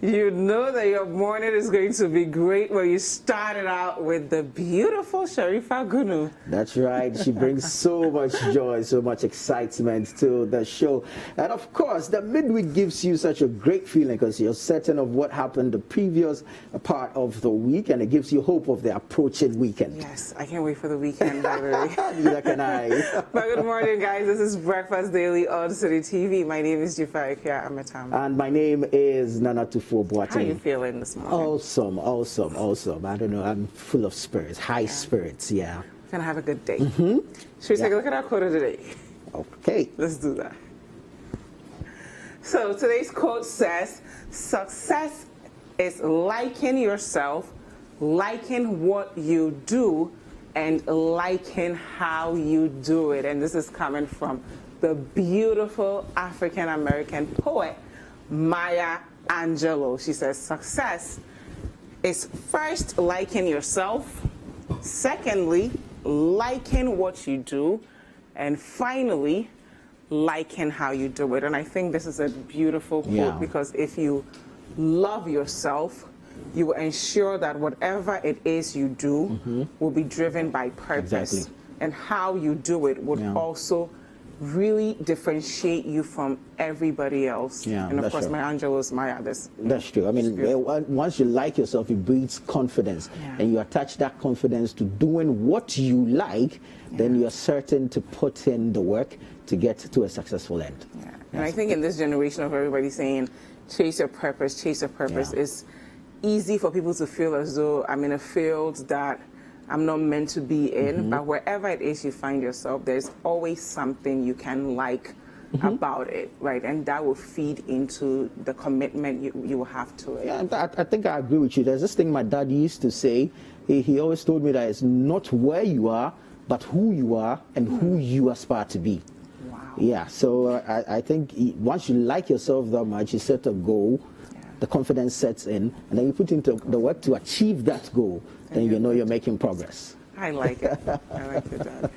You know that your morning is going to be great when you started out with the beautiful Sharifa Gunu. That's right. She brings so much joy, so much excitement to the show. And of course, the midweek gives you such a great feeling because you're certain of what happened the previous part of the week, and it gives you hope of the approaching weekend. Yes, I can't wait for the weekend, by the way. Neither can I. But good morning, guys. This is Breakfast Daily on City TV. My name is Dzifa, Ametam. And my name is Tuffour. Boateng. How are you feeling this morning? Awesome. I don't know, I'm full of spirits, high spirits, yeah. Gonna have a good day. Should we take a look at our quote of the day? Okay. Let's do that. So today's quote says, success is liking yourself, liking what you do, and liking how you do it. And this is coming from the beautiful African-American poet, Maya Angelou. She says success is first liking yourself, secondly liking what you do, and finally liking how you do it. And I think this is a beautiful quote because if you love yourself, you will ensure that whatever it is you do will be driven by purpose, and how you do it would also really differentiate you from everybody else. And of course, Maya Angelou is Maya. That's true. I mean, once you like yourself, it breeds confidence, and you attach that confidence to doing what you like, then you're certain to put in the work to get to a successful end. And I think in this generation of everybody saying, chase your purpose, it's easy for people to feel as though I'm in a field that I'm not meant to be in, but wherever it is you find yourself, there's always something you can like about it, right? And that will feed into the commitment you will have to it. Yeah, I think I agree with you. There's this thing my dad used to say. He always told me that it's not where you are, but who you are and who you aspire to be. Wow. Yeah, so I think once you like yourself that much, you set a goal, the confidence sets in, and then you put into the work to achieve that goal, then you know you're making progress. I like it. I like it, Dad.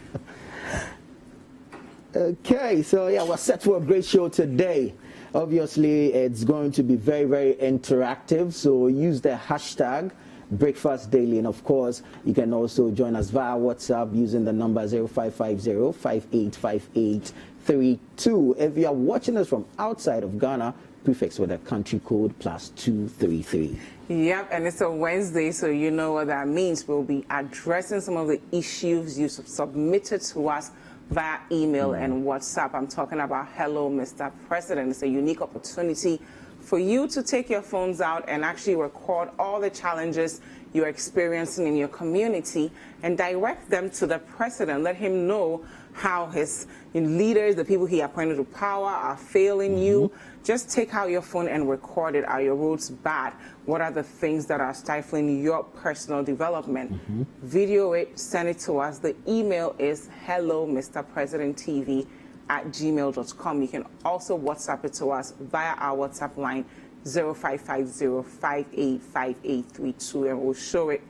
Okay, so yeah, we're set for a great show today. Obviously, it's going to be very, very interactive, so use the hashtag Breakfast Daily, and of course, you can also join us via WhatsApp using the number 0550-585832. If you are watching us from outside of Ghana, prefix with a country code +233. Yep, and it's a Wednesday, so you know what that means. We'll be addressing some of the issues you submitted to us via email and WhatsApp. I'm talking about Hello, Mr. President. It's a unique opportunity for you to take your phones out and actually record all the challenges you're experiencing in your community and direct them to the president. Let him know how his leaders, the people he appointed to power, are failing you. Just take out your phone and record it. Are your roads bad? What are the things that are stifling your personal development? Video it, send it to us. The email is helloMrPresidentTV@gmail.com. You can also WhatsApp it to us via our WhatsApp line 0550-585832, and we'll show it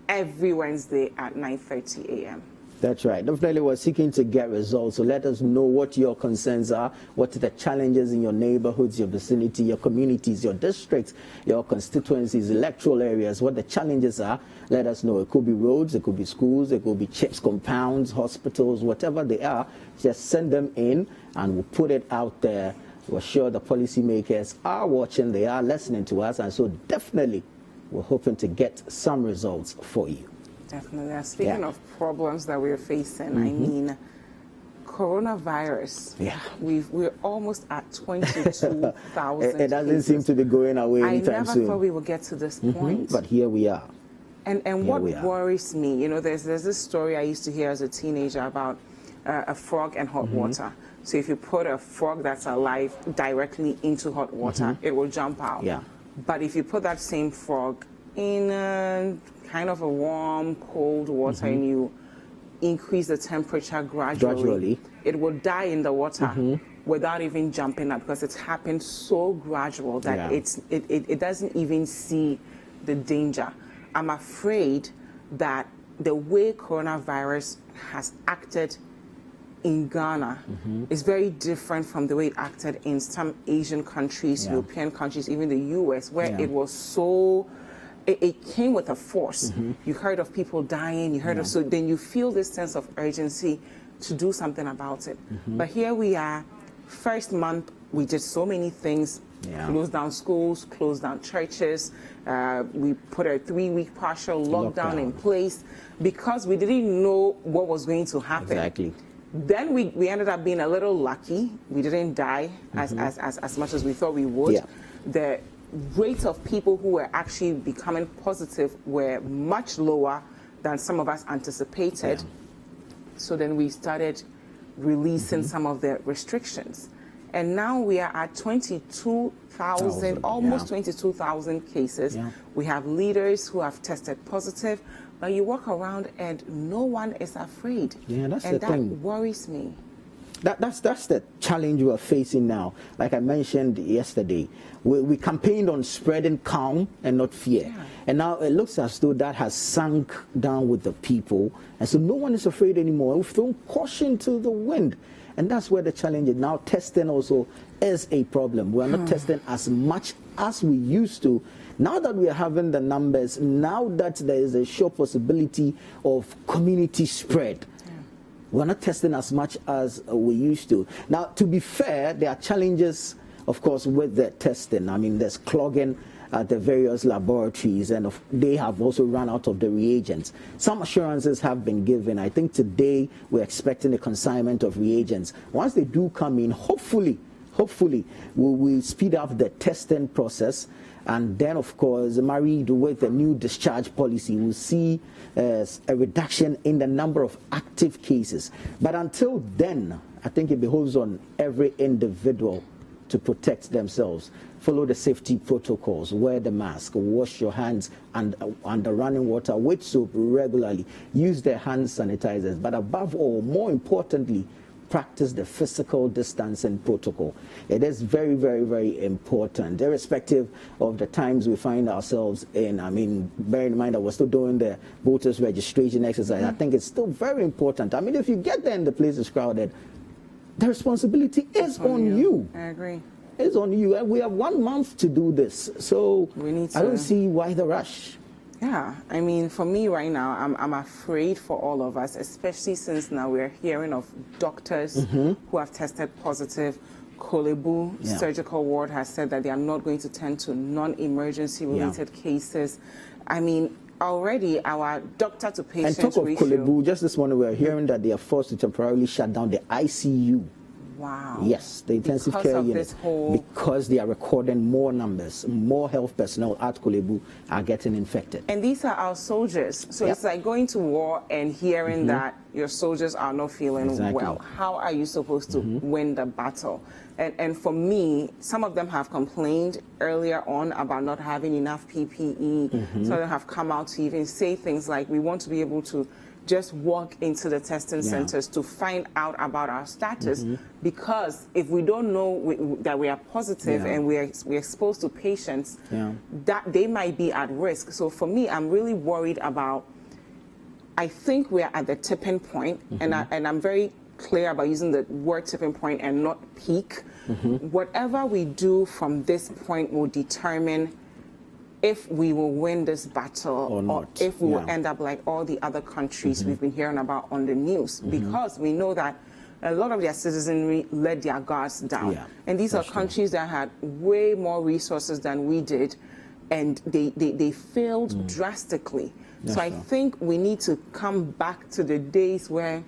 every Wednesday at 9:30 a.m. That's right. Definitely, we're seeking to get results. So let us know what your concerns are, what are the challenges in your neighborhoods, your vicinity, your communities, your districts, your constituencies, electoral areas, what the challenges are. Let us know. It could be roads, it could be schools, it could be chips, compounds, hospitals, whatever they are. Just send them in and we'll put it out there. We're sure the policymakers are watching, they are listening to us, and so definitely we're hoping to get some results for you. Definitely. Speaking of problems that we're facing, I mean, coronavirus. Yeah. We're almost at 22,000 It doesn't seem to be going away anytime soon. I never thought we would get to this point. But here we are. And what worries me, you know, there's this story I used to hear as a teenager about a frog and hot water. So if you put a frog that's alive directly into hot water, it will jump out. Yeah. But if you put that same frog in kind of a warm, cold water and you increase the temperature gradually, it will die in the water without even jumping up, because it's happened so gradual that it doesn't even see the danger. I'm afraid that the way coronavirus has acted in Ghana is very different from the way it acted in some Asian countries, European countries, even the US, where it was so, it came with a force. You heard of people dying, you heard of, so then you feel this sense of urgency to do something about it. But here we are, first month, we did so many things, closed down schools, closed down churches, we put a 3-week partial lockdown in place because we didn't know what was going to happen. Exactly. Then we ended up being a little lucky. We didn't die as much as we thought we would. The rate of people who were actually becoming positive were much lower than some of us anticipated. So then we started releasing some of the restrictions. And now we are at 22,000, almost 22,000 cases. We have leaders who have tested positive, but you walk around and no one is afraid. That's and the thing. That worries me. That's the challenge we are facing now. Like I mentioned yesterday, we campaigned on spreading calm and not fear. And now it looks as though that has sunk down with the people. And so no one is afraid anymore. We've thrown caution to the wind. And that's where the challenge is. Now testing also is a problem. We are not testing as much as we used to. Now that we are having the numbers, now that there is a sure possibility of community spread, we're not testing as much as we used to. Now, to be fair, there are challenges, of course, with the testing. I mean, there's clogging at the various laboratories, and they have also run out of the reagents. Some assurances have been given. I think today we're expecting a consignment of reagents. Once they do come in, hopefully, we will speed up the testing process. And then, of course, married with the new discharge policy, we'll see a reduction in the number of active cases. But until then, I think it behoves on every individual to protect themselves. Follow the safety protocols, wear the mask, wash your hands under running water with soap regularly, use the hand sanitizers, but above all, more importantly, practice the physical distancing protocol. It is very, very, very important, irrespective of the times we find ourselves in. I mean, bear in mind that we're still doing the voters registration exercise. I think it's still very important. I mean, if you get there and the place is crowded, the responsibility is on you. I agree. It's on you, and we have 1 month to do this, so we need to, I don't see why the rush. Yeah, I mean, for me right now, I'm afraid for all of us, especially since now we're hearing of doctors who have tested positive. Kolebu Surgical Ward has said that they are not going to tend to non-emergency related cases. I mean, already our doctor-to-patient ratio... And talk of Kolebu, just this morning we are hearing that they are forced to temporarily shut down the ICU. Wow. Yes, the intensive care unit, because they are recording more numbers, more health personnel at Kolebu are getting infected. And these are our soldiers. So it's like going to war and hearing that your soldiers are not feeling well. How are you supposed to win the battle? And for me, some of them have complained earlier on about not having enough PPE. Some of them have come out to even say things like, we want to be able to just walk into the testing centers to find out about our status, because if we don't know that we are positive and we're exposed to patients, that they might be at risk. So for me, I'm really worried about, I think we're at the tipping point, and I'm very clear about using the word tipping point and not peak. Whatever we do from this point will determine if we will win this battle or if we will end up like all the other countries we've been hearing about on the news, because we know that a lot of their citizenry let their guards down. And these are countries that had way more resources than we did, and they failed drastically. So I think we need to come back to the days where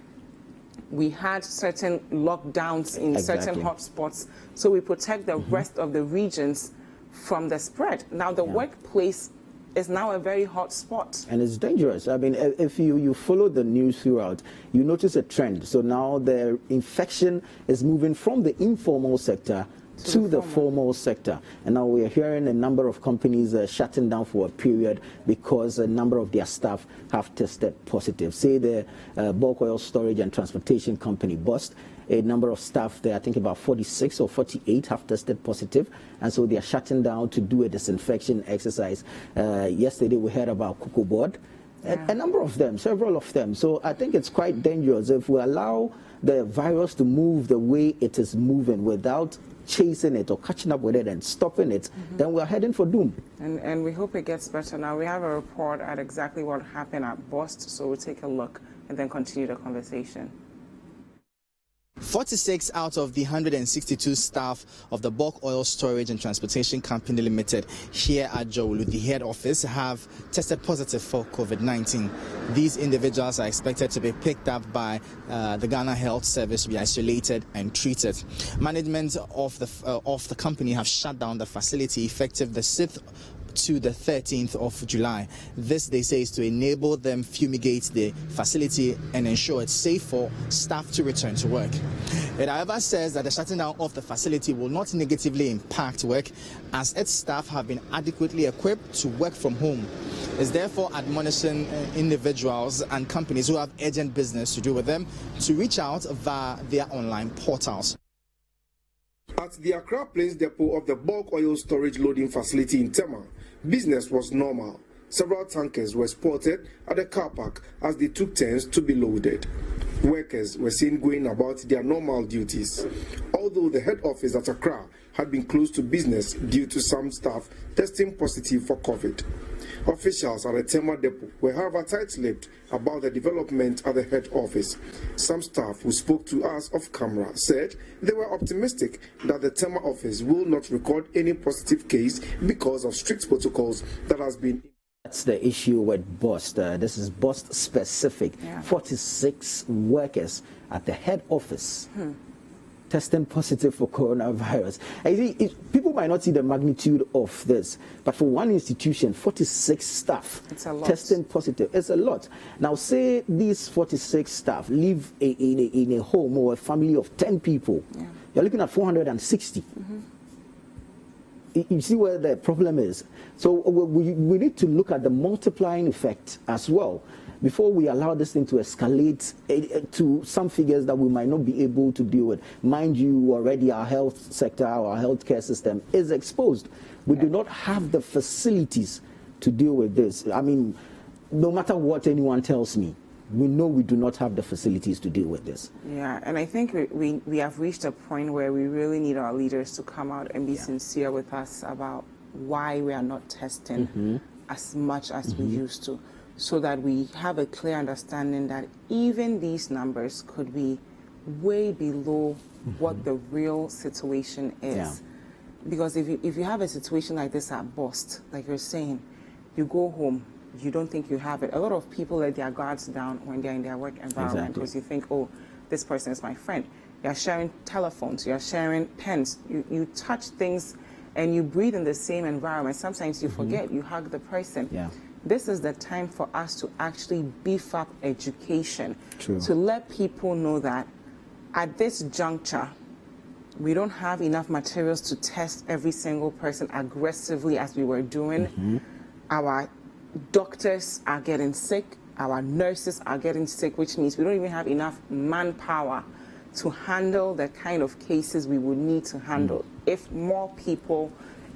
we had certain lockdowns in certain hotspots, so we protect the rest of the regions from the spread. Now the workplace is now a very hot spot. And it's dangerous. I mean, if you follow the news throughout, you notice a trend. So now the infection is moving from the informal sector to the formal sector. And now we are hearing a number of companies shutting down for a period because a number of their staff have tested positive. Say the bulk oil storage and transportation company, BOST, a number of staff there, I think about 46 or 48 have tested positive, and so they are shutting down to do a disinfection exercise. Yesterday we heard about Cocoa Board, a number of them, several of them. So I think it's quite dangerous if we allow the virus to move the way it is moving without chasing it or catching up with it and stopping it, then we're heading for doom. And we hope it gets better. Now we have a report at exactly what happened at BOST, so we'll take a look and then continue the conversation. 46 out of the 162 staff of the Bulk Oil Storage and Transportation Company Limited here at Jowolu, the head office, have tested positive for COVID-19. These individuals are expected to be picked up by the Ghana Health Service to be isolated and treated. Management of the company have shut down the facility effective the 6th to the 13th of July. This, they say, is to enable them fumigate the facility and ensure it's safe for staff to return to work. It, however, says that the shutting down of the facility will not negatively impact work, as its staff have been adequately equipped to work from home. It's therefore admonishing individuals and companies who have urgent business to do with them to reach out via their online portals. At the Accra Plains depot of the bulk oil storage loading facility in Tema, business was normal. Several tankers were spotted at the car park as they took turns to be loaded. Workers were seen going about their normal duties, although the head office at Accra had been closed to business due to some staff testing positive for COVID. Officials at the Tema depot were, however, tight-lipped about the development at the head office. Some staff who spoke to us off camera said they were optimistic that the Tema office will not record any positive case because of strict protocols that has been. That's the issue with BOST. This is BOST specific. 46 workers at the head office testing positive for coronavirus. I think people might not see the magnitude of this, but for one institution, 46 staff testing positive. It's a lot. Now, say these 46 staff live in a home or a family of 10 people. Yeah. You're looking at 460. You see where the problem is. So we need to look at the multiplying effect as well before we allow this thing to escalate to some figures that we might not be able to deal with. Mind you, already our health sector, our healthcare system is exposed. We do not have the facilities to deal with this. I mean, no matter what anyone tells me, we know we do not have the facilities to deal with this. Yeah, and I think we have reached a point where we really need our leaders to come out and be sincere with us about why we are not testing as much as we used to, so that we have a clear understanding that even these numbers could be way below what the real situation is. Yeah. Because if you have a situation like this at Bust, like you're saying, you go home, you don't think you have it. A lot of people let their guards down when they're in their work environment because you think, oh, this person is my friend. You're sharing telephones, you're sharing pens, you touch things and you breathe in the same environment. Sometimes you forget, you hug the person. Yeah. This is the time for us to actually beef up education, to let people know that at this juncture, we don't have enough materials to test every single person aggressively as we were doing. Our doctors are getting sick, our nurses are getting sick, which means we don't even have enough manpower to handle the kind of cases we would need to handle if more people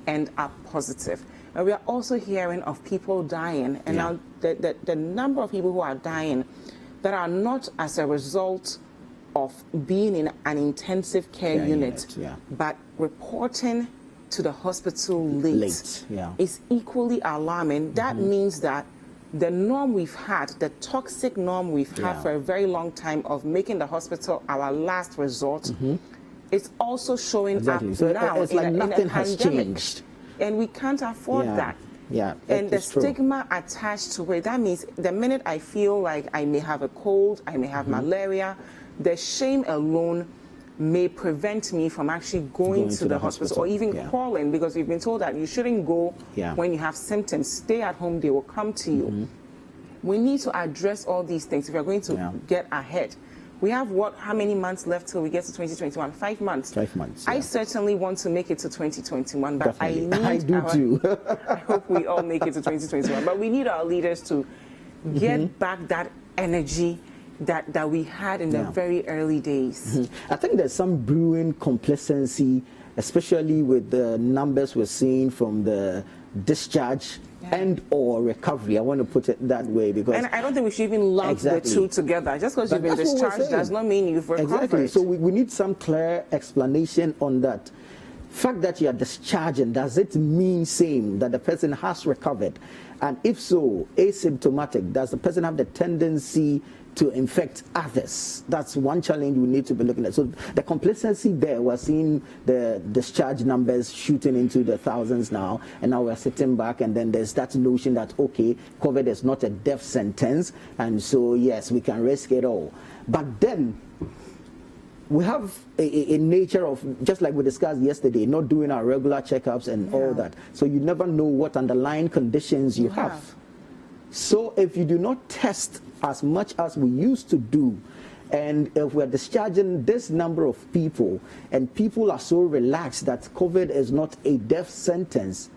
end up positive. And we are also hearing of people dying, and now the number of people who are dying that are not as a result of being in an intensive care unit, but reporting to the hospital late. Is equally alarming. That means that the norm we've had, the toxic norm we've had for a very long time of making the hospital our last resort, it's also showing up so now it's like nothing has changed. And we can't afford that. And the stigma attached to it, that means the minute I feel like I may have a cold, I may have malaria, the shame alone may prevent me from actually going to the hospital or even calling, because we've been told that you shouldn't go when you have symptoms. Stay at home, they will come to you. We need to address all these things if we're going to get ahead. We have how many months left till we get to 2021? 5 months. 5 months. I certainly want to make it to 2021, but Definitely. I do too. I hope we all make it to 2021. But we need our leaders to get back that energy that we had in the very early days. I think there's some brewing complacency, especially with the numbers we're seeing from the discharge and or recovery. I want to put it that way, because and I don't think we should even lump the two together. Just because you've been discharged does not mean you've recovered. Exactly. So we need some clear explanation on that. Fact that you are discharging, does it mean same that the person has recovered? And if so, asymptomatic, does the person have the tendency to infect others? That's one challenge we need to be looking at. So the complacency there, we're seeing the discharge numbers shooting into the thousands now, and now we're sitting back, and then there's that notion that, okay, COVID is not a death sentence, and so yes, we can risk it all. But then we have a nature of, just like we discussed yesterday, not doing our regular checkups and all that. So you never know what underlying conditions you have. So if you do not test as much as we used to do, and if we're discharging this number of people, and people are so relaxed that COVID is not a death sentence,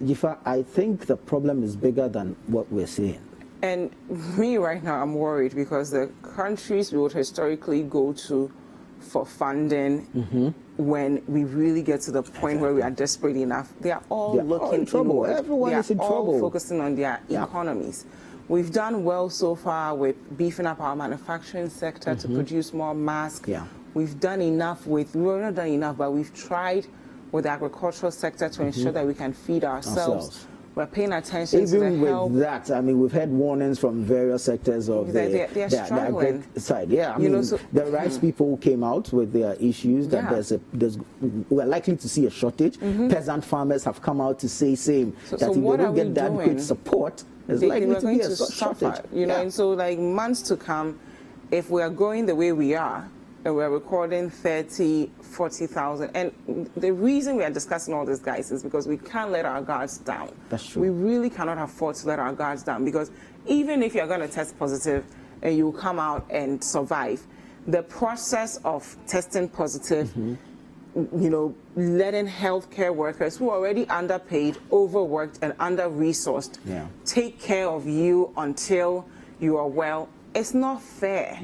Dzifa, I think the problem is bigger than what we're seeing. And me right now, I'm worried, because the countries we would historically go to for funding when we really get to the point where we are desperate enough, they are all looking in trouble. inward. Everyone is in trouble. All focusing on their economies. We've done well so far with beefing up our manufacturing sector to produce more masks. We've done enough with, we've not done enough, but we've tried with the agricultural sector to ensure that we can feed ourselves. We're paying attention to the help. Even with that, I mean, we've had warnings from various sectors of the agri side. I mean, the rice people came out with their issues that we're likely to see a shortage. Peasant farmers have come out to say same, that if they don't get that quick support, there's likely to be a shortage. You know, and so like months to come, if we are going the way we are, and we're recording 30, 40,000. And the reason we are discussing all this, guys, is because we can't let our guards down. That's true. We really cannot afford to let our guards down, because even if you're going to test positive and you come out and survive, the process of testing positive, letting healthcare workers who are already underpaid, overworked, and under-resourced take care of you until you are well, it's not fair.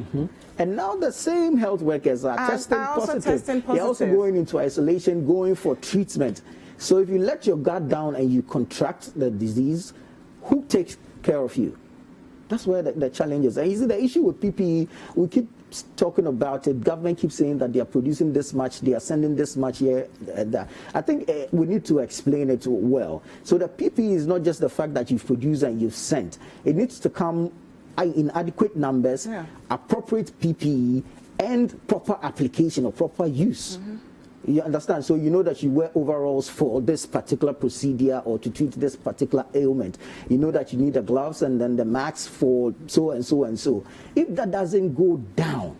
And now the same health workers are testing positive. They're also going into isolation, going for treatment. So if you let your guard down and you contract the disease, who takes care of you? That's where the challenge is. And you see, the issue with PPE, we keep talking about it. Government keeps saying that they are producing this much, they are sending this much here and that. I think we need to explain it well. So the PPE is not just the fact that you've produced and you've sent. It needs to come in adequate numbers, appropriate PPE, and proper application or proper use. You understand? So you know that you wear overalls for this particular procedure or to treat this particular ailment. You know that you need the gloves and then the masks for so and so and so. If that doesn't go down,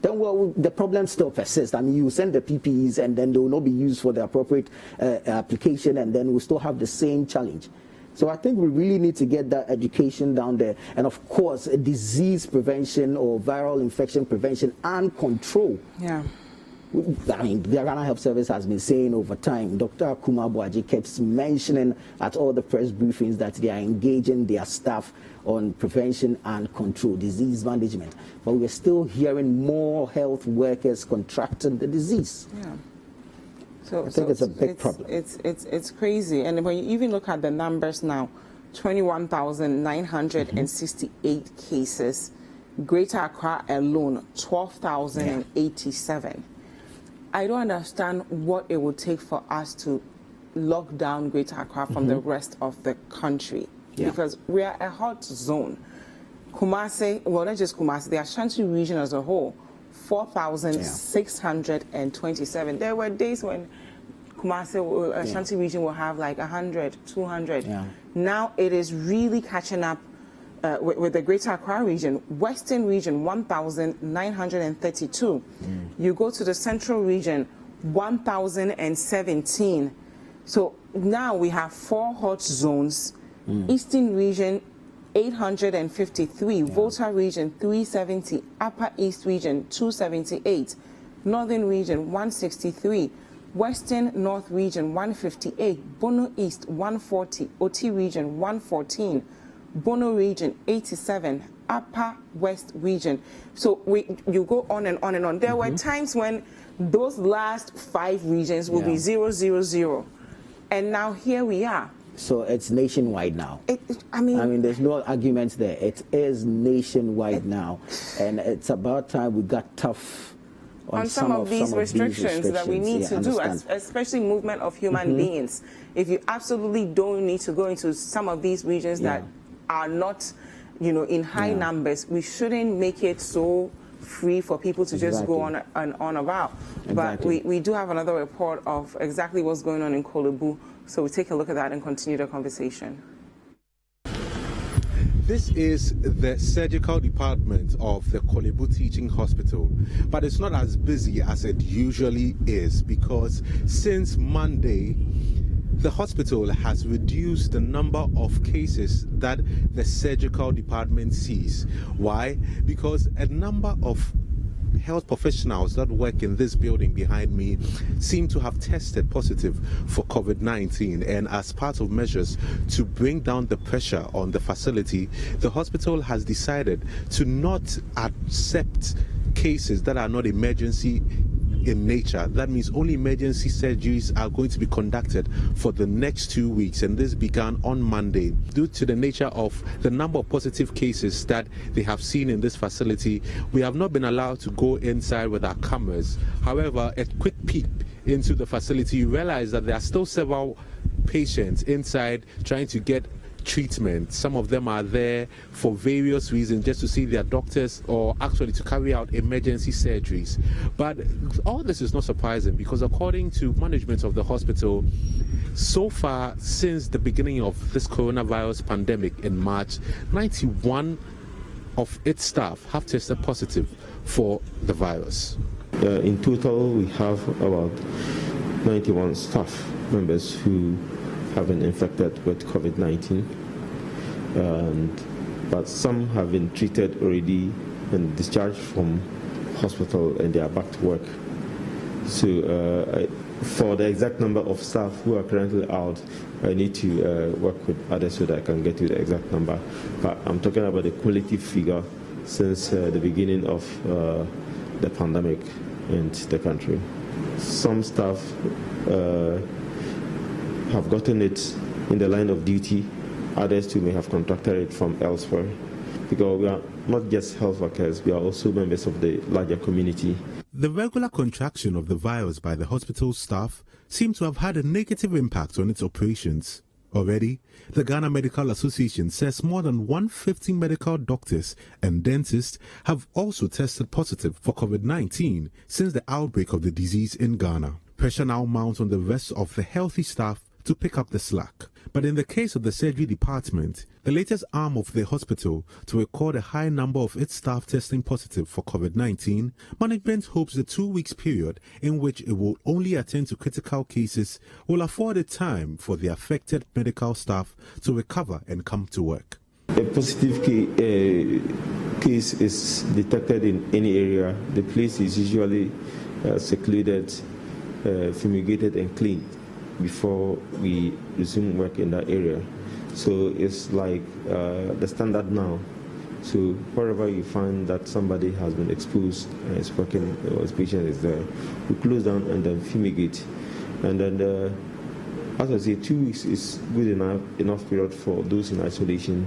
then the problem still persists. I mean, you send the PPEs and then they will not be used for the appropriate application, and then we'll still have the same challenge. So I think we really need to get that education down there. And of course, disease prevention or viral infection prevention and control. I mean, the Ghana Health Service has been saying over time, Dr. Akua keeps mentioning at all the press briefings that they are engaging their staff on prevention and control, disease management. But we're still hearing more health workers contracting the disease. So I think it's a big problem. It's crazy. And when you even look at the numbers now, 21,968 cases. Greater Accra alone, 12,087. I don't understand what it would take for us to lock down Greater Accra from the rest of the country, because we are a hot zone. Kumasi, well, not just Kumasi, the Ashanti region as a whole, 4,627. There were days when Kumasi, Ashanti region will have like 100, 200. Now it is really catching up with the Greater Accra region. Western region, 1,932. You go to the Central region, 1,017. So now we have 4 hot zones. Eastern region, 853. Volta region, 370. Upper East region, 278. Northern region, 163. Western North region, 158. Bono East, 140. Oti region, 114. Bono region, 87. Upper West region. So you go on and on and on. There were times when those last 5 regions will be 0, 0, 0. And now here we are. So it's nationwide now. I mean, there's no arguments there. It is nationwide now. And it's about time we got tough on some of these restrictions that we need to do, especially movement of human beings. If you absolutely don't need to go into some of these regions that are not, in high numbers, we shouldn't make it so free for people to just go on about. But we do have another report of exactly what's going on in Kolebu. So we'll take a look at that and continue the conversation. This is the surgical department of the Kolebu Teaching Hospital, but it's not as busy as it usually is, because since Monday, the hospital has reduced the number of cases that the surgical department sees. Why? Because a number of health professionals that work in this building behind me seem to have tested positive for COVID-19, and as part of measures to bring down the pressure on the facility, the hospital has decided to not accept cases that are not emergency in nature. That means only emergency surgeries are going to be conducted for the next 2 weeks, and this began on Monday. Due to the nature of the number of positive cases that they have seen in this facility, we have not been allowed to go inside with our cameras. However, a quick peek into the facility, you realize that there are still several patients inside trying to get treatment. Some of them are there for various reasons, just to see their doctors or actually to carry out emergency surgeries. But all this is not surprising, because according to management of the hospital, so far since the beginning of this coronavirus pandemic in March, 91 of its staff have tested positive for the virus. In total, we have about 91 staff members who have been infected with COVID-19, but some have been treated already and discharged from hospital and they are back to work. So for the exact number of staff who are currently out, I need to work with others so that I can get you the exact number. But I'm talking about the quality figure since the beginning of the pandemic in the country. Some staff have gotten it in the line of duty. Others too may have contracted it from elsewhere. Because we are not just health workers, we are also members of the larger community. The regular contraction of the virus by the hospital staff seems to have had a negative impact on its operations. Already, the Ghana Medical Association says more than 150 medical doctors and dentists have also tested positive for COVID-19 since the outbreak of the disease in Ghana. Pressure now mounts on the rest of the healthy staff to pick up the slack. But in the case of the surgery department, the latest arm of the hospital to record a high number of its staff testing positive for COVID-19, management hopes the 2 weeks period in which it will only attend to critical cases will afford a time for the affected medical staff to recover and come to work. A positive case is detected in any area. The place is usually secluded, fumigated and cleaned before we resume work in that area. So it's like the standard now. So wherever you find that somebody has been exposed and is working, or his patient is there, we close down and then fumigate. And then, as I say, 2 weeks is good enough period for those in isolation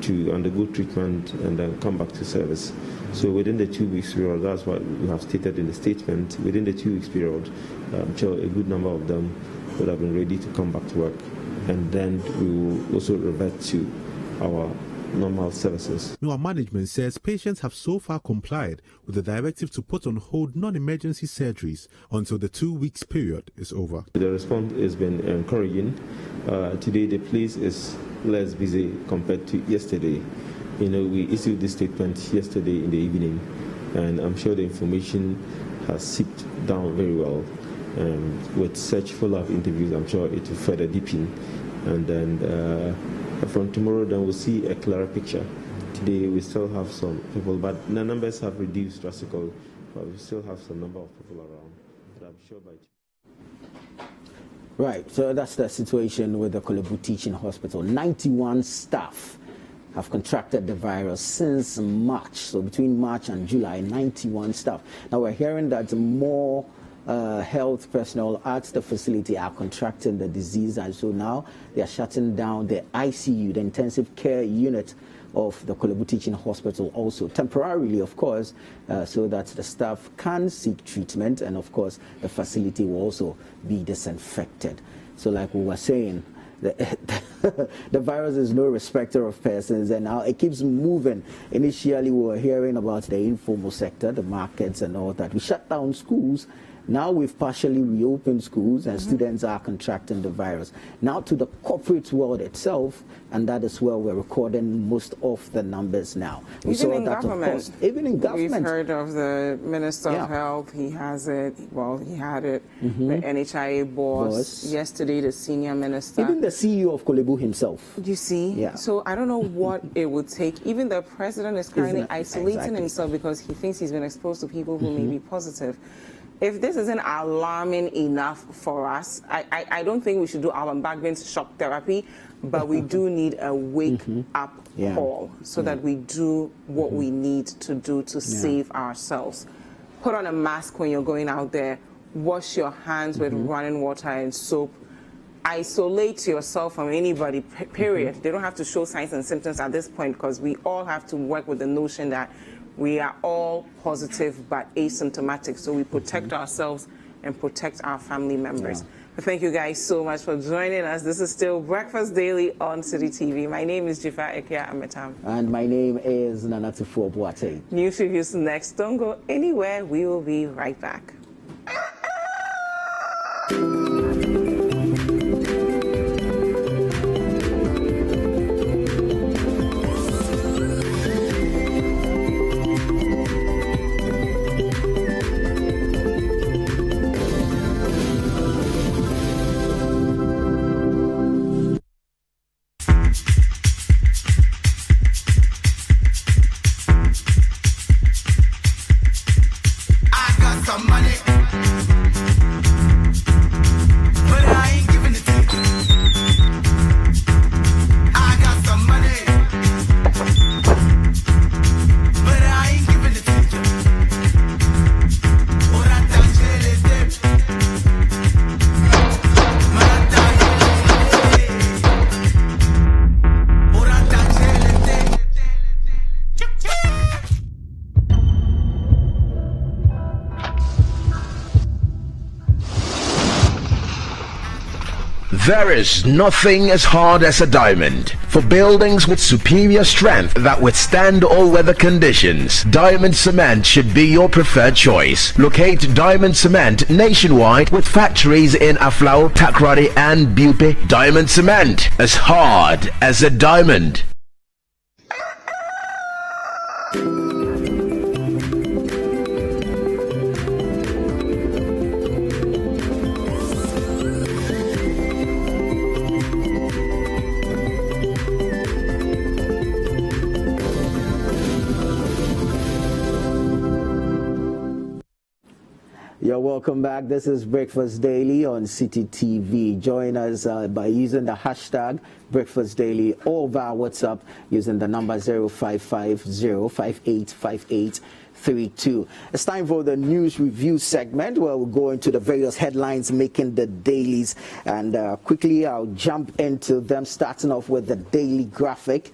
to undergo treatment and then come back to service. So within the 2 weeks period, that's what we have stated in the statement, within the 2 weeks period, I'm sure a good number of them would have been ready to come back to work. And then we will also revert to our normal services. Our management says patients have so far complied with the directive to put on hold non-emergency surgeries until the 2 weeks period is over. The response has been encouraging. Today the place is less busy compared to yesterday. You know, we issued this statement yesterday in the evening, and I'm sure the information has seeped down very well. With such follow-up interviews, I'm sure it will further deepen. And then from tomorrow, then we'll see a clearer picture. Today, we still have some people, but the numbers have reduced drastically. But we still have some number of people around. But I'm sure by Right, so that's the situation with the Kolebu Teaching Hospital. 91 staff have contracted the virus since March. So between March and July, 91 staff. Now we're hearing that more health personnel at the facility are contracting the disease, and so now they are shutting down the ICU, the intensive care unit of the Kolebu Teaching Hospital, also temporarily, of course, so that the staff can seek treatment, and of course the facility will also be disinfected. So like we were saying, the virus is no respecter of persons, and now it keeps moving. Initially we were hearing about the informal sector, the markets and all that. We shut down schools. Now we've partially reopened schools, and students are contracting the virus. Now to the corporate world itself, and that is where we're recording most of the numbers now. We Even saw in that, government. of course. Even in government. We've heard of the Minister of Health. He has it. Well, he had it. The NHIA boss. Yesterday, the senior minister. Even the CEO of Kolebu himself. You see? Yeah. So I don't know what it would take. Even the president is currently isolating himself because he thinks he's been exposed to people who may be positive. If this isn't alarming enough for us, I don't think we should do our backbench shock therapy, but we do need a wake-up call so that we do what we need to do to save ourselves. Put on a mask when you're going out there. Wash your hands with running water and soap. Isolate yourself from anybody, period. They don't have to show signs and symptoms at this point, because we all have to work with the notion that we are all positive but asymptomatic, so we protect ourselves and protect our family members. But thank you guys so much for joining us. This is still Breakfast Daily on City TV. My name is Dzifa, Ametam. And my name is Tuffour Boateng. News reviews next. Don't go anywhere. We will be right back. There is nothing as hard as a diamond. For buildings with superior strength that withstand all weather conditions, Diamond Cement should be your preferred choice. Locate Diamond Cement nationwide with factories in Aflao, Takrady and Bupe. Diamond Cement, as hard as a diamond. You're welcome back. This is Breakfast Daily on City TV. Join us by using the hashtag Breakfast Daily or via WhatsApp using the number 0550585832. It's time for the news review segment where we'll go into the various headlines making the dailies. And quickly, I'll jump into them, starting off with the daily graphic.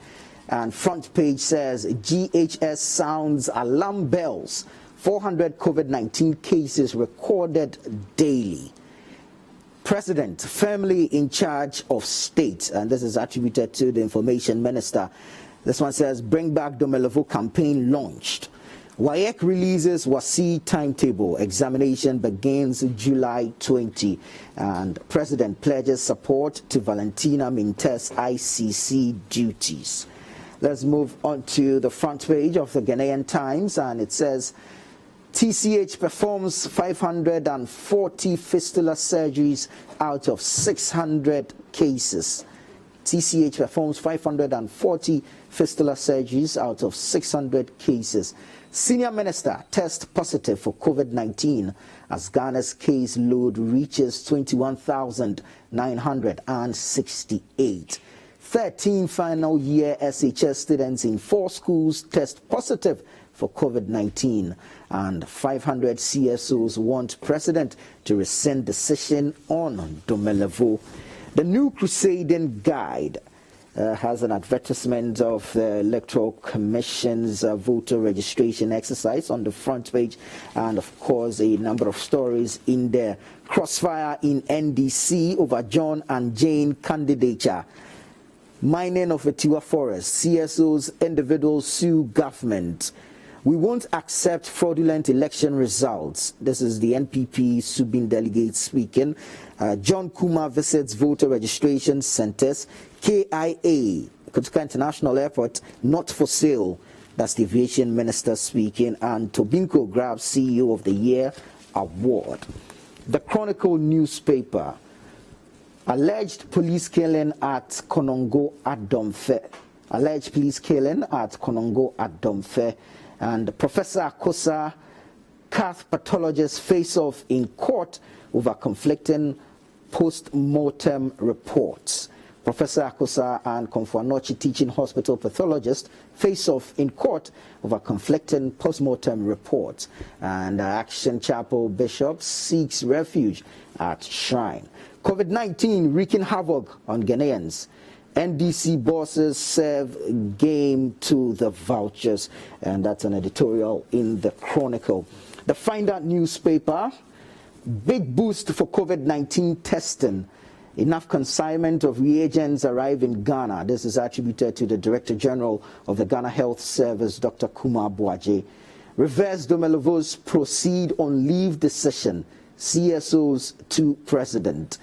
And front page says, GHS sounds alarm bells. 400 COVID-19 cases recorded daily. President firmly in charge of state, and this is attributed to the information minister. This one says, bring back Domelevo campaign launched. WAEC releases WASI timetable. Examination begins July 20. And President pledges support to Valentina Mintes ICC duties. Let's move on to the front page of the Ghanaian Times, and it says, TCH performs 540 fistula surgeries out of 600 cases. TCH performs 540 fistula surgeries out of 600 cases. Senior Minister tests positive for COVID-19 as Ghana's case load reaches 21,968. 13 final year SHS students in 4 schools test positive for COVID-19, and 500 CSOs want President to rescind decision on Domelevo. The New Crusading Guide has an advertisement of the Electoral Commission's voter registration exercise on the front page, and of course a number of stories in there. Crossfire in NDC over John and Jane candidature. Mining of Etiwa Forest. CSOs individuals sue government. We won't accept fraudulent election results. This is the NPP Subin delegate speaking. John Kuma visits voter registration centers. KIA, Kotoka International Airport, not for sale. That's the aviation minister speaking. And Tobinko grabs CEO of the Year award. The Chronicle newspaper. Alleged police killing at Konongo at Domfe. Alleged police killing at Konongo at Domfe. And Professor Akosa, cath pathologist face off in court over conflicting post-mortem reports. Professor Akosa and Komfuanochi teaching hospital pathologist face off in court over conflicting post-mortem reports. And Action Chapel bishop seeks refuge at shrine. COVID-19 wreaking havoc on Ghanaians. NDC bosses serve game to the vouchers, and that's an editorial in the Chronicle. The Finder newspaper, big boost for COVID-19 testing. Enough consignment of reagents arrive in Ghana. This is attributed to the Director General of the Ghana Health Service, Dr. Kuma Boaje. Reverse Domelevos proceed on leave decision. CSOs to President.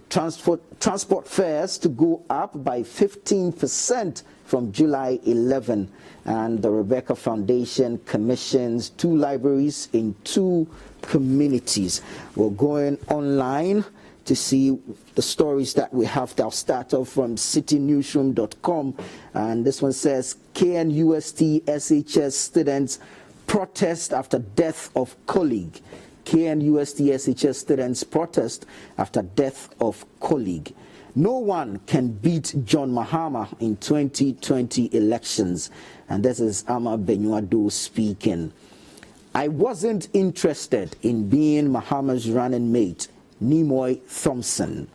Transport fares to go up by 15% from July 11. And the Rebecca Foundation commissions 2 libraries in 2 communities. We're going online to see the stories that we have. I'll start off from citynewsroom.com. And this one says, KNUST SHS students protest after death of colleague. KNUST SHS students protest after death of colleague. No one can beat John Mahama in 2020 elections. And this is Ama Benyuado speaking. I wasn't interested in being Mahama's running mate, Nimoy Thompson.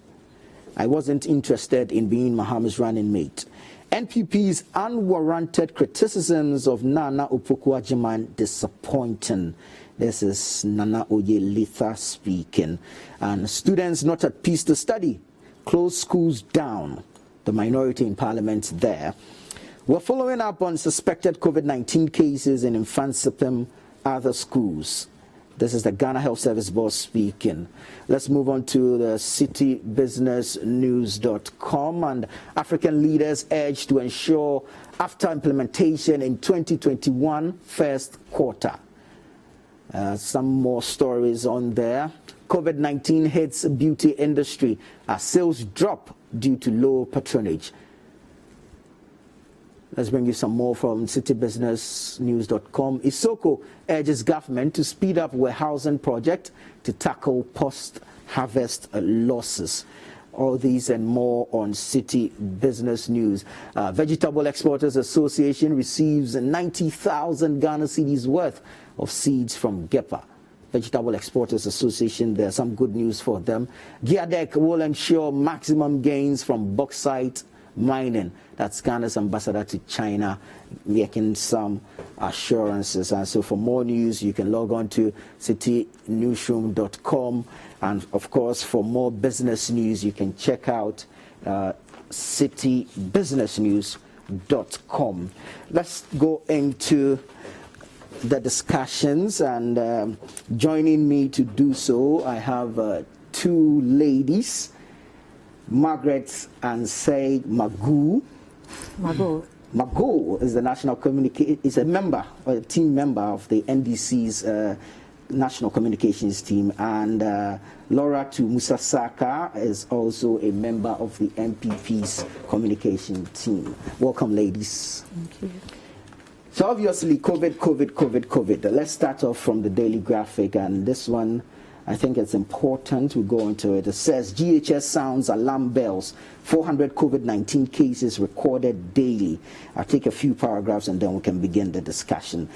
I wasn't interested in being Mahama's running mate. NPP's unwarranted criticisms of Nana Opoku-Agyeman disappointing. This is Nana Oye Litha speaking. And students not at peace to study. close schools down. The minority in parliament there. We're following up on suspected COVID-19 cases in Infansipim other schools. This is the Ghana Health Service boss speaking. Let's move on to the citybusinessnews.com. And African leaders urged to ensure after implementation in 2021 first quarter. Some more stories on there. COVID-19 hits beauty industry as sales drop due to low patronage. Let's bring you some more from citybusinessnews.com. Isoko urges government to speed up warehousing project to tackle post-harvest losses. All these and more on City Business News. Vegetable Exporters Association receives 90,000 Ghana cedis worth of seeds from GEPA. Vegetable Exporters Association, there's some good news for them. GEADEC will ensure maximum gains from bauxite mining. That's Ghana's ambassador to China, making some assurances. And so for more news, you can log on to citynewsroom.com. And of course, for more business news, you can check out citybusinessnews.com. Let's go into the discussions, and joining me to do so, I have two ladies. Margaret and say Magu. Magu is the national is a member, or a team member of the NDC's national communications team, and Laura Musasaka is also a member of the MPP's communication team. Welcome, ladies. Thank you. So obviously, COVID. Let's start off from the Daily Graphic, and this one, I think it's important we go into it. It says GHS sounds alarm bells. 400 COVID-19 cases recorded daily. I'll take a few paragraphs and then we can begin the discussion.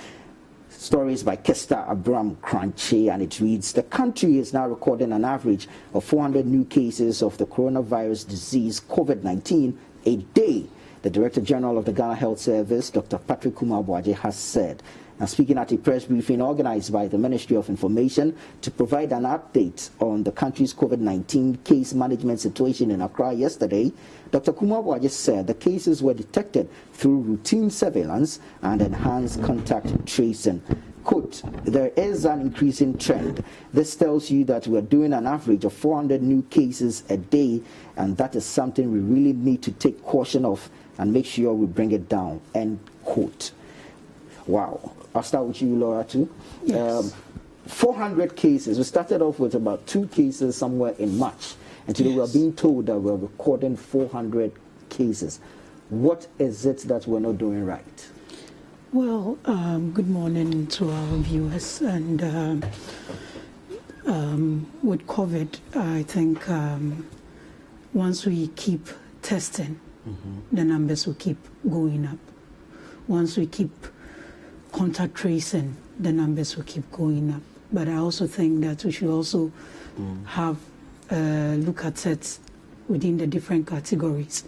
Stories by Kester Abram Crunchy, and it reads, the country is now recording an average of 400 new cases of the coronavirus disease COVID-19 a day. The Director General of the Ghana Health Service, Dr. Patrick Kumar-Boaje, has said. Now, speaking at a press briefing organized by the Ministry of Information to provide an update on the country's COVID-19 case management situation in Accra yesterday, Dr. Kumar-Boaje said the cases were detected through routine surveillance and enhanced contact tracing. Quote, there is an increasing trend. This tells you that we're doing an average of 400 new cases a day, and that is something we really need to take caution of and make sure we bring it down, end quote. Wow. I'll start with you, Laura, too. Yes. 400 cases. We started off with about 2 cases somewhere in March. And today we're being told that we're recording 400 cases. What is it that we're not doing right? Well, good morning to our viewers. And with COVID, I think once we keep testing, the numbers will keep going up. Once we keep contact tracing, the numbers will keep going up. But I also think that we should also have look at it within the different categories.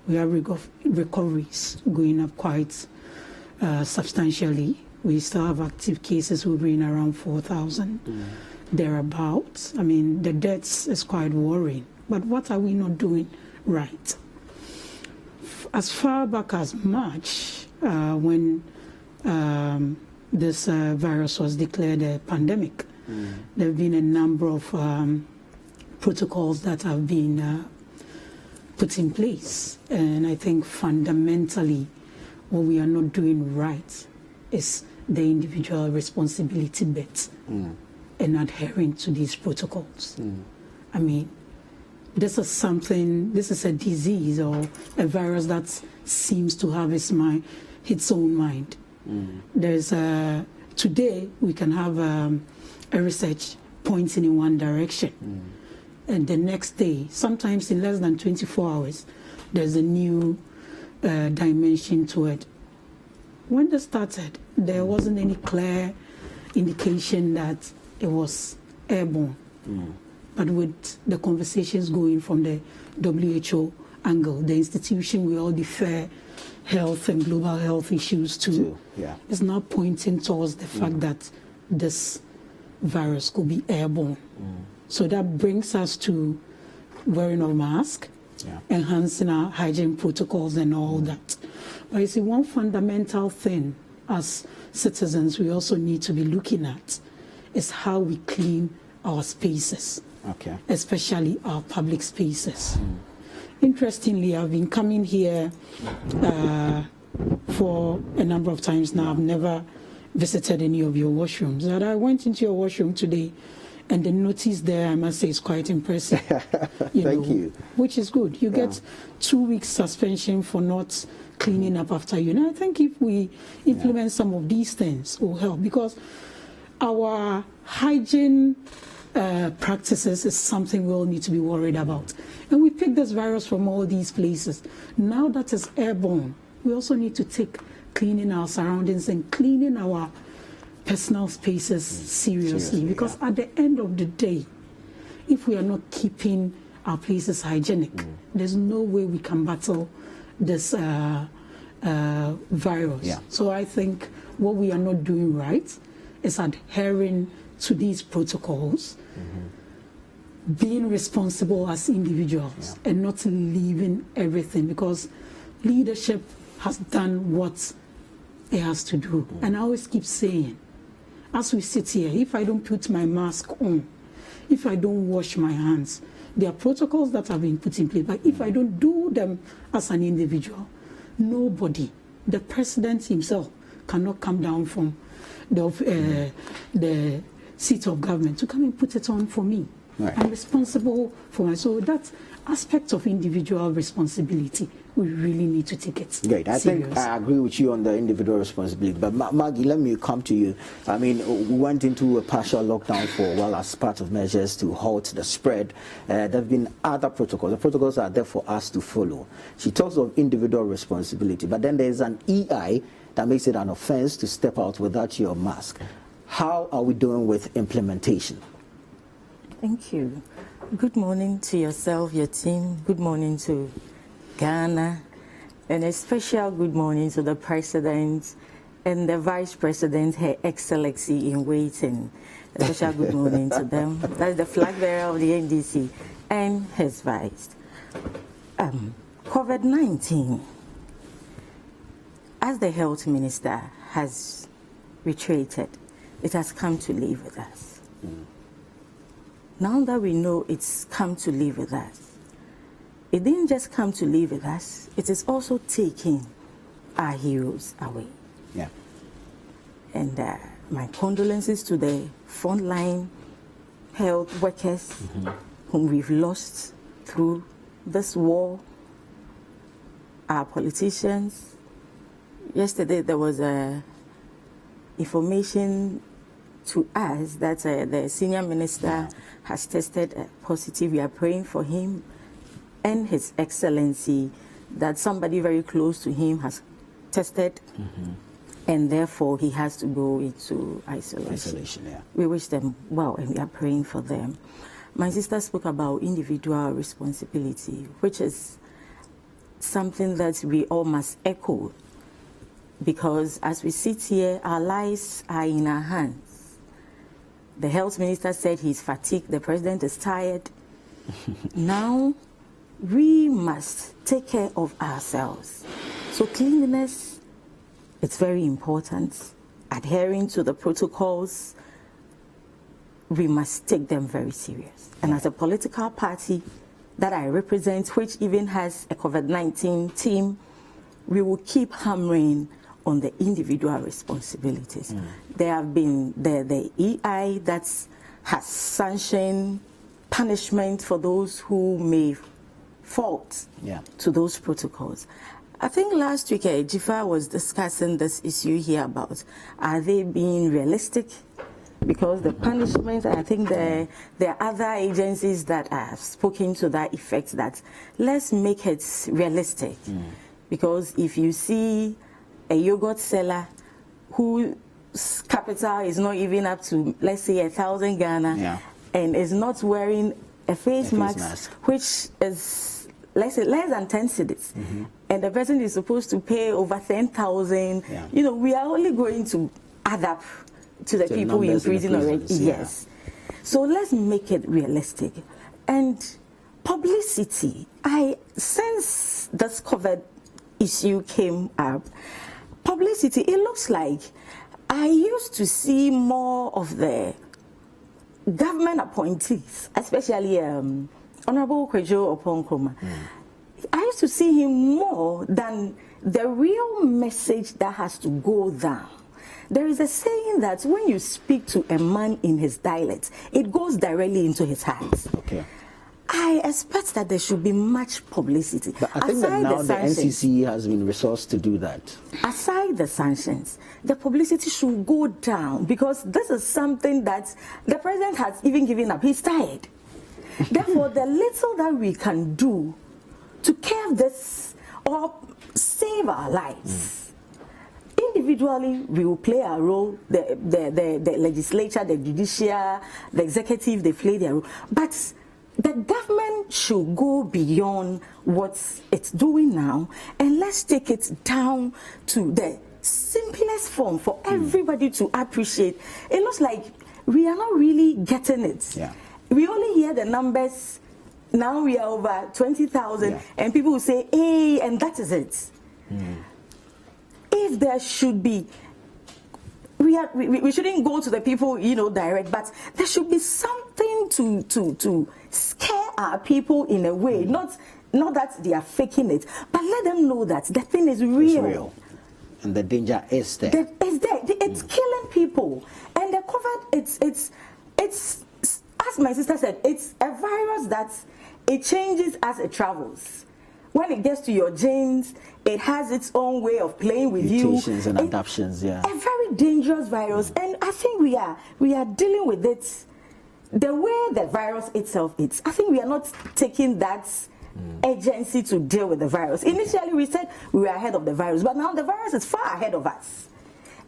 We have recoveries going up quite substantially. We still have active cases hovering around 4,000, thereabouts. I mean, the deaths is quite worrying. But what are we not doing right? As far back as March, when this virus was declared a pandemic, there have been a number of protocols that have been put in place. And I think fundamentally what we are not doing right is the individual responsibility bit in adhering to these protocols. I mean, this is a disease or a virus that seems to have its own mind. There's today we can have a research pointing in one direction, and the next day, sometimes in less than 24 hours, there's a new dimension to it. When this started, there wasn't any clear indication that it was airborne. But with the conversations going from the WHO angle, the institution we all defer health and global health issues to, is now pointing towards the fact that this virus could be airborne. So that brings us to wearing of mask, enhancing our hygiene protocols and all that. But you see, one fundamental thing as citizens we also need to be looking at is how we clean our spaces, especially our public spaces. Interestingly, I've been coming here for a number of times now. I've never visited any of your washrooms. And I went into your washroom today, and the notice there, I must say, is quite impressive. Thank you. Which is good. You get 2 weeks suspension for not cleaning up after you. And I think if we implement some of these things, it will help, because our hygiene practices is something we all need to be worried about. And we pick this virus from all these places. Now that it's airborne, we also need to take cleaning our surroundings and cleaning our personal spaces seriously, because at the end of the day, if we are not keeping our places hygienic, there's no way we can battle this virus. So I think what we are not doing right is adhering to these protocols, being responsible as individuals, and not leaving everything, because leadership has done what it has to do. And I always keep saying, as we sit here, if I don't put my mask on, if I don't wash my hands, there are protocols that have been put in place, but if I don't do them as an individual, nobody, the president himself, cannot come down from the seat of government to come and put it on for me. I'm responsible for myself. So that aspect of individual responsibility, we really need to take it Great. I serious. think I agree with you on the individual responsibility. But Maggie, let me come to you. I mean, we went into a partial lockdown for a while as part of measures to halt the spread. There have been other protocols. The protocols are there for us to follow. She talks of individual responsibility, but then there's an EI that makes it an offense to step out without your mask. How are we doing with implementation? Thank you. Good morning to yourself, your team. Good morning to Ghana. And a special good morning to the President and the Vice President, Her Excellency in waiting. A special good morning to them. That's the flag bearer of the NDC and his Vice. COVID-19, as the Health Minister has reiterated, it has come to live with us. Now that we know it's come to live with us, it didn't just come to live with us, it is also taking our heroes away. And my condolences to the frontline health workers whom we've lost through this war, our politicians. Yesterday there was information to us that the senior minister has tested positive. We are praying for him and His Excellency, that somebody very close to him has tested, and therefore he has to go into isolation. We wish them well, and we are praying for them. My sister spoke about individual responsibility, which is something that we all must echo, because as we sit here, our lives are in our hands. The health minister said he's fatigued, the president is tired. Now, we must take care of ourselves. So cleanliness, it's very important. Adhering to the protocols, we must take them very serious. And as a political party that I represent, which even has a COVID-19 team, we will keep hammering on the individual responsibilities. There have been the EI that has sanctioned punishment for those who may fault to those protocols. I think last week Dzifa was discussing this issue here about, are they being realistic? Because the punishment, I think there are other agencies that have spoken to that effect, that let's make it realistic. Because if you see a yogurt seller whose capital is not even up to, let's say, 1,000 Ghana, and is not wearing a face mask, which is, let's say, less than 10 cedis, and the person is supposed to pay over 10,000, you know, we are only going to add up to the people in prison already. So let's make it realistic. And Publicity. Since this COVID issue came up, publicity, it looks like I used to see more of the government appointees, especially Honorable Kwejo Oponkroma. I used to see him more than the real message that has to go down. There is a saying that when you speak to a man in his dialect, it goes directly into his heart. Okay. I expect that there should be much publicity. But I think that now the NCC has been resourced to do that. Aside the sanctions, the publicity should go down, because this is something that the president has even given up. He's tired. Therefore, the little that we can do to curb this or save our lives. Individually, we will play our role. The legislature, the judiciary, the executive, they play their role. But the government should go beyond what it's doing now, and let's take it down to the simplest form for everybody to appreciate. It looks like we are not really getting it. Yeah. We only hear the numbers. Now we are over 20,000, and people will say, hey, and that is it. If there should be, we shouldn't go to the people, direct, but there should be something to scare our people in a way, not that they are faking it, but let them know that the thing is real. It's real. And the danger is there. It's there. It's killing people. And the COVID, it's as my sister said, it's a virus that it changes as it travels. When it gets to your genes, it has its own way of playing with Mutations and adaptations, A very dangerous virus, and I think we are dealing with it the way the virus itself is. I think we are not taking that agency to deal with the virus. Initially, we said we were ahead of the virus, but now the virus is far ahead of us.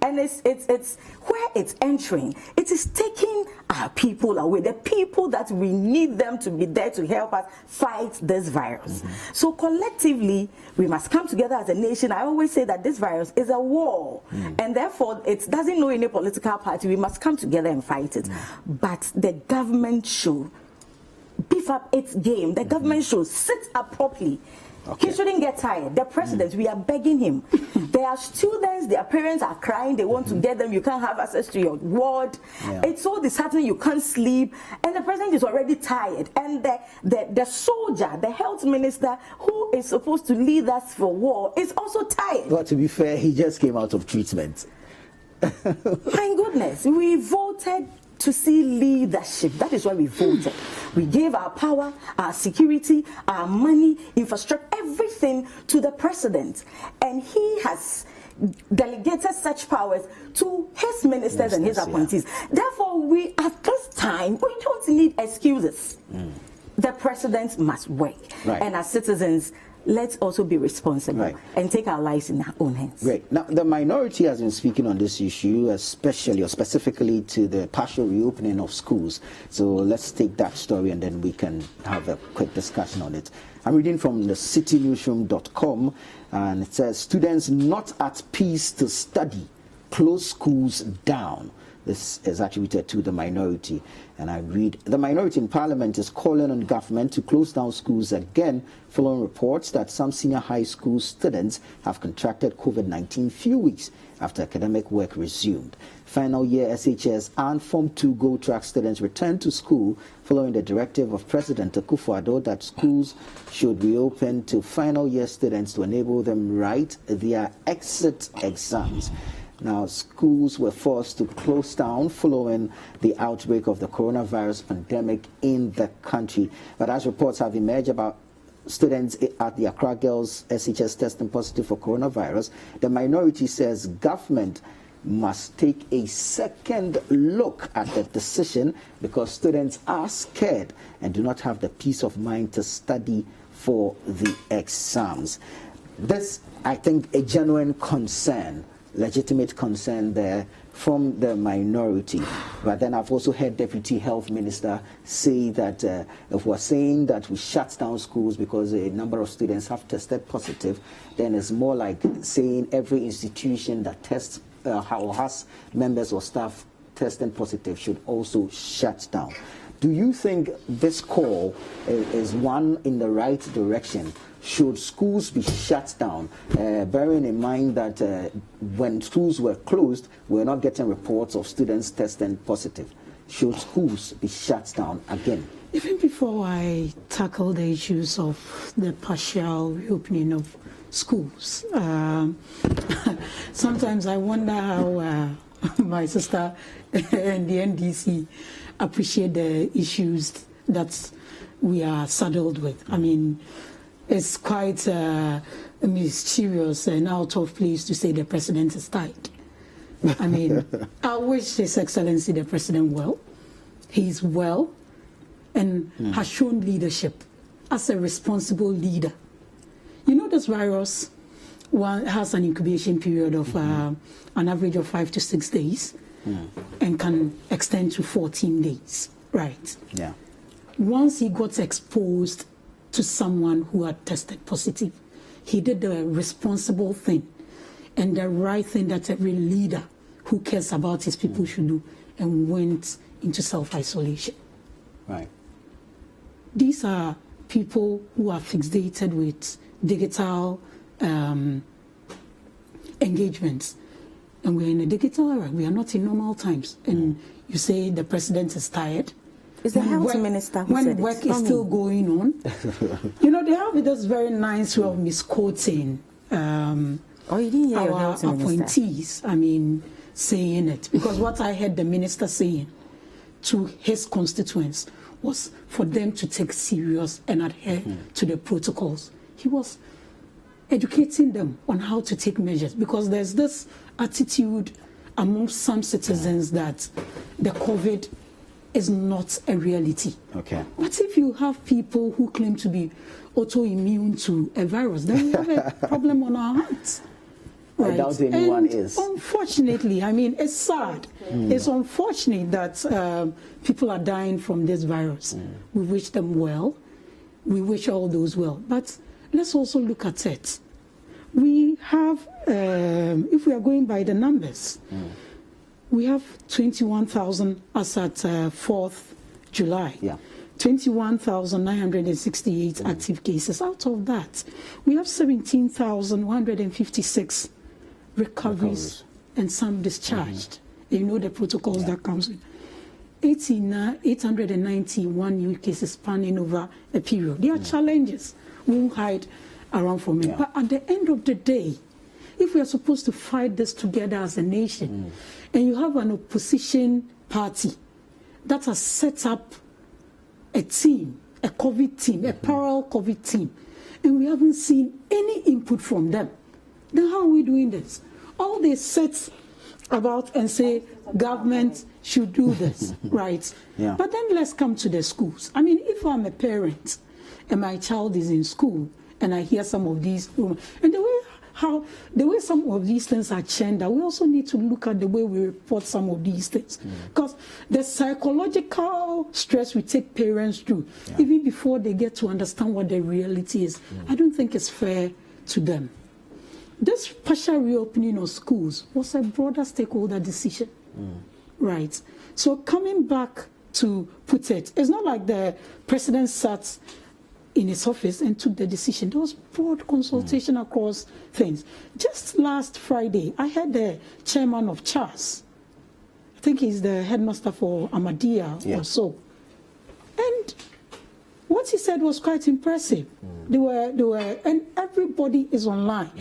And it's where it's entering. It is taking our people away, the people that we need them to be there to help us fight this virus. So collectively, we must come together as a nation. I always say that this virus is a war, and therefore it doesn't know any political party. We must come together and fight it. But the government should beef up its game. The government should sit up properly. He shouldn't get tired. The president, we are begging him. There are students, their parents are crying, they want to get them, you can't have access to your ward. It's so disheartening, you can't sleep. And the president is already tired. And the soldier, the health minister, who is supposed to lead us for war, is also tired. But to be fair, he just came out of treatment. My goodness, we voted to see leadership. That is why we voted. We gave our power, our security, our money, infrastructure, everything to the president. And he has delegated such powers to his ministers and his appointees. Therefore, we, at this time, we don't need excuses. The president must work. And as citizens, let's also be responsible and take our lives in our own hands. Great. Now, the minority has been speaking on this issue, especially or specifically to the partial reopening of schools. So let's take that story and then we can have a quick discussion on it. I'm reading from the citynewsroom.com, and it says, students not at peace to study, close schools down. This is attributed to the minority. And I read, the minority in parliament is calling on government to close down schools again, following reports that some senior high school students have contracted COVID-19 few weeks after academic work resumed. Final year SHS and Form 2 Gold Track students returned to school following the directive of President Tuffour that schools should reopen to final year students to enable them write their exit exams. Now, schools were forced to close down following the outbreak of the coronavirus pandemic in the country. But as reports have emerged about students at the Accra Girls SHS testing positive for coronavirus, the minority says government must take a second look at the decision because students are scared and do not have the peace of mind to study for the exams. This, I think, a genuine concern, legitimate concern there from the minority. But then I've also heard Deputy Health Minister say that if we're saying that we shut down schools because a number of students have tested positive, then it's more like saying every institution that tests or has members or staff testing positive should also shut down. Do you think this call is one in the right direction? Should schools be shut down? Bearing in mind that when schools were closed, we're not getting reports of students testing positive. Should schools be shut down again? Even before I tackle the issues of the partial reopening of schools, sometimes I wonder how my sister and the NDC appreciate the issues that we are saddled with. I mean, it's quite mischievous and out of place to say the president is tired. I mean, I wish His Excellency the President well. He's well and has shown leadership as a responsible leader. You know, this virus has an incubation period of an average of 5 to 6 days and can extend to 14 days, right? Yeah. Once he got exposed to someone who had tested positive, he did the responsible thing and the right thing that every leader who cares about his people should do, and went into self-isolation. Right. These are people who are fixated with digital engagements. And we're in a digital era. We are not in normal times. And you say the president is tired. Is the health minister who when said work it? is still going on? You know, they have this very nice way of misquoting You didn't hear your our health minister? appointees, I mean, saying it. Because what I heard the minister saying to his constituents was for them to take serious and adhere to the protocols. He was educating them on how to take measures, because there's this attitude among some citizens that the COVID is not a reality. Okay. But if you have people who claim to be autoimmune to a virus, then we have a problem on our hands. I doubt anyone and is. Unfortunately, I mean, it's sad. It's unfortunate that people are dying from this virus. We wish them well. We wish all those well. But let's also look at it. We have, if we are going by the numbers, we have 21,000 as at 4th July. Yeah. 21,968 active cases. Out of that, we have 17,156 recoveries and some discharged. You know the protocols that comes with 891 new cases spanning over a period. There are challenges. We won't hide around from it. But at the end of the day, if we are supposed to fight this together as a nation, and you have an opposition party that has set up a team, a COVID team, a parallel COVID team, and we haven't seen any input from them, then how are we doing this? All they sit about and say government should do this, right? Yeah. But then let's come to the schools. I mean, if I'm a parent and my child is in school and I hear some of these, and the way some of these things are churned, we also need to look at the way we report some of these things. Because the psychological stress we take parents through, even before they get to understand what the reality is, I don't think it's fair to them. This partial reopening of schools was a broader stakeholder decision, right? So coming back to put it, it's not like the president sat in his office and took the decision. There was broad consultation across things. Just last Friday, I had the chairman of CHAS. I think he's the headmaster for Ahmadiyya or so. And what he said was quite impressive. They were, and everybody is online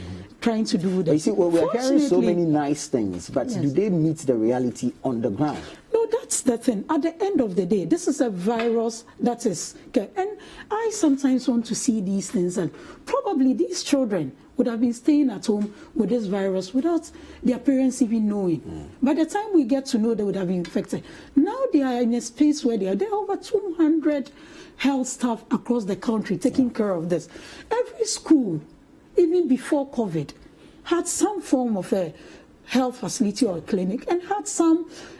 trying to do this. You see, well, we're hearing so many nice things, but do they meet the reality on the ground? No, that's the thing. At the end of the day, this is a virus that is, and I sometimes want to see these things, and probably these children would have been staying at home with this virus without their parents even knowing. By the time we get to know, they would have been infected. Now they are in a space where there are over 200 health staff across the country taking care of this. Every school, even before COVID, had some form of a health facility or a clinic, and had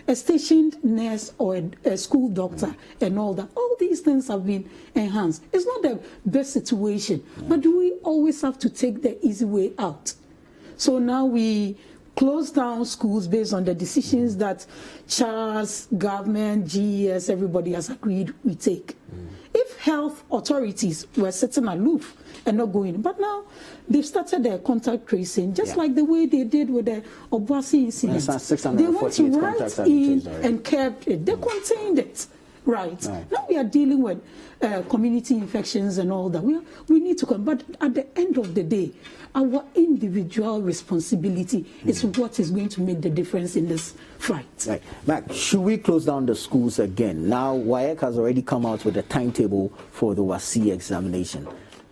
a stationed nurse or a school doctor and all that. All these things have been enhanced. It's not the best situation, but do we always have to take the easy way out? So now we close down schools based on the decisions that CHARS, government, GES, everybody has agreed we take. If health authorities were sitting aloof and not going, but now they've started their contact tracing, just like the way they did with the Obuasi incident. They went right in and kept it. They contained it. Right. Now we are dealing with community infections and all that. We need to come. But at the end of the day, our individual responsibility is what is going to make the difference in this fight. Right. Mac, should we close down the schools again? Now, WAEC has already come out with a timetable for the WASI examination.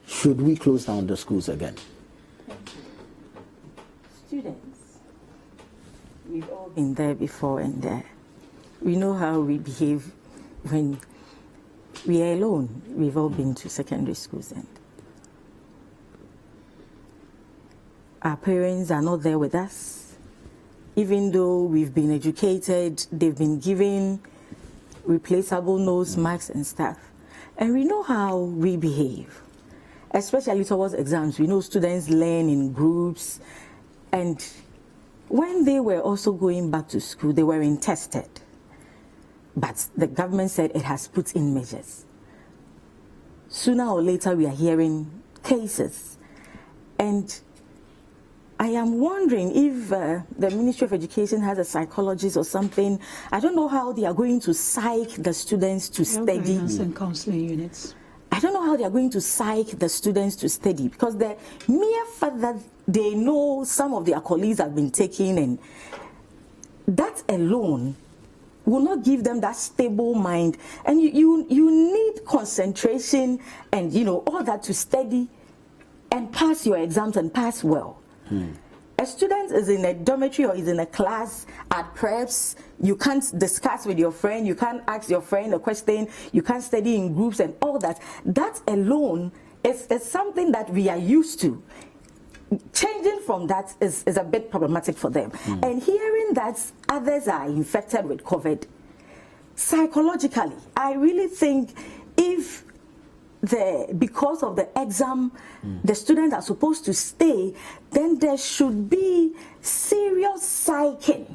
Should we close down the schools again? Students, we've all been there before and we know how we behave when we are alone. We've all been to secondary schools and our parents are not there with us. Even though we've been educated, they've been given replaceable nose masks and stuff. And we know how we behave, especially towards exams. We know students learn in groups. And when they were also going back to school, they weren't tested. But the government said it has put in measures. Sooner or later, we are hearing cases. And I am wondering if the Ministry of Education has a psychologist or something. I don't know how they are going to psych the students to study. Guidance and counseling units. I don't know how they are going to psych the students to study, because the mere fact that they know some of their colleagues have been taken, and that alone will not give them that stable mind. And you need concentration and, you know, all that to study and pass your exams and pass well. A student is in a dormitory or is in a class at preps. You can't discuss with your friend. You can't ask your friend a question. You can't study in groups and all that. That alone is something that we are used to. Changing from that is a bit problematic for them. And hearing that others are infected with COVID, psychologically, I really think if because of the exam, the students are supposed to stay, then there should be serious psyching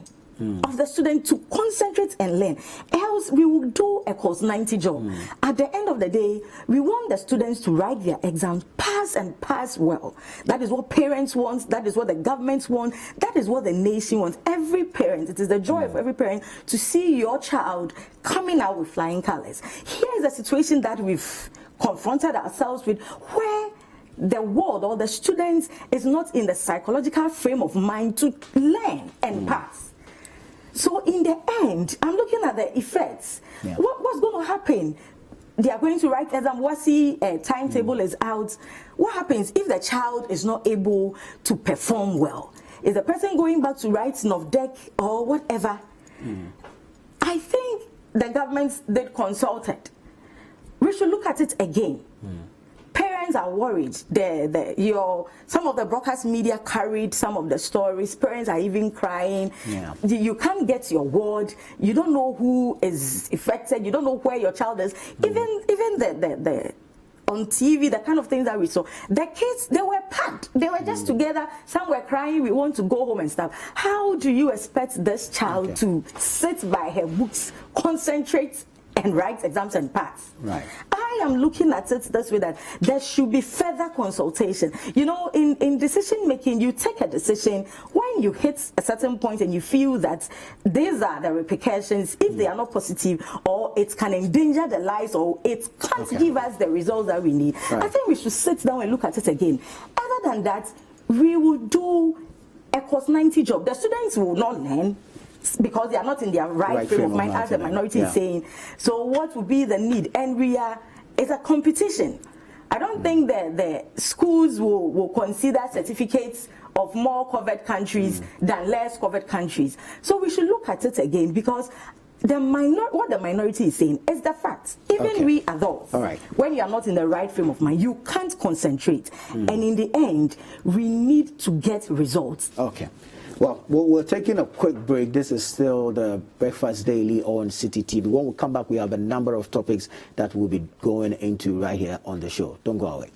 of the student to concentrate and learn. Else we will do a course 90 job. At the end of the day, we want the students to write their exams, pass and pass well. That is what parents want. That is what the government wants. That is what the nation wants. Every parent, it is the joy of every parent to see your child coming out with flying colors. Here is a situation that we've confronted ourselves with, where the world or the students is not in the psychological frame of mind to learn and pass. So in the end, I'm looking at the effects. What's going to happen? They are going to write exam. WASI timetable is out. What happens if the child is not able to perform well? Is the person going back to write NOVDEC or whatever? I think the government did consulted. We should look at it again. Parents are worried. Some of the broadcast media carried some of the stories. Parents are even crying. You can't get your word. You don't know who is affected. You don't know where your child is. Even the on TV, the kind of things that we saw. The kids, they were packed. They were just together. Some were crying. We want to go home and stuff. How do you expect this child to sit by her books, concentrate, and write exams and pass? I am looking at it this way, that there should be further consultation. You know, in decision making, you take a decision when you hit a certain point and you feel that these are the repercussions. If they are not positive, or it can endanger the lives, or it can't give us the results that we need, I think we should sit down and look at it again. Other than that, we will do a course 90 job. The students will not learn because they are not in their right frame of mind, as the minority is saying. So what would be the need? And it's a competition. I don't think that the schools will consider certificates of more covered countries than less covered countries. So we should look at it again, because what the minority is saying is the fact. Even we adults, when you are not in the right frame of mind, you can't concentrate. And in the end, we need to get results. Well, we're taking a quick break. This is still the Breakfast Daily on City TV. When we come back, we have a number of topics that we'll be going into right here on the show. Don't go away.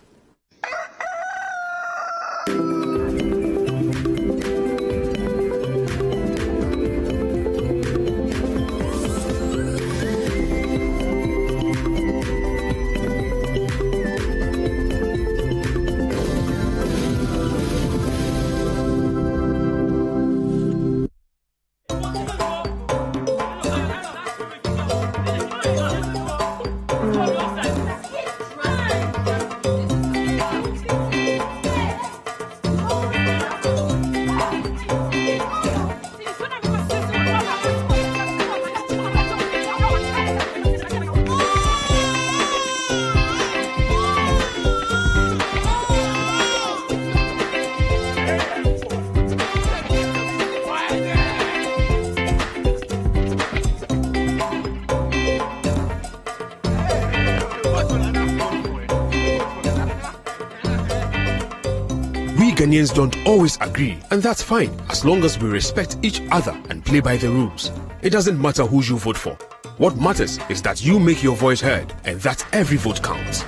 Kenyans don't always agree, and that's fine as long as we respect each other and play by the rules. It doesn't matter who you vote for. What matters is that you make your voice heard and that every vote counts.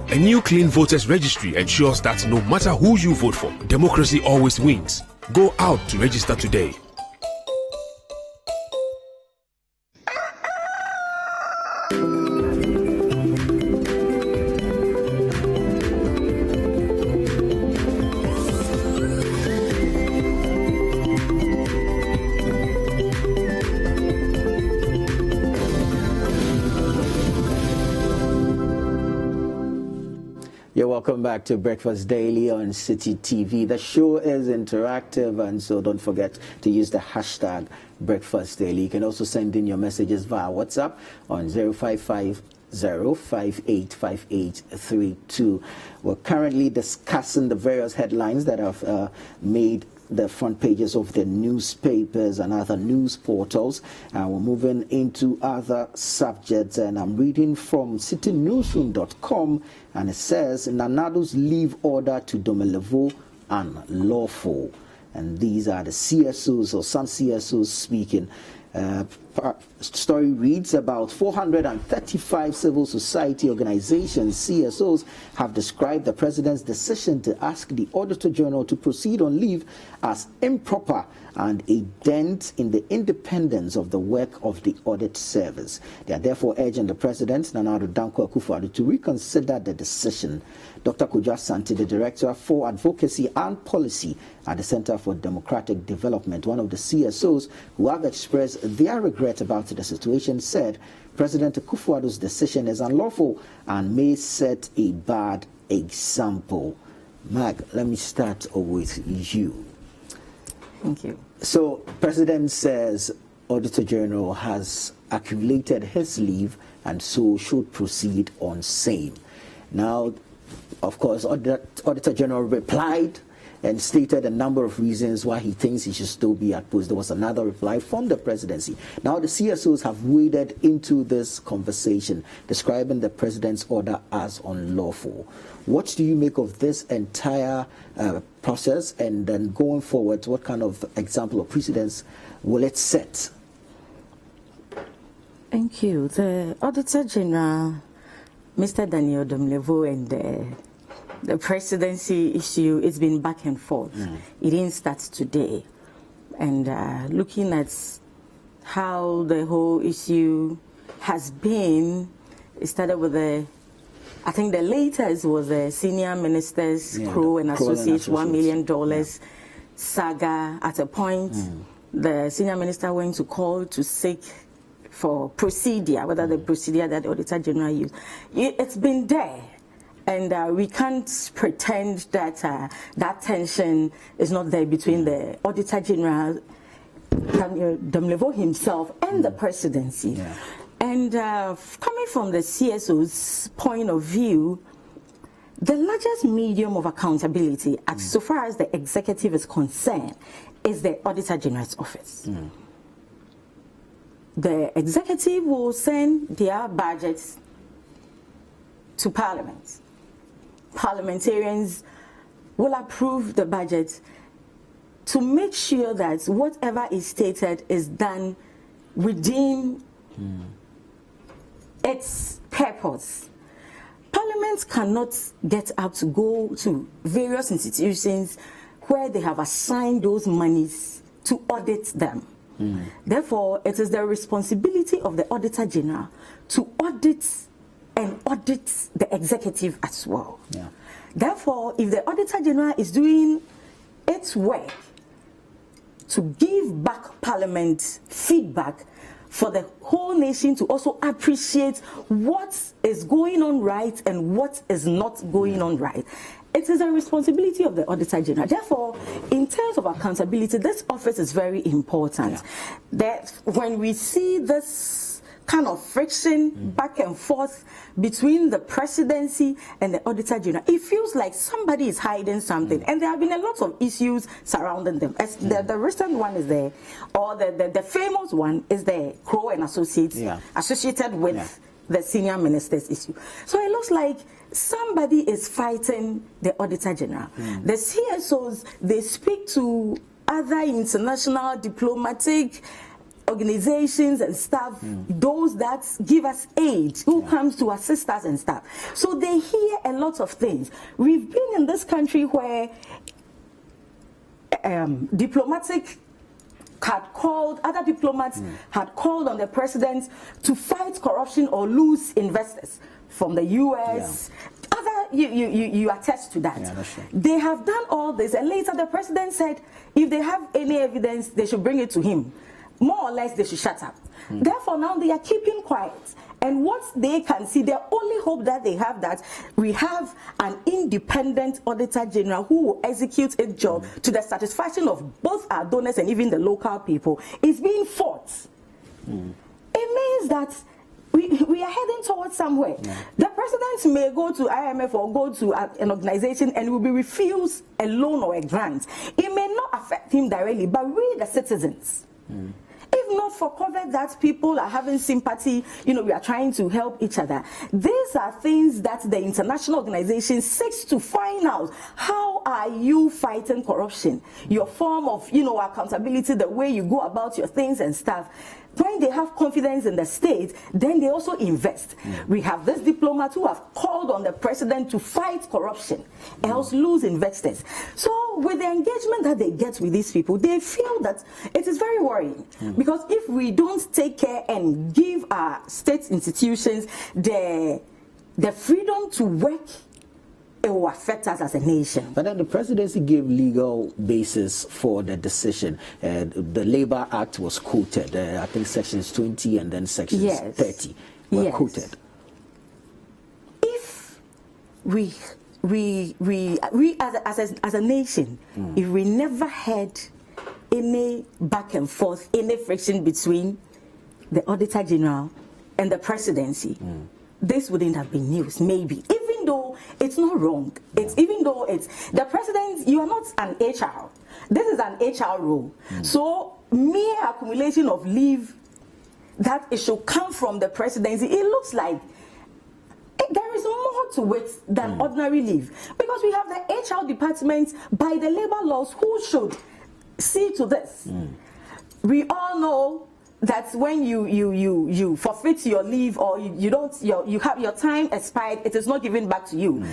A new clean voters registry ensures that no matter who you vote for, democracy always wins. Go out to register today. Welcome back to Breakfast Daily on City TV. The show is interactive, and so don't forget to use the hashtag Breakfast Daily. You can also send in your messages via WhatsApp on 0550585832. We're currently discussing the various headlines that have made the front pages of the newspapers and other news portals. We're moving into other subjects, and I'm reading from citynewsroom.com, and it says Nanado's leave order to Domelevo unlawful. And these are the CSOs, or some CSOs speaking. Story reads, about 435 civil society organizations, CSOs, have described the president's decision to ask the Auditor General to proceed on leave as improper and a dent in the independence of the work of the audit service. They are therefore urging the president, Nana Addo Dankwa Akufo-Addo, to reconsider the decision. Dr. Kojo Asante, the Director for Advocacy and Policy at the Center for Democratic Development, one of the CSOs who have expressed their regret about the situation, said President Akufo-Addo's decision is unlawful and may set a bad example. Mag, let me start with you. Thank you. So, President says Auditor General has accumulated his leave and so should proceed on same. Now, of course, Auditor General replied and stated a number of reasons why he thinks he should still be at post. There was another reply from the presidency. Now the CSOs have waded into this conversation, describing the president's order as unlawful. What do you make of this entire process, and then going forward, what kind of example or precedence will it set? Thank you. The Auditor General, Mr. Daniel Domelevo, and the presidency issue, it's been back and forth. It didn't start today. And looking at how the whole issue has been, it started with I think the latest was the senior ministers, Crow and Associates, $1 million saga. At a point, the senior minister went to call to seek for procedure, whether the procedure that the Auditor General used. It's been there. And we can't pretend that that tension is not there between the Auditor General, Domelevo himself, and the presidency. And coming from the CSO's point of view, the largest medium of accountability, as so far as the executive is concerned, is the Auditor General's office. The executive will send their budgets to Parliament. Parliamentarians will approve the budget to make sure that whatever is stated is done within its purpose. Parliament cannot get up to go to various institutions where they have assigned those monies to audit them. Therefore, it is the responsibility of the Auditor General to audit and audit the executive as well. Therefore, if the Auditor General is doing its work to give back Parliament feedback for the whole nation to also appreciate what is going on right and what is not going on right, it is a responsibility of the Auditor General. Therefore, in terms of accountability, this office is very important. That when we see this kind of friction back and forth between the presidency and the Auditor General, it feels like somebody is hiding something. And there have been a lot of issues surrounding them. As the recent one is there, or the famous one is the Crow and Associates associated with the senior minister's issue. So it looks like somebody is fighting the Auditor General. The CSOs, they speak to other international diplomatic organizations and stuff, those that give us aid, who comes to assist us and stuff. So they hear a lot of things. We've been in this country where diplomatic had called, other diplomats had called on the president to fight corruption or lose investors from the US. You attest to that. Yeah, that's right. They have done all this, and later the president said if they have any evidence, they should bring it to him. More or less, they should shut up. Therefore, now they are keeping quiet. And what they can see, their only hope that they have, that we have an independent Auditor General who will execute its job to the satisfaction of both our donors and even the local people, is being fought. It means that we are heading towards somewhere. The president may go to IMF or go to an organization and will be refused a loan or a grant. It may not affect him directly, but we, the citizens, if not for COVID, that people are having sympathy, we are trying to help each other. These are things that the international organization seeks to find out. How are you fighting corruption? Your form of, accountability, the way you go about your things and stuff. When they have confidence in the state, then they also invest. We have this diplomat who have called on the president to fight corruption, else lose investors. So with the engagement that they get with these people, they feel that it is very worrying. Because if we don't take care and give our state institutions the freedom to work, it will affect us as a nation. But then the presidency gave legal basis for the decision. The Labor Act was quoted. I think sections 20 and then sections 30 were quoted. If we as a nation, if we never had any back and forth, any friction between the Auditor General and the presidency, this wouldn't have been news, maybe. Even though it's not wrong, even though it's the president, you are not an HR. This is an HR role. So mere accumulation of leave that it should come from the presidency, it looks like there is more to it than ordinary leave, because we have the HR department by the labor laws who should see to this. We all know that when you forfeit your leave, or you have your time expired, it is not given back to you.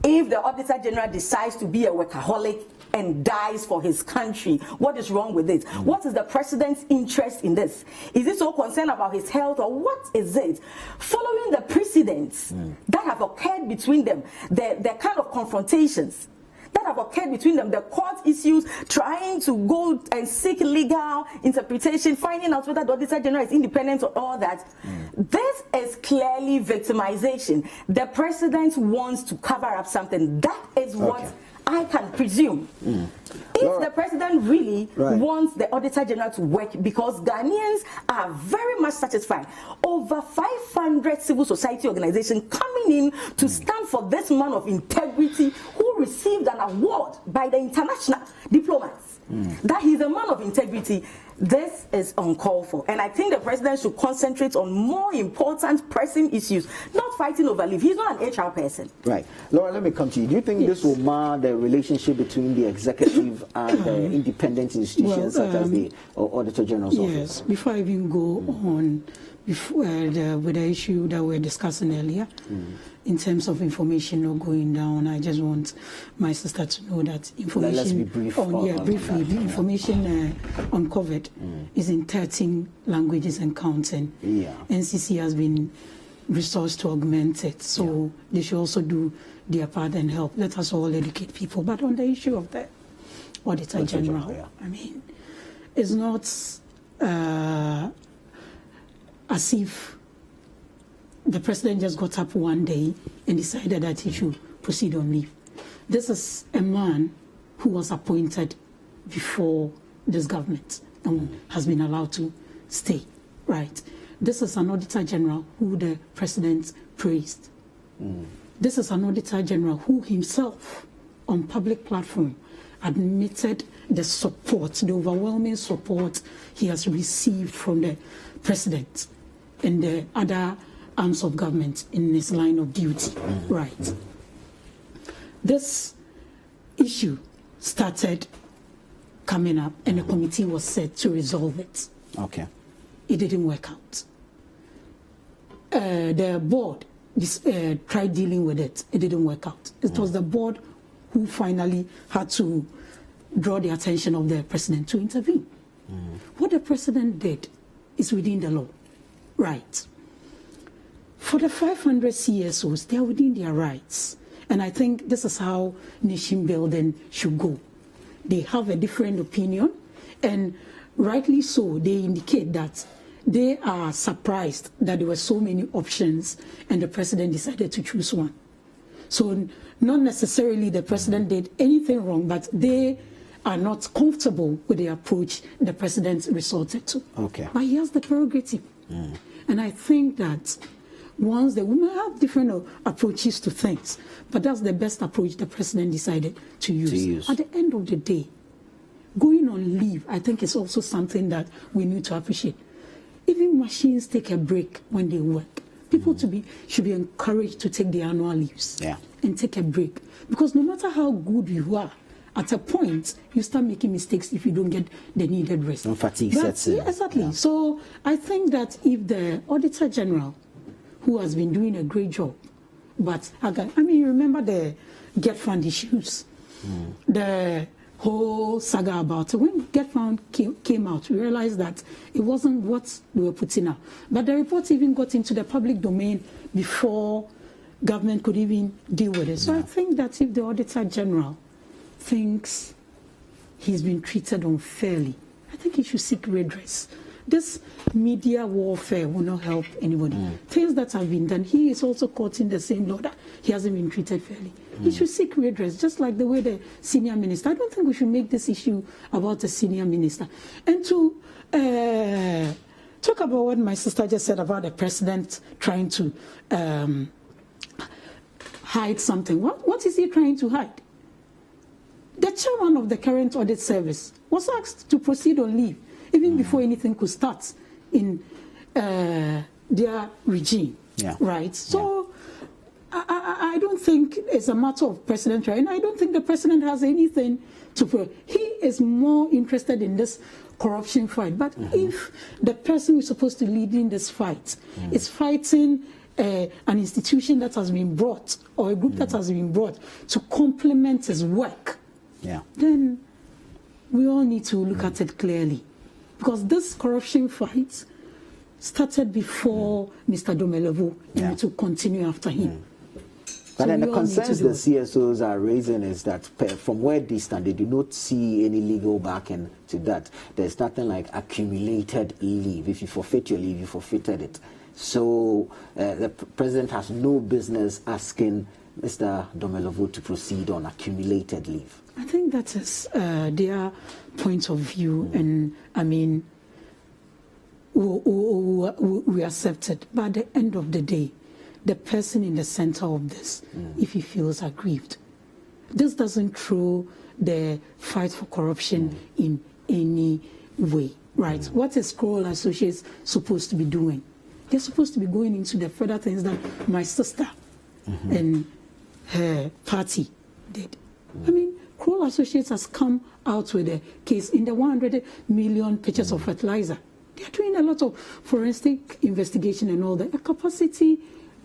If the Auditor General decides to be a workaholic and dies for his country, what is wrong with it? What is the president's interest in this? Is he so concerned about his health, or what is it? Following the precedents that have occurred between them, the kind of confrontations that have occurred between them, the court issues, trying to go and seek legal interpretation, finding out whether the Auditor General is independent or all that. This is clearly victimization. The president wants to cover up something. That is what I can presume. If the president really wants the Auditor General to work, because Ghanaians are very much satisfied. Over 500 civil society organizations coming in to stand for this man of integrity who received an award by the international diplomats. That he's a man of integrity. This is uncalled for. And I think the president should concentrate on more important pressing issues, not fighting over leave. He's not an HR person. Right. Laura, let me come to you. Do you think this will mar the relationship between the executive and the independent institutions such as the Auditor General's office? Yes. Before I even go on with the issue that we were discussing earlier, in terms of information not going down, I just want my sister to know that information. Let's be brief. Briefly. The information on COVID is in 13 languages and counting. NCC has been resourced to augment it, so they should also do their part and help. Let us all educate people. But on the issue of the Auditor General, I mean, it's not as if the president just got up one day and decided that he should proceed on leave. This is a man who was appointed before this government and has been allowed to stay, right? This is an Auditor General who the president praised. This is an Auditor General who himself, on public platform, admitted the support, the overwhelming support he has received from the president and the other arms of government in its line of duty, right? This issue started coming up, and a committee was set to resolve it. Okay. It didn't work out. The board tried dealing with it. It didn't work out. It was the board who finally had to draw the attention of the president to intervene. What the president did is within the law, right? For the 500 CSOs, they are within their rights. And I think this is how nation building should go. They have a different opinion, and rightly so, they indicate that they are surprised that there were so many options and the president decided to choose one. So not necessarily the president did anything wrong, but they are not comfortable with the approach the president resorted to. Okay. But he has the prerogative. And I think that once the women have different approaches to things, but that's the best approach the president decided to use. At the end of the day, going on leave, I think, is also something that we need to appreciate. Even machines take a break when they work. People should be encouraged to take their annual leaves and take a break. Because no matter how good you are, at a point, you start making mistakes if you don't get the needed rest. No fatigue sets in. Exactly. Yeah. So I think that if the Auditor General, who has been doing a great job, but you remember the Get Fund issues, the whole saga about it. When Get Fund came out, we realized that it wasn't what we were putting out. But the report even got into the public domain before government could even deal with it. So I think that if the Auditor General thinks he's been treated unfairly, I think he should seek redress. This media warfare will not help anybody. Things that have been done, he is also caught in the same law that he hasn't been treated fairly. He should seek redress, just like the way the senior minister. I don't think we should make this issue about the senior minister. And to talk about what my sister just said about the president trying to hide something. What is he trying to hide? The chairman of the current audit service was asked to proceed on leave even before anything could start in their regime, right? So I don't think it's a matter of president, right? And I don't think the president has anything to prove. He is more interested in this corruption fight. But if the person who's supposed to lead in this fight is fighting an institution that has been brought, or a group that has been brought to complement his work, then we all need to look at it clearly. Because this corruption fight started before Mr. Domelevo, and it will continue after him. But then the concerns the CSOs are raising is that from where they stand, they do not see any legal backing to that. There's nothing like accumulated leave. If you forfeit your leave, you forfeited it. So the president has no business asking Mr. Domelevo to proceed on accumulated leave. I think that is their point of view, and I mean, we accept it. But at the end of the day, the person in the center of this, if he feels aggrieved, this doesn't throw the fight for corruption in any way, right? What is Kroll Associates supposed to be doing? They're supposed to be going into the further things that my sister and her party did. I mean, Kroll Associates has come out with a case in the 100 million pictures of fertilizer. They're doing a lot of forensic investigation and all that. The capacity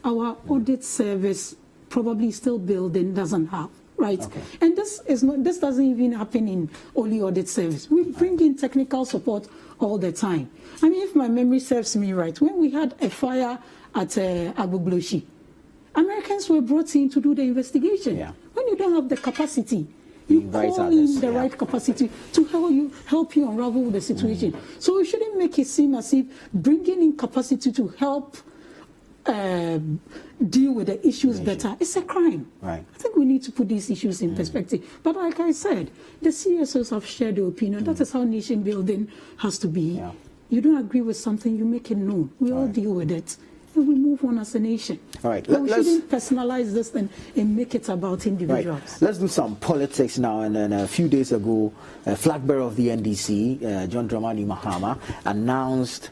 our audit service probably still building doesn't have, right? And this doesn't even happen in only audit service. We bring in technical support all the time. I mean, if my memory serves me right, when we had a fire at Agbogloshi, Americans were brought in to do the investigation. When you don't have the capacity, you call in the right capacity to help you unravel the situation. So we shouldn't make it seem as if bringing in capacity to help deal with the issues better, it's a crime. I think we need to put these issues in perspective. But like I said, the CSOs have shared their opinion. That is how nation building has to be. You don't agree with something, you make it known. We all deal with it. And we move on as a nation. But we shouldn't personalize this and make it about individuals. Let's do some politics now. And then a few days ago, flag bearer of the NDC, John Dramani Mahama, announced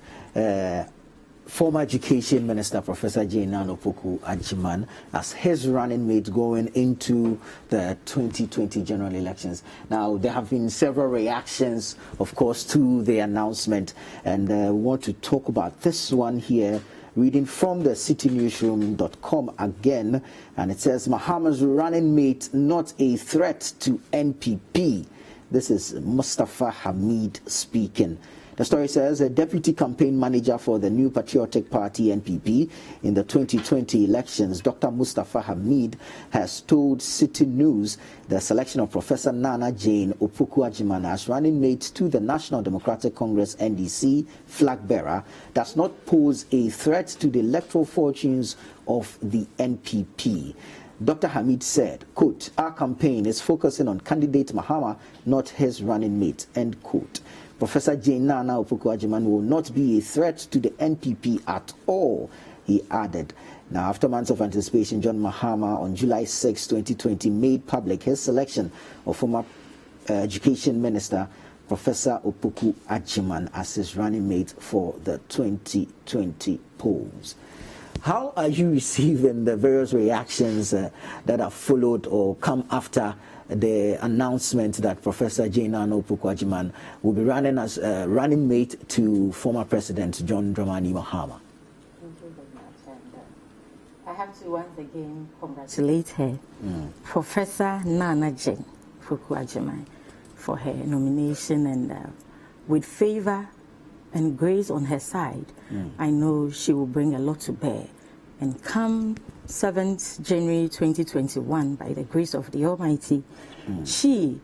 former Education Minister Professor Jane Nana Opoku-Agyeman as his running mate going into the 2020 general elections. Now, there have been several reactions, of course, to the announcement, and we want to talk about this one here, reading from the citynewsroom.com again, and it says, Mahama's running mate not a threat to NPP. This is Mustafa Hamid speaking. The story says a deputy campaign manager for the New Patriotic Party NPP in the 2020 elections, Dr. Mustafa Hamid, has told City News the selection of Professor Nana Jane Opoku-Agyeman as running mate to the National Democratic Congress NDC flag bearer does not pose a threat to the electoral fortunes of the NPP. Dr. Hamid said, quote, our campaign is focusing on candidate Mahama, not his running mate, end quote. Professor Jane Nana Opoku-Agyeman will not be a threat to the NPP at all, he added. Now, after months of anticipation, John Mahama on July 6, 2020, made public his selection of former Education Minister Professor Opoku-Agyeman as his running mate for the 2020 polls. How are you receiving the various reactions that have followed or come after the announcement that Professor Jane Nana Opoku-Agyeman will be running as running mate to former President John Dramani Mahama? Thank you very much. And, I have to once again congratulate her, Professor Nana Jane Opoku-Agyeman, for her nomination, and with favor and grace on her side, I know she will bring a lot to bear. And come 7th January 2021, by the grace of the Almighty, she,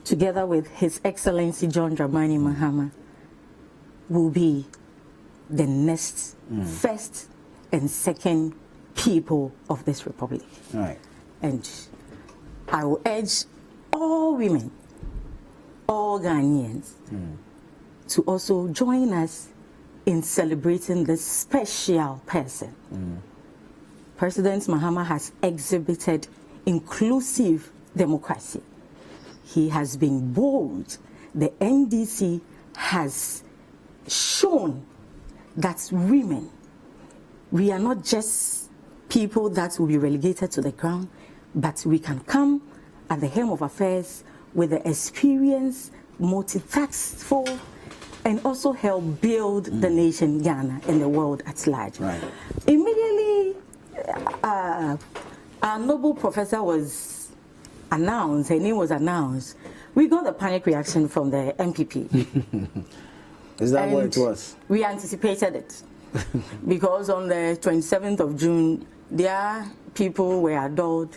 together with His Excellency John Dramani Mahama, will be the next first and second people of this republic. Right. And I will urge all women, all Ghanaians, to also join us in celebrating this special person. President Mahama has exhibited inclusive democracy. He has been bold. The NDC has shown that women, we are not just people that will be relegated to the ground, but we can come at the helm of affairs with the experience, multitaskful, and also help build the nation Ghana and the world at large. Right. Immediately, our noble professor was announced, her name was announced, we got a panic reaction from the MPP. Is that what it was? We anticipated it. Because on the 27th of June, their people were adored,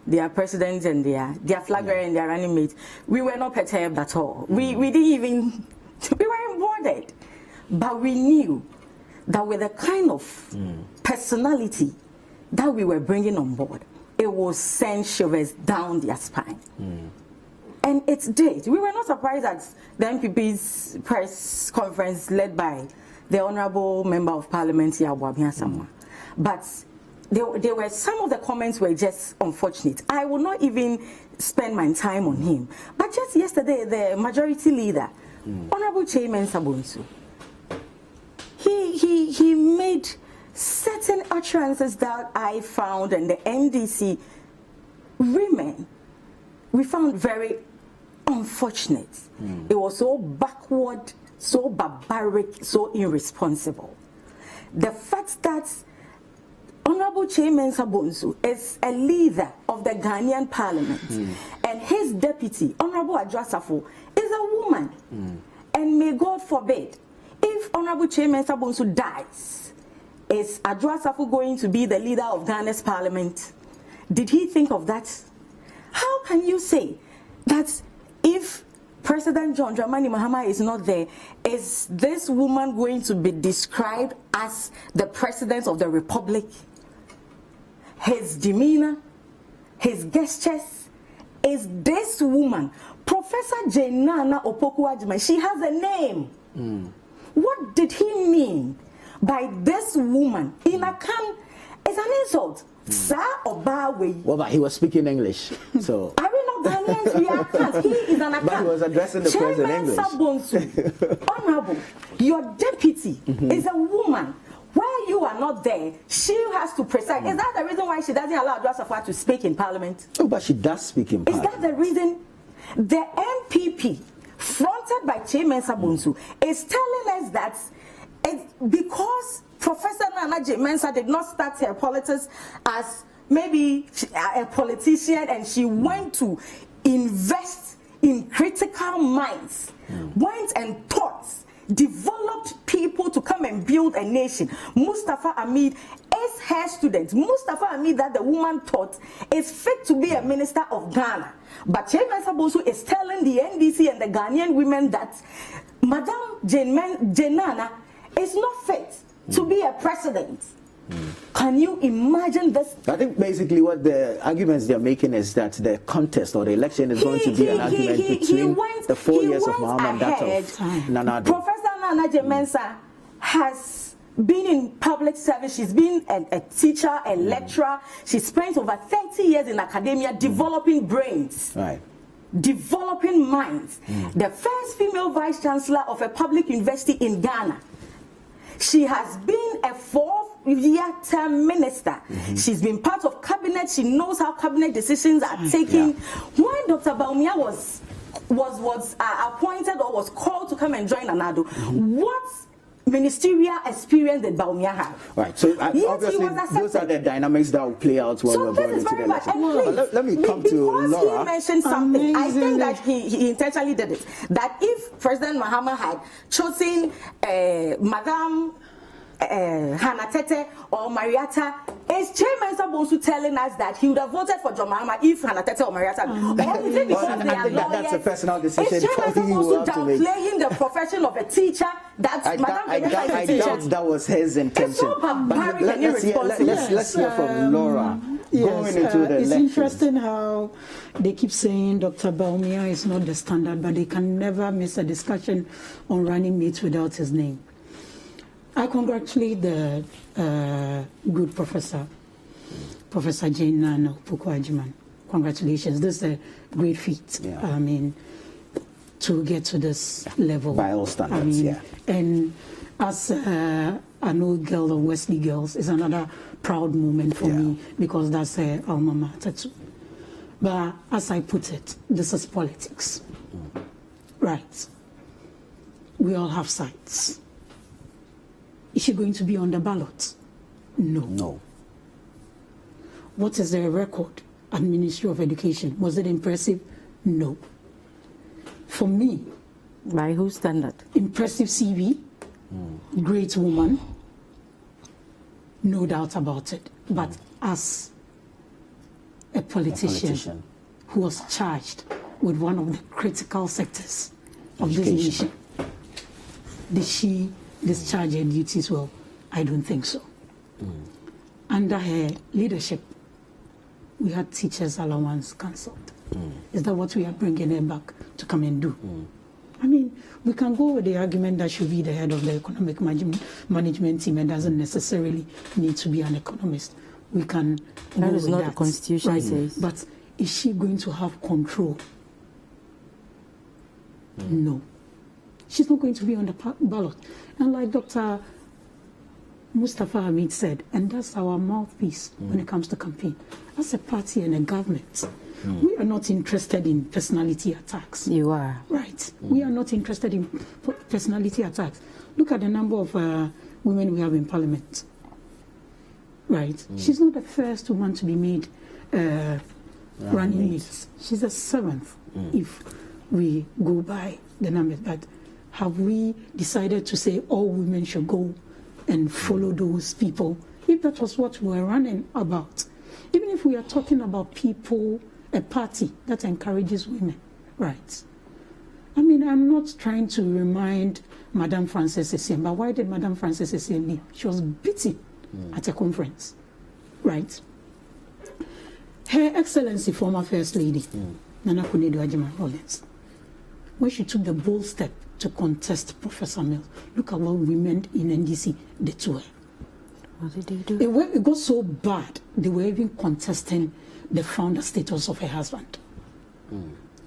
their presidents and their flag bearer and their running mates. We were not perturbed at all. We didn't even... We weren't bothered, but we knew that with the kind of personality that we were bringing on board, it will send shivers down their spine. And it did. We were not surprised at the MPP's press conference led by the Honorable Member of Parliament, Yabuabia Samwa. But there were some of the comments were just unfortunate. I will not even spend my time on him. But just yesterday, the majority leader, Honorable Chairman Sabunsu, he made certain utterances that I found, and the NDC women, we found very unfortunate. It was so backward, so barbaric, so irresponsible. The fact that Honorable Chairman Sabunsu is a leader of the Ghanaian Parliament, and his deputy, Honorable Adjasafo, is a woman. And may God forbid, if Honorable Chairman Sabunsu dies, is Adjasafo going to be the leader of Ghana's Parliament? Did he think of that? How can you say that if President John Dramani Mahama is not there, is this woman going to be described as the President of the Republic? His demeanor, his gestures, is this woman, Professor Jane Nana Opoku-Agyeman, she has a name. What did he mean by this woman? In a can, it's an insult. Sir Obawe. Well, but he was speaking English, so. Are we not Ghanaians? We are account. He is an account. But he was addressing the president in English. Chairman Sabunsu, Honorable, your deputy is a woman you are not there, she has to preside. Is that the reason why she doesn't allow Josephine to speak in Parliament? Oh, but she does speak in Parliament. Is that the reason? The MPP, fronted by Chairman Sabunsu, is telling us that it's because Professor Nana J. Mensah did not start her politics as maybe a politician, and she went to invest in critical minds, went and taught, developed people to come and build a nation. Mustafa Hamid is her student. Mustafa Hamid, that the woman taught, is fit to be a minister of Ghana. But Chairman Sabosu is telling the NDC and the Ghanaian women that Madame Jenana is not fit to be a president. Can you imagine this? I think basically what the arguments they're making is that the contest or the election is going to be an argument between the 4 years of Mahama and that of Nana Addo. Professor Nana J. Mensah has been in public service. She's been a teacher, a lecturer. She spent over 30 years in academia developing brains. Right. Developing minds. The first female vice chancellor of a public university in Ghana. She has been a 4-year term minister. She's been part of cabinet. She knows how cabinet decisions are taken. When Dr. Bawumia was appointed or was called to come and join Anado, what ministerial experience did Bawumia have? Right. So obviously those are the dynamics that will play out when we're going into the election. Let me come to Laura. He mentioned something. I think that he intentionally did it. That if President Mahama had chosen Madame Hannah Tete or Marietta, is Chairman Sabonsu telling us that he would have voted for John Mahama if Hannah Tete or Marietta? Or is it because they are lawyers? That's a personal decision. Is Chairman Sabonsu downplaying the profession of a teacher? I doubt that was his intention. It's so barbaric and irresponsible. Let's hear from Laura. Going into the it's elections. interesting how they keep saying Dr. Bawumia is not the standard, but they can never miss a discussion on running mates without his name. I congratulate the good professor, Professor Jane Nana Pukwuajiman. Congratulations. This is a great feat. Yeah. I mean, to get to this level. By all standards, And as an old girl of Wesley Girls, is another proud moment for me because that's alma mater too. But as I put it, this is politics. Right. We all have sides. Is she going to be on the ballot? No. No. What is the record at Ministry of Education? Was it impressive? No. For me, by whose standard? Impressive CV, great woman, no doubt about it. But as a politician who was charged with one of the critical sectors of this nation, did she discharge her duties well? I don't think so. Under her leadership, we had teachers' allowance cancelled. Is that what we are bringing her back to come and do? I mean, we can go with the argument that she'll be the head of the economic management team and doesn't necessarily need to be an economist. We can that go is with not that, the Constitution right? says. But is she going to have control? No. She's not going to be on the ballot. And like Dr. Mustafa Hamid said, and that's our mouthpiece when it comes to campaign. As a party and a government, we are not interested in personality attacks. You are. Right. We are not interested in personality attacks. Look at the number of women we have in parliament. Right. She's not the first woman to be made running mate. She's the seventh, if we go by the numbers. But have we decided to say all women should go and follow those people? If that was what we were running about, even if we are talking about people, a party that encourages women, right? I mean, I'm not trying to remind Madame Frances Essien, but why did Madame Frances Essien leave? She was beaten at a conference, right? Her Excellency, former First Lady, Nana Akua Rollins, when she took the bold step to contest Professor Mills, look at what women in NDC did to her. What did they do? It got so bad, they were even contesting the founder status of her husband.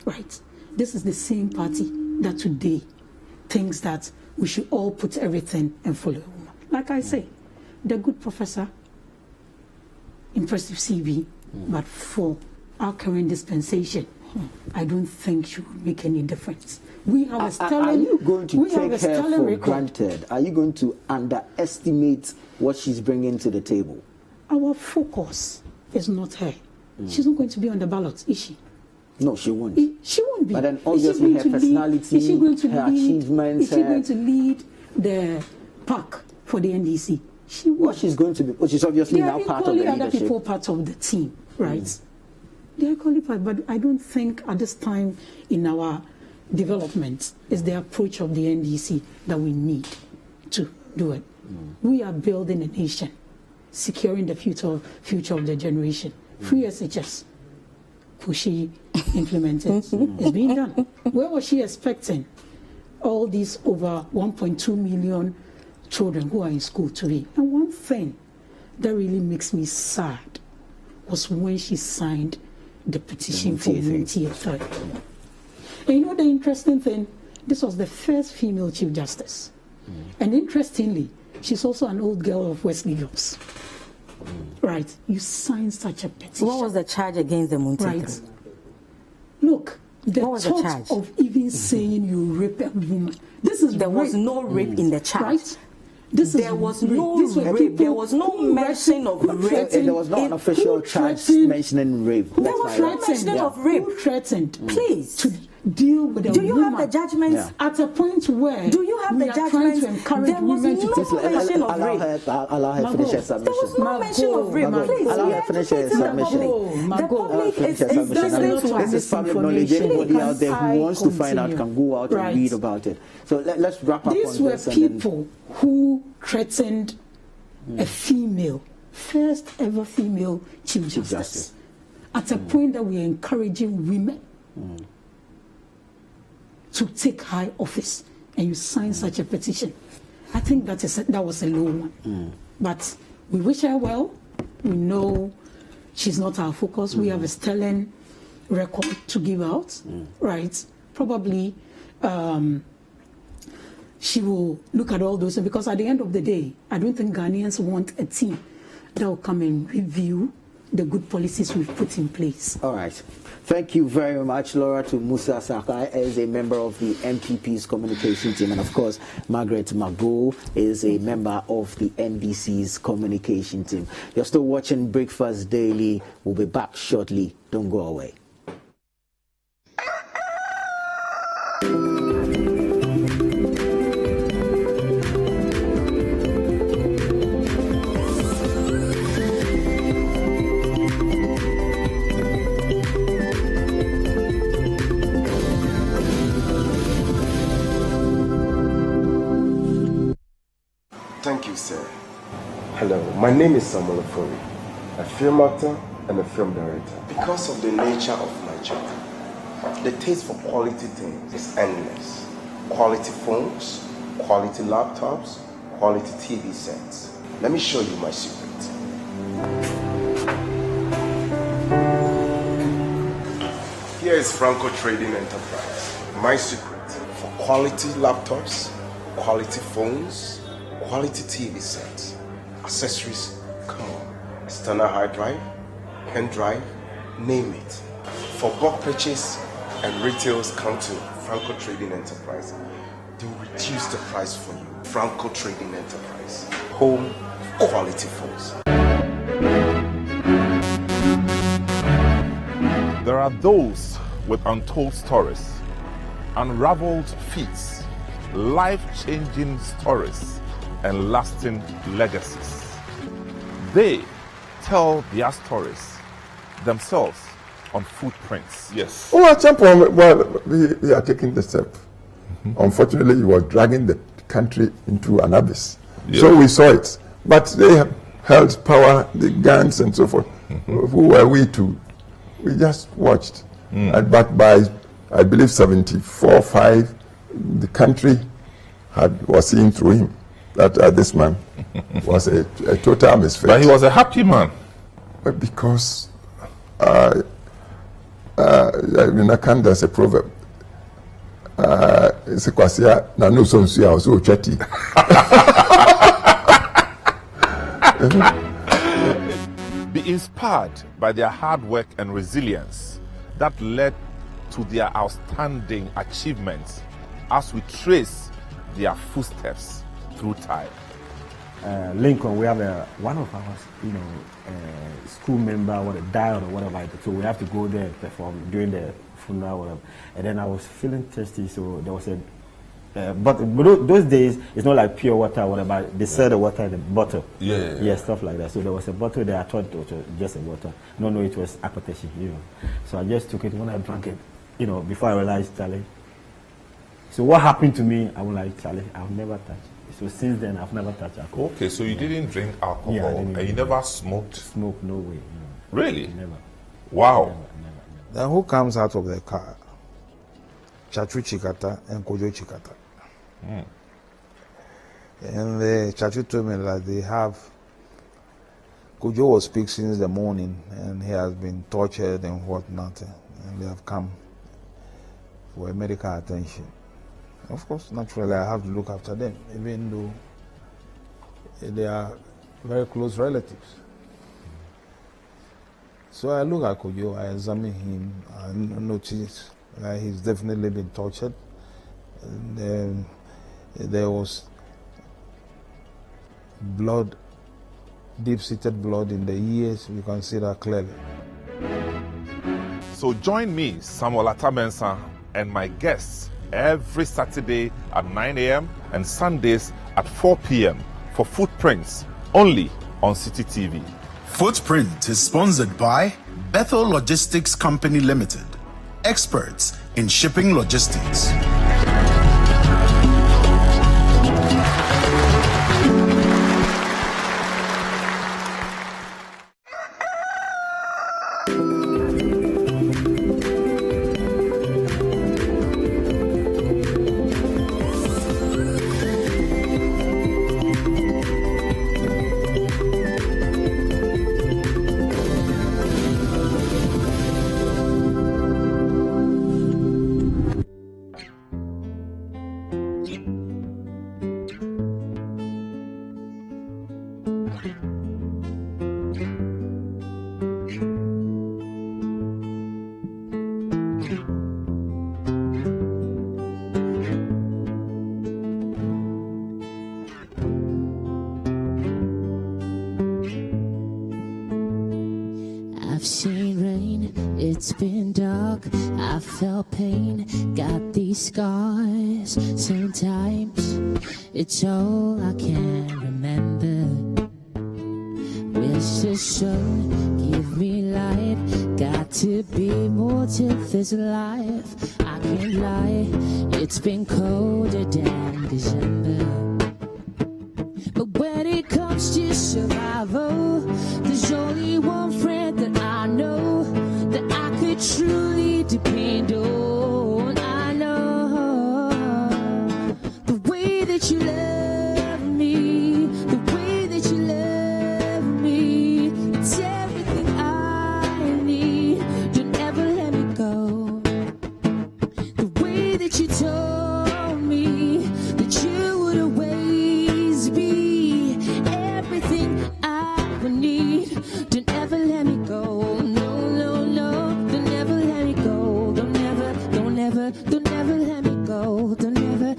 Right? This is the same party that today thinks that we should all put everything and follow a woman. Like I say, the good professor, impressive CV, but for our current dispensation, I don't think she will make any difference. We have a stellar. Are you going to take her for record. granted? Are you going to underestimate what she's bringing to the table? Our focus is not her. She's not going to be on the ballot, is she? No, she won't. She won't be. But then obviously her personality, her achievements. Is she going to lead the pack for the NDC? She will. What she's going to be, which is obviously now part of the leadership. Other people part of the team, right? They are equally part, but I don't think at this time in our development is the approach of the NDC that we need to do it. We are building a nation, securing the future of the generation. Free SHS, pushy, implemented, it's being done. Where was she expecting all these over 1.2 million children who are in school to be? And one thing that really makes me sad was when she signed the petition for UTFI. And you know the interesting thing? This was the first female Chief Justice. And interestingly, she's also an old girl of Wesley Girls. Right? You signed such a petition. What was the charge against the Muntika? Right. Look, the thought of even saying you rape a woman. There was no rape in the charge. Right? There was no rape. There was no mention of rape. There was no official charge mentioning rape. There was no mention of rape. Who threatened? Please. To deal with a woman. Do you have the judgments? At a point where do you have the judgments? To encourage there was women no to mention of rape. Allow her finish her submission. There was no mention of rape. Please, allow her finish her submission. The public is listening to us. This is public knowledge. Anybody out there who wants to find out can go out and read about it. So let's wrap up on this. These were people who threatened a female, first ever female Chief Justice. At a point that we are encouraging women to take high office, and you sign such a petition. I think that was a low one. But we wish her well. We know she's not our focus. We have a sterling record to give out, right? Probably she will look at all those, because at the end of the day, I don't think Ghanaians want a team that will come and review the good policies we've put in place. All right. Thank you very much, Laura, to Musa Sakai as a member of the MPP's communication team. And of course, Margaret Mago is a member of the NDC's communication team. You're still watching Breakfast Daily. We'll be back shortly. Don't go away. Thank you, sir. Hello, my name is Samuel Ofori, a film actor and a film director. Because of the nature of my job, the taste for quality things is endless. Quality phones, quality laptops, quality TV sets. Let me show you my secret. Here is Franco Trading Enterprise. My secret for quality laptops, quality phones, quality TV sets, accessories, come on, external hard drive, pen drive, name it. For bulk purchase and retails, come to Franco Trading Enterprise. They will reduce the price for you. Franco Trading Enterprise, home quality phones. There are those with untold stories, unraveled feats, life-changing stories, and lasting legacies. They tell their stories themselves on footprints. Yes. Oh, at some point, well, we are taking the step. Unfortunately, he was dragging the country into an abyss. Yeah. So we saw it. But they have held power, the guns and so forth. Who were we to? We just watched. But by, I believe, 74-5, the country was seeing through him. That this man was a total misfit. But he was a happy man. But because in Akanda, there's a proverb. It's a kwasia na no sonsu ya oso chati. Be inspired by their hard work and resilience that led to their outstanding achievements as we trace their footsteps through time. Lincoln, we have one of our, school member died or whatever, so we have to go there and perform during the funeral, whatever. And then I was feeling thirsty, so there was but those days it's not like pure water or whatever. They sell the water in the bottle, yeah, stuff like that. So there was a bottle there. I thought it was just a water. No, it was aquateshi, So I just took it. When I drank it, before I realized, Charlie. So what happened to me? I was like, Charlie, I'll never touch. So since then, I've never touched alcohol. Okay, so you didn't drink alcohol, and you never smoked? Smoked, no way. No. Really? Never. Wow. Never. Then who comes out of the car? Chachu Chikata and Kojo Chikata. And the Chachu told me that they have, Kojo was sick since the morning, and he has been tortured and whatnot, and they have come for medical attention. Of course, naturally, I have to look after them, even though they are very close relatives. So I look at Kojo, I examine him, I notice that he's definitely been tortured. And there was blood, deep-seated blood in the ears. You can see that clearly. So join me, Samuel Atamensa, and my guests every Saturday at 9 a.m. and Sundays at 4 p.m. for Footprints, only on City TV. Footprint is sponsored by Bethel Logistics Company Limited, experts in shipping logistics. I've seen rain, it's been dark, I felt pain, got these scars. Sometimes it's all I can remember. Wish the sun give me light, got to be more to this life. I can't lie, it's been colder than December. But when it comes to survival, there's only one friend that I know that I could truly depend on. I know the way that you love me, the way that you love me, it's everything I need. Don't ever let me go. The way that you told me that you would always be everything I would need. Don't ever let me go. No, no, no. Don't ever let me go. Don't ever let me go. Don't ever.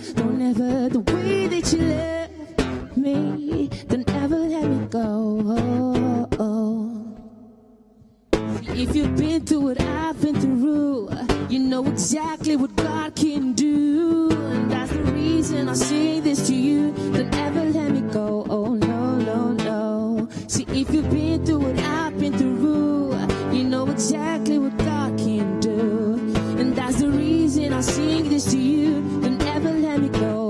The way that you love me. Don't ever let me go. Oh, oh. If you've been through what I've been through, you know exactly what God can do. And that's the reason I say this to you. Don't ever let me go. Oh, no, no, no. See, if you've been through what I've been through, you know exactly what God can do. And that's the reason I sing this to you. Don't ever let me go.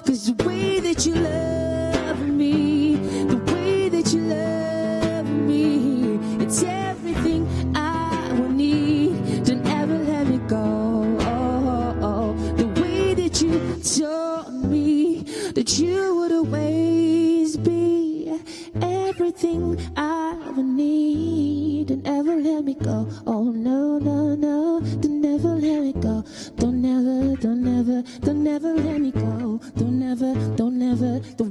'Cause the way that you love me, the way that you love me, it's everything I will need. Don't ever let me go. Oh, oh. The way that you told me that you would always be everything I would need. Don't ever let me go. Oh, no, no, no. Don't ever let me go. Don't ever let me go. Don't ever. The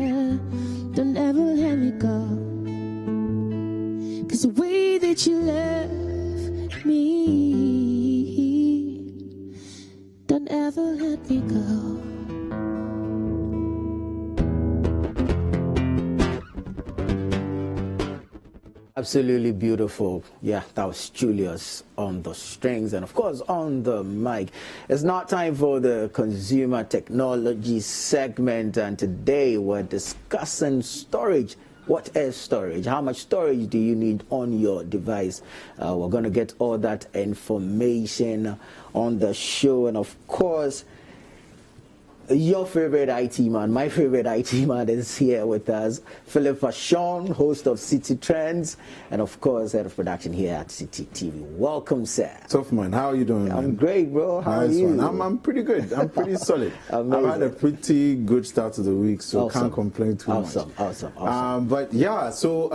yeah. Don't ever let me go. 'Cause the way that you love me, don't ever let me go. Absolutely beautiful. Yeah, that was Julius on the strings and of course on the mic. It's now time for the consumer technology segment, and today we're discussing storage. What is storage? How much storage do you need on your device? We're going to get all that information on the show, and of course your favorite IT man, my favorite IT man is here with us. Philip Vachon, host of City Trends, and of course, head of production here at City TV. Welcome, sir. Tough man, how are you doing? I'm great, bro. How are you? I'm pretty good. I'm pretty solid. I've had a pretty good start to the week, so can't complain too much. Awesome. But yeah, so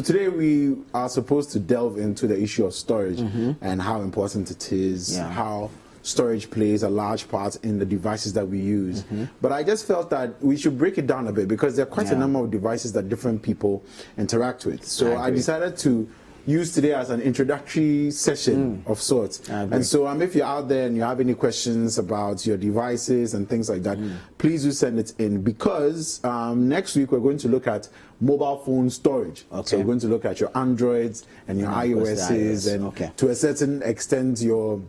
today we are supposed to delve into the issue of storage and how important it is, how storage plays a large part in the devices that we use. But I just felt that we should break it down a bit because there are quite a number of devices that different people interact with. So I decided to use today as an introductory session of sorts. And so if you're out there and you have any questions about your devices and things like that, please do send it in, because next week we're going to look at mobile phone storage. So we're going to look at your Androids and your iOSs and to a certain extent your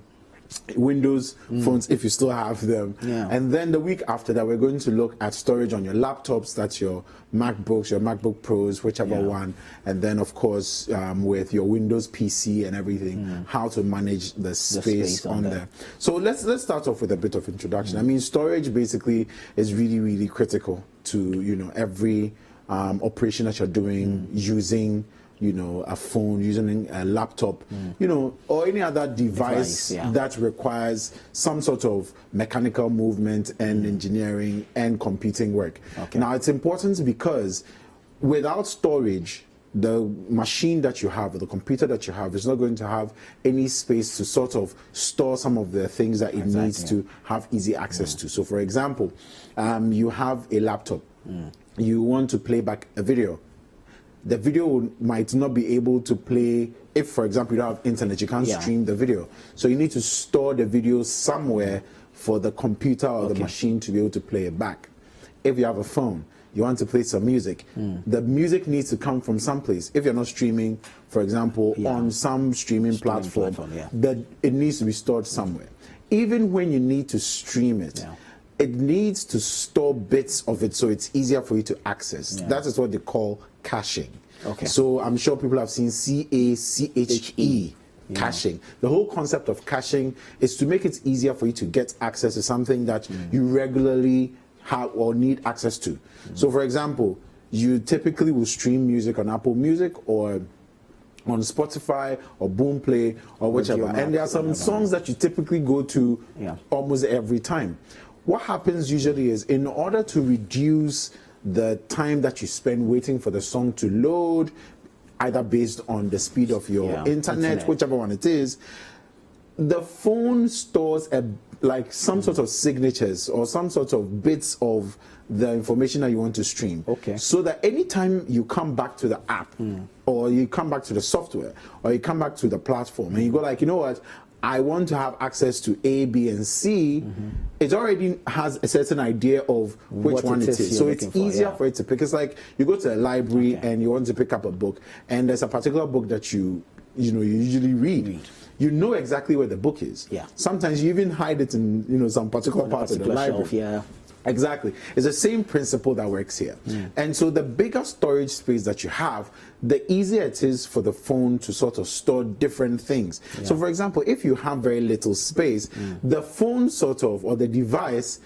Windows phones if you still have them. And then the week after that we're going to look at storage on your laptops. That's your MacBooks, your MacBook Pros, whichever one, and then of course with your Windows PC and everything, how to manage the space on there. So let's start off with a bit of introduction. I mean, storage basically is really critical to every operation that you're doing using a phone, using a laptop, or any other device that requires some sort of mechanical movement and engineering and computing work. Now, it's important because without storage, the machine that you have, or the computer that you have, is not going to have any space to sort of store some of the things that it needs to have easy access to. So, for example, you have a laptop, you want to play back a video. The video might not be able to play if, for example, you don't have internet, you can't stream the video. So you need to store the video somewhere for the computer or the machine to be able to play it back. If you have a phone, you want to play some music, the music needs to come from someplace. If you're not streaming, for example, on some streaming platform, it needs to be stored somewhere. Even when you need to stream it, it needs to store bits of it so it's easier for you to access. That is what they call caching. So I'm sure people have seen CACHE, caching. The whole concept of caching is to make it easier for you to get access to something that you regularly have or need access to. So for example, you typically will stream music on Apple Music or on Spotify or Boomplay or whichever. And there are some songs that you typically go to almost every time. What happens usually is, in order to reduce the time that you spend waiting for the song to load, either based on the speed of your internet, whichever one it is, the phone stores some sort of signatures or some sort of bits of the information that you want to stream. So that anytime you come back to the app or you come back to the software or you come back to the platform and you go like, you know what, I want to have access to A, B, and C, it already has a certain idea of which one it is. So it's easier for it to pick. It's like you go to a library and you want to pick up a book, and there's a particular book that you usually read. You know exactly where the book is. Sometimes you even hide it in some particular part of the library. Exactly. It's the same principle that works here. And so the bigger storage space that you have, the easier it is for the phone to sort of store different things. So for example, if you have very little space, the phone or the device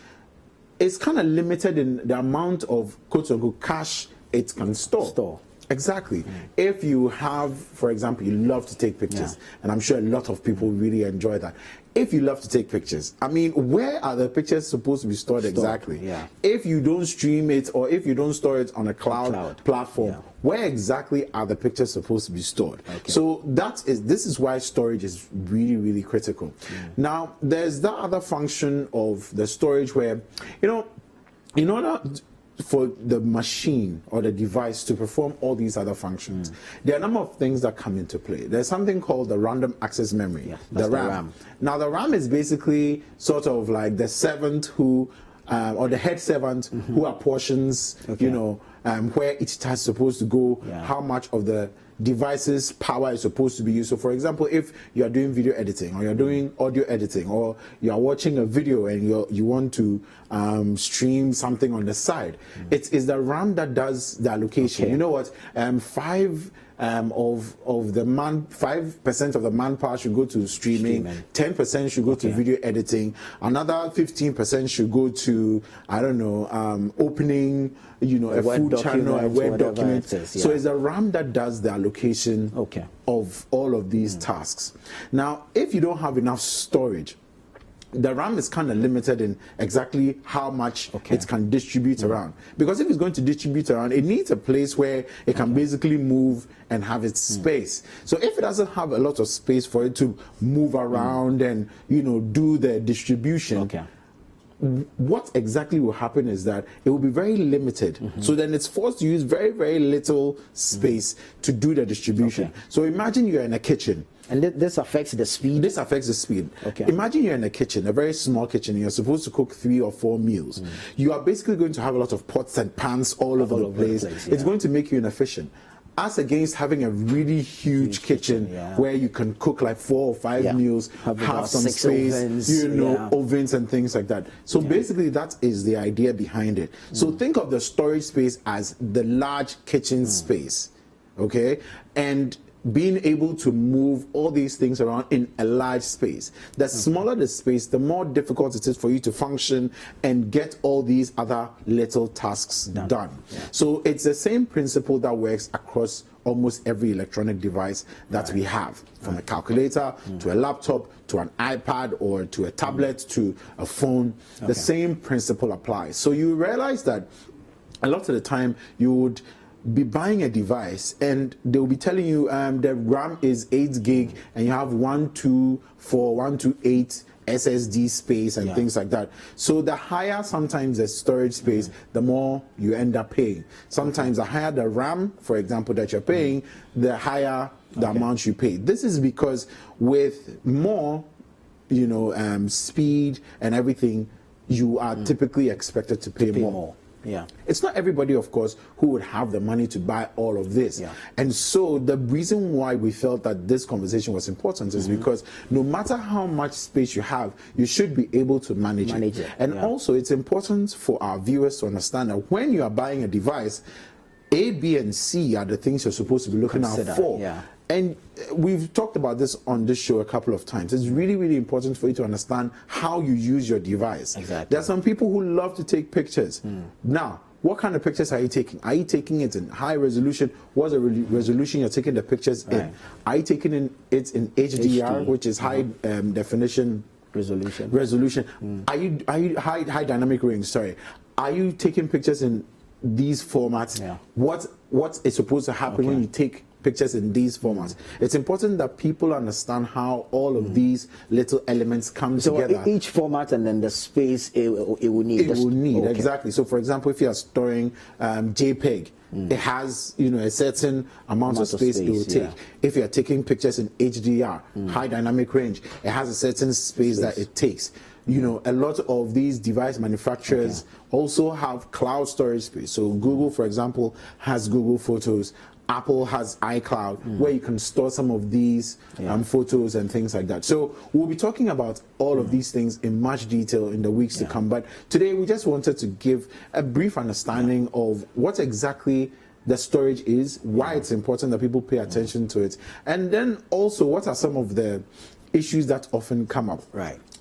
is kind of limited in the amount of quote-unquote cache it can store. Exactly. If you have, for example, you love to take pictures, and I'm sure a lot of people really enjoy that. If you love to take pictures, I mean, where are the pictures supposed to be stored exactly? If you don't stream it or if you don't store it on a cloud platform, where exactly are the pictures supposed to be stored? So this is why storage is really critical. Now, there's that other function of the storage where, in order for the machine or the device to perform all these other functions, there are a number of things that come into play. There's something called the random access memory, the RAM. Now, the RAM is basically sort of like the servant who, or the head servant who apportions, you know, where each task is supposed to go, how much of the device's power is supposed to be used. So, for example, if you are doing video editing, or you're doing audio editing, or you are watching a video and you want to stream something on the side, it is the RAM that does the allocation. You know what? 5% of the manpower should go to streaming. 10% should go to video editing. Another 15% should go to, I don't know, opening, you know, a food channel, a web document. So it's the RAM that does the allocation of all of these tasks. Now, if you don't have enough storage, the RAM is kind of limited in exactly how much it can distribute around. Because if it's going to distribute around, it needs a place where it can basically move and have its space. So if it doesn't have a lot of space for it to move around and, you know, do the distribution, what exactly will happen is that it will be very limited. So then it's forced to use very, very little space to do the distribution. So imagine you're in a kitchen. And this affects the speed? This affects the speed. Imagine you're in a kitchen, a very small kitchen, and you're supposed to cook 3 or 4 meals. You are basically going to have a lot of pots and pans all over the place. It's going to make you inefficient. As against having a really huge kitchen where you can cook like 4 or 5 meals, have some space, ovens, you know, ovens and things like that. So basically that is the idea behind it. So think of the storage space as the large kitchen space, okay? And being able to move all these things around in a large space. The smaller the space, the more difficult it is for you to function and get all these other little tasks done. So it's the same principle that works across almost every electronic device that we have, from a calculator to a laptop to an iPad or to a tablet to a phone. The same principle applies. So you realize that a lot of the time you would be buying a device and they'll be telling you the RAM is 8 gig and you have 124, 128 SSD space and things like that. So the higher sometimes the storage space, the more you end up paying. Sometimes the higher the RAM, for example, that you're paying, the higher the amount you pay. This is because with more, you know, speed and everything, you are typically expected to pay more. It's not everybody, of course, who would have the money to buy all of this. And so the reason why we felt that this conversation was important is because no matter how much space you have, you should be able to manage it. And also it's important for our viewers to understand that when you are buying a device, A, B, and C are the things you're supposed to be looking out for. And we've talked about this on this show a couple of times. It's really, really important for you to understand how you use your device. There are some people who love to take pictures. Now, what kind of pictures are you taking? Are you taking it in high resolution? What's the resolution you're taking the pictures in? Are you taking it in HDR, which is high definition resolution? Are you high dynamic range? Sorry. Are you taking pictures in these formats? What is supposed to happen when you take pictures in these formats? It's important that people understand how all of these little elements come together. So each format and then the space it will need. Exactly. So for example, if you are storing JPEG, it has, you know, a certain amount of space it will take. If you are taking pictures in HDR, high dynamic range, it has a certain space that it takes. You know, a lot of these device manufacturers also have cloud storage space. So Google, for example, has Google Photos. Apple has iCloud, where you can store some of these photos and things like that. So we'll be talking about all of these things in much detail in the weeks to come. But today we just wanted to give a brief understanding of what exactly the storage is, why it's important that people pay attention to it, and then also what are some of the issues that often come up.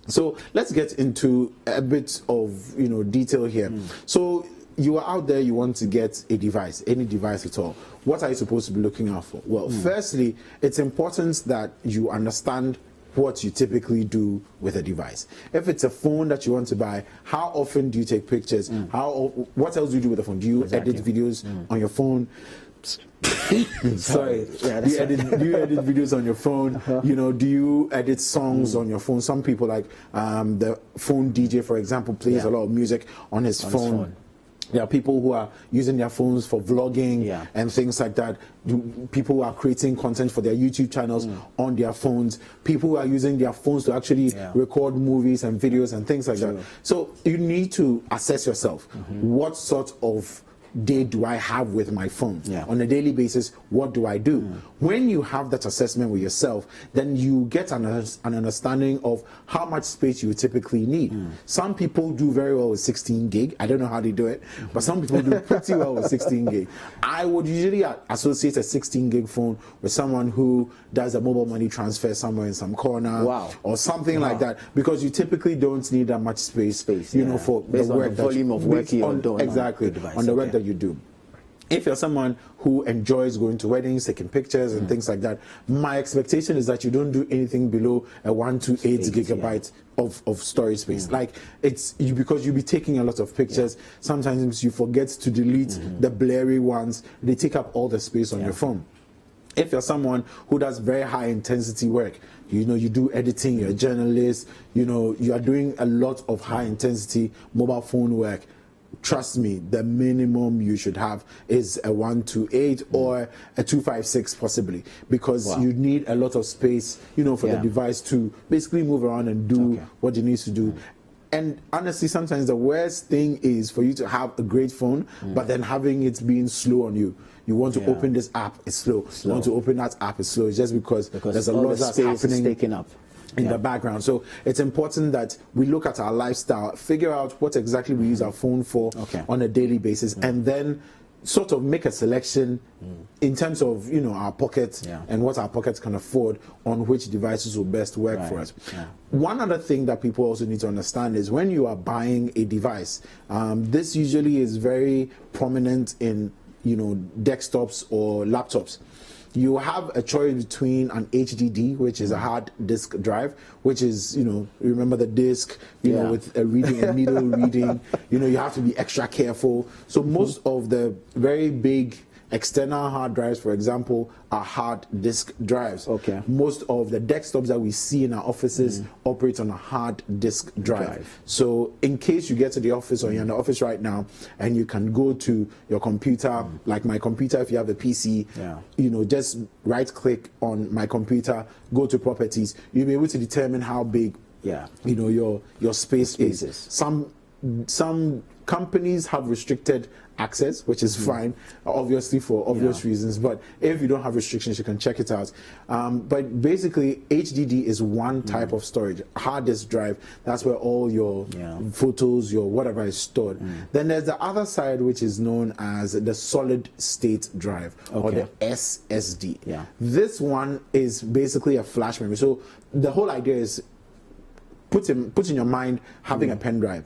So let's get into a bit of, you know, detail here. So you are out there, you want to get a device, any device at all. What are you supposed to be looking out for? Well, firstly, it's important that you understand what you typically do with a device. If it's a phone that you want to buy, how often do you take pictures? What else do you do with the phone? Do you edit videos on your phone? Sorry. Do you edit videos on your phone? You know, do you edit songs on your phone? Some people, like the phone DJ, for example, plays a lot of music on his phone. There are people who are using their phones for vlogging and things like that. People who are creating content for their YouTube channels on their phones. People who are using their phones to actually record movies and videos and things like that. So you need to assess yourself. What sort of day do I have with my phone? On a daily basis, what do I do? When you have that assessment with yourself, then you get an understanding of how much space you typically need. Some people do very well with 16 gig. I don't know how they do it, but some people do pretty well with 16 gig. I would usually associate a 16 gig phone with someone who does a mobile money transfer somewhere in some corner or something like that, because you typically don't need that much space, you know, for based the on work the volume of work you're doing. Exactly, on the work that you do. If you're someone who enjoys going to weddings, taking pictures and things like that, my expectation is that you don't do anything below a 128 gigabyte of storage space. Like, it's because you'll be taking a lot of pictures. Sometimes you forget to delete the blurry ones. They take up all the space on your phone. If you're someone who does very high intensity work, you know, you do editing, you're a journalist, you know, you are doing a lot of high intensity mobile phone work, trust me, the minimum you should have is a 128 or a 256 possibly, because you need a lot of space, you know, for the device to basically move around and do what it needs to do. And honestly, sometimes the worst thing is for you to have a great phone, but then having it being slow on you. You want to open this app, it's slow. You want to open that app, it's slow. It's just because there's a lot that's happening taken up in the background. So it's important that we look at our lifestyle, figure out what exactly we use our phone for on a daily basis, and then sort of make a selection in terms of, you know, our pockets and what our pockets can afford on which devices will best work for us. One other thing that people also need to understand is when you are buying a device, this usually is very prominent in, you know, desktops or laptops. You have a choice between an HDD, which is a hard disk drive, which is, you know, remember the disk, you know, with a reading, a needle reading, you know, you have to be extra careful. So most of the very big external hard drives, for example, are hard disk drives. Most of the desktops that we see in our offices operate on a hard disk drive. So in case you get to the office or you're in the office right now and you can go to your computer, like my computer, if you have a PC, you know, just right click on my computer, go to properties, you'll be able to determine how big you know, your space is. Some companies have restricted access, which is fine, obviously for obvious reasons, but if you don't have restrictions, you can check it out. But basically, HDD is one type of storage. Hard disk drive, that's where all your photos, your whatever is stored. Then there's the other side, which is known as the solid state drive, or the SSD. This one is basically a flash memory. So the whole idea is put in your mind having a pen drive.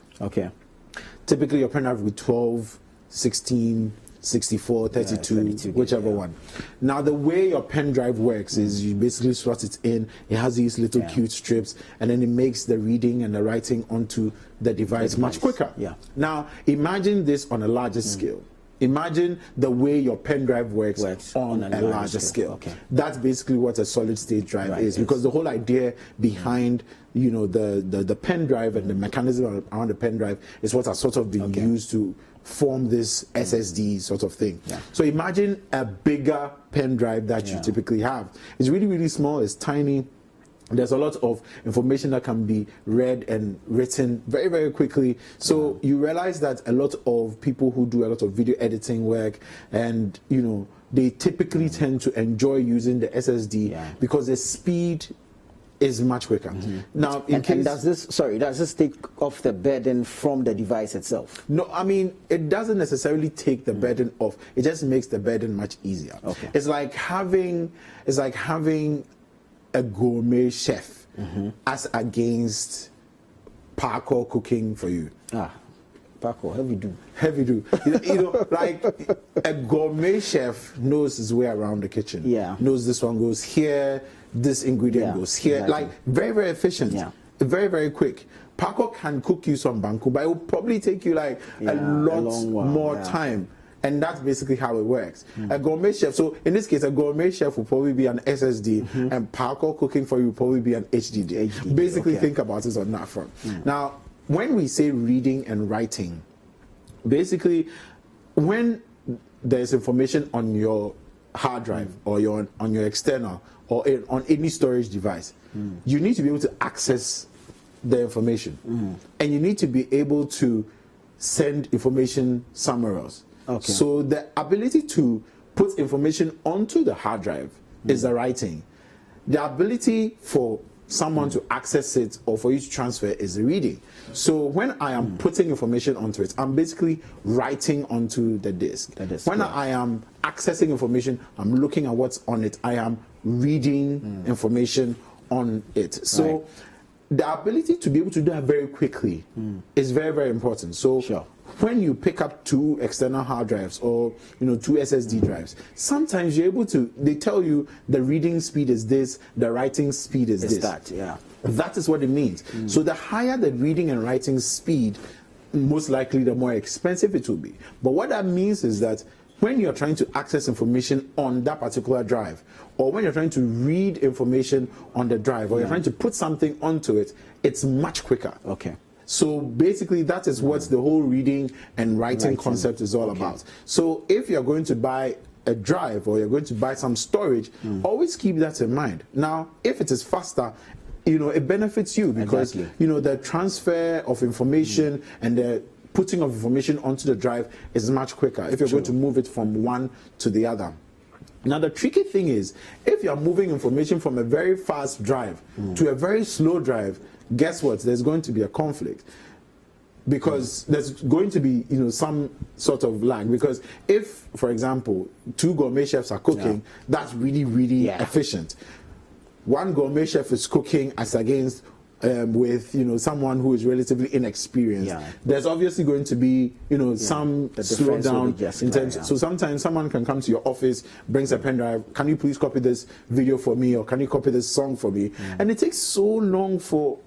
Typically your pen drive will be 12, 16, 64, 32, whichever one. Now the way your pen drive works is you basically slot it in, it has these little cute strips, and then it makes the reading and the writing onto the device much quicker. Now imagine this on a larger scale. Imagine the way your pen drive works on a larger scale. That's basically what a solid state drive is, because the whole idea behind, you know, the pen drive and the mechanism around the pen drive is what has sort of been used to form this SSD sort of thing. So imagine a bigger pen drive that you typically have. It's really, really small, it's tiny. There's a lot of information that can be read and written very, very quickly. So you realize that a lot of people who do a lot of video editing work, and, you know, they typically tend to enjoy using the SSD because the speed is much quicker. Now, in case, and does this take off the burden from the device itself? No, I mean, it doesn't necessarily take the burden off. It just makes the burden much easier. It's like having a gourmet chef as against parkour cooking for you. Parkour, heavy do. You know, like a gourmet chef knows his way around the kitchen. Knows this one goes here, this ingredient goes here. Like very, very efficient. Very, very quick. Parkour can cook you some banku, but it will probably take you like a lot more time. And that's basically how it works. A gourmet chef, so in this case, a gourmet chef will probably be an SSD, and parkour cooking for you will probably be an HDD. Basically, think about it on that front. Now, when we say reading and writing, basically, when there's information on your hard drive or on your external or on any storage device, you need to be able to access the information, and you need to be able to send information somewhere else. Okay. So the ability to put information onto the hard drive is the writing. The ability for someone to access it or for you to transfer is the reading. So when I am putting information onto it, I'm basically writing onto the disk. When I am accessing information, I'm looking at what's on it. I am reading information on it. So the ability to be able to do that very quickly is very, very important. So when you pick up 2 external hard drives or 2 SSD drives, sometimes you're able to, they tell you the reading speed is this, the writing speed is this. That is what it means. So the higher the reading and writing speed, most likely the more expensive it will be. But what that means is that when you're trying to access information on that particular drive, or when you're trying to read information on the drive, or you're trying to put something onto it, it's much quicker. Okay. So basically, that is what the whole reading and writing concept is all about. So if you're going to buy a drive or you're going to buy some storage, always keep that in mind. Now, if it is faster, it benefits you because, the transfer of information and the putting of information onto the drive is much quicker if you're going to move it from one to the other. Now, the tricky thing is, if you're moving information from a very fast drive to a very slow drive, guess what? There's going to be a conflict because there's going to be, some sort of lag. Because if, for example, 2 gourmet chefs are cooking, that's really, really efficient. One gourmet chef is cooking as against with someone who is relatively inexperienced. There's obviously going to be some slowdown in terms. So sometimes someone can come to your office, brings a pen drive. Can you please copy this video for me, or can you copy this song for me? And it takes so long for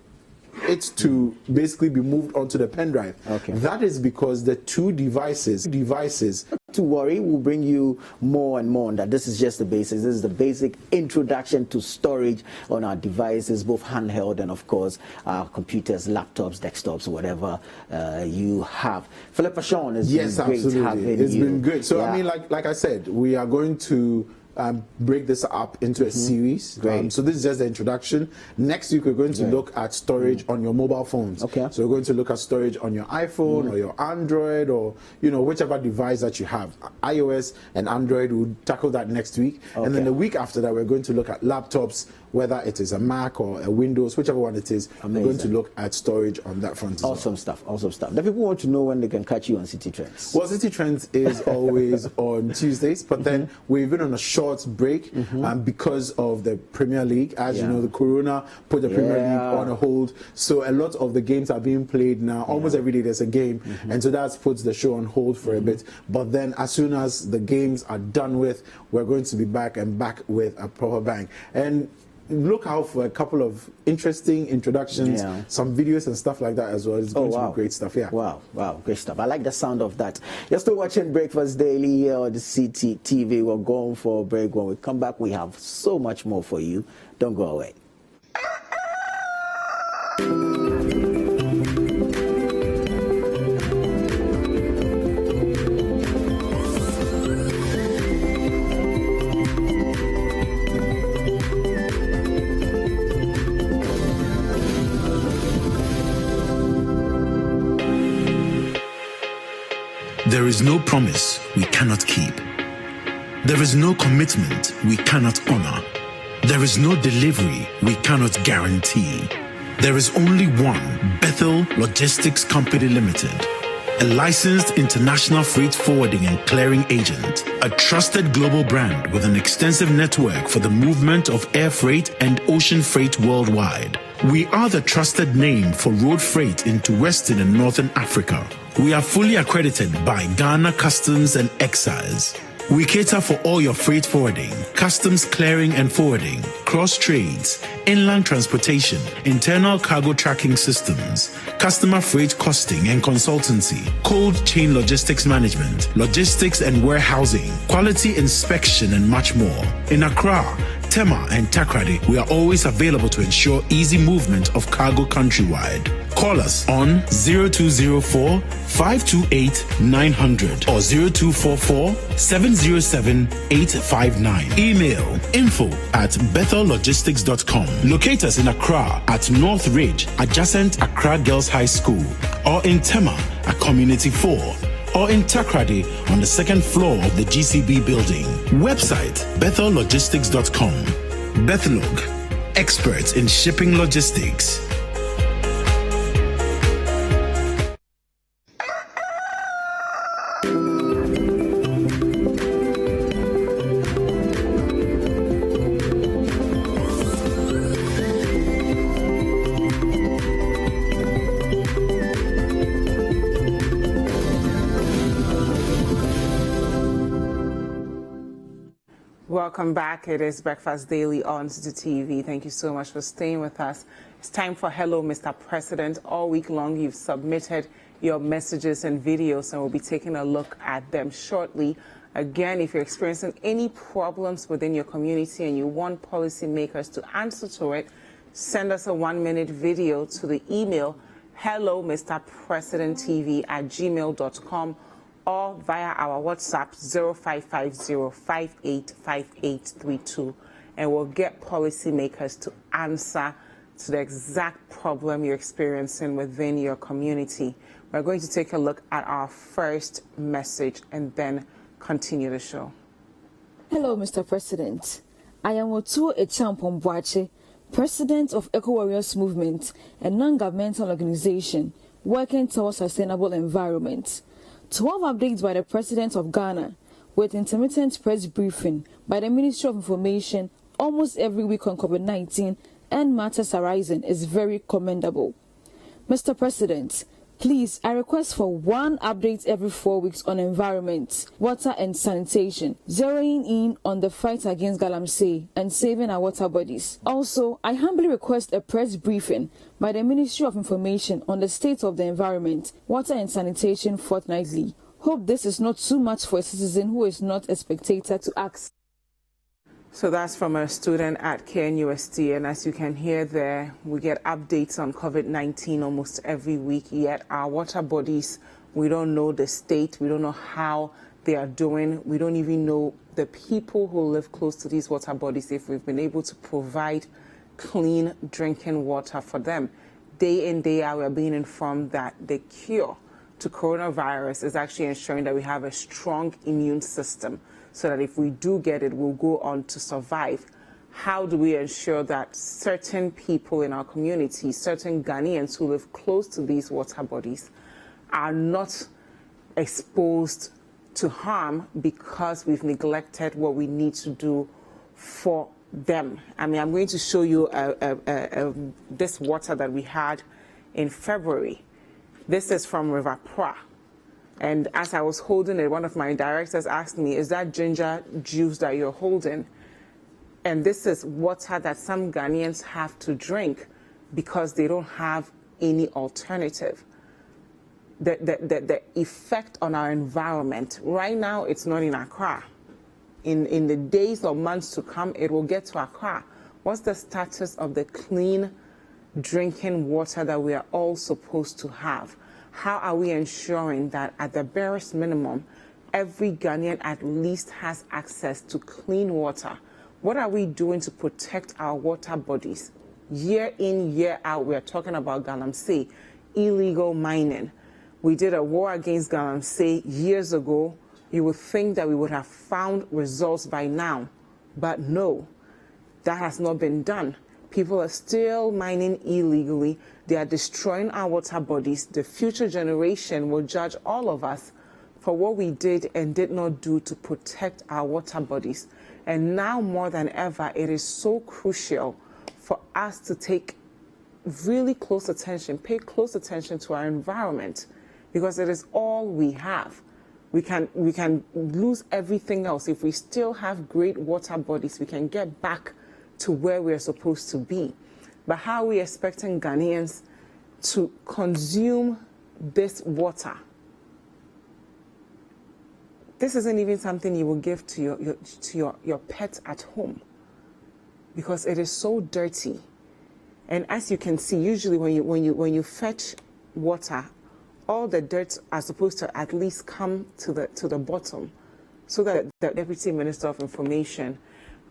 it to basically be moved onto the pen drive. That is because the 2 devices. Not to worry, we'll bring you more and more on that. This is just the basics. This is the basic introduction to storage on our devices, both handheld and of course our computers, laptops, desktops, whatever you have. Philippa Sean, it's been great having you. It's been great. So I mean, like I said, we are going to break this up into a series. So this is just the introduction. Next week we're going to look at storage on your mobile phones. So we're going to look at storage on your iPhone or your Android or whichever device that you have. iOS and Android, we'll tackle that next week. And then the week after that we're going to look at laptops, whether it is a Mac or a Windows, whichever one it is. We're going to look at storage on that front as well. Awesome stuff. The people want to know when they can catch you on City Trends. Well, City Trends is always on Tuesdays, but then we've been on a short break because of the Premier League. As you know, the Corona put the Premier League on a hold, so a lot of the games are being played now. Almost every day there's a game, and so that puts the show on hold for a bit. But then as soon as the games are done with, we're going to be back with a proper bang. And look out for a couple of interesting introductions, some videos and stuff like that as well. It's going to be great stuff. Wow, great stuff. I like the sound of that. You're still watching Breakfast Daily here on the CTV. We're going for a break. When we come back, we have so much more for you. Don't go away. There is no promise we cannot keep. There is no commitment we cannot honor. There is no delivery we cannot guarantee. There is only one Bethel Logistics Company Limited, a licensed international freight forwarding and clearing agent, a trusted global brand with an extensive network for the movement of air freight and ocean freight worldwide. We are the trusted name for road freight into Western and Northern Africa. We are fully accredited by Ghana Customs and Excise. We cater for all your freight forwarding, customs clearing and forwarding, cross trades, inland transportation, internal cargo tracking systems, customer freight costing and consultancy, cold chain logistics management, logistics and warehousing, quality inspection, and much more. In Accra, Tema, and Takrady, we are always available to ensure easy movement of cargo countrywide. Call us on 0204 528 900 or 0244 707 859. Email info@bethellogistics.com. Locate us in Accra at North Ridge, adjacent Accra Girls High School, or in Tema at Community 4, or in Takrady on the second floor of the GCB building. Website bethellogistics.com. Bethlog, experts in shipping logistics. Welcome back. It is Breakfast Daily on the TV. Thank you so much for staying with us. It's time for Hello, Mr. President. All week long, you've submitted your messages and videos, and we'll be taking a look at them shortly. Again, if you're experiencing any problems within your community and you want policymakers to answer to it, send us a 1-minute video to the email hellomrpresidenttv@gmail.com or via our WhatsApp 0550585832, and we'll get policymakers to answer to the exact problem you're experiencing within your community. We're going to take a look at our first message and then continue the show. Hello, Mr. President. I am Otu Echampon Boache, President of Eco Warriors Movement, a non-governmental organization working towards sustainable environment. 12 updates by the President of Ghana with intermittent press briefing by the Ministry of Information almost every week on COVID-19 and matters arising is very commendable. Mr. President, please, I request for one update every 4 weeks on environment, water and sanitation, zeroing in on the fight against galamsey and saving our water bodies. Also, I humbly request a press briefing by the Ministry of Information on the state of the environment, water and sanitation fortnightly. Hope this is not too much for a citizen who is not a spectator to ask. So that's from a student at KNUST, and as you can hear there, we get updates on COVID-19 almost every week, yet our water bodies, we don't know the state, we don't know how they are doing, we don't even know the people who live close to these water bodies, if we've been able to provide clean drinking water for them. Day in, day out, we're being informed that the cure to coronavirus is actually ensuring that we have a strong immune system, so that if we do get it, we'll go on to survive. How do we ensure that certain people in our community, certain Ghanaians who live close to these water bodies, are not exposed to harm because we've neglected what we need to do for them? I mean, I'm going to show you this water that we had in February. This is from River Pra. And as I was holding it, one of my directors asked me, is that ginger juice that you're holding? And this is water that some Ghanaians have to drink because they don't have any alternative. The effect on our environment, right now it's not in Accra. In the days or months to come, it will get to Accra. What's the status of the clean drinking water that we are all supposed to have? How are we ensuring that at the barest minimum, every Ghanaian at least has access to clean water? What are we doing to protect our water bodies? Year in, year out, we are talking about galamsey, illegal mining. We did a war against galamsey years ago. You would think that we would have found results by now, but no, that has not been done. People are still mining illegally. They are destroying our water bodies. The future generation will judge all of us for what we did and did not do to protect our water bodies. And now more than ever, it is so crucial for us to take really close attention, pay close attention to our environment, because it is all we have. We can lose everything else. If we still have great water bodies, we can get back to where we're supposed to be. But how are we expecting Ghanaians to consume this water? This isn't even something you will give to your pet at home, because it is so dirty. And as you can see, usually when you fetch water, all the dirt are supposed to at least come to the bottom, so that the Deputy Minister of Information,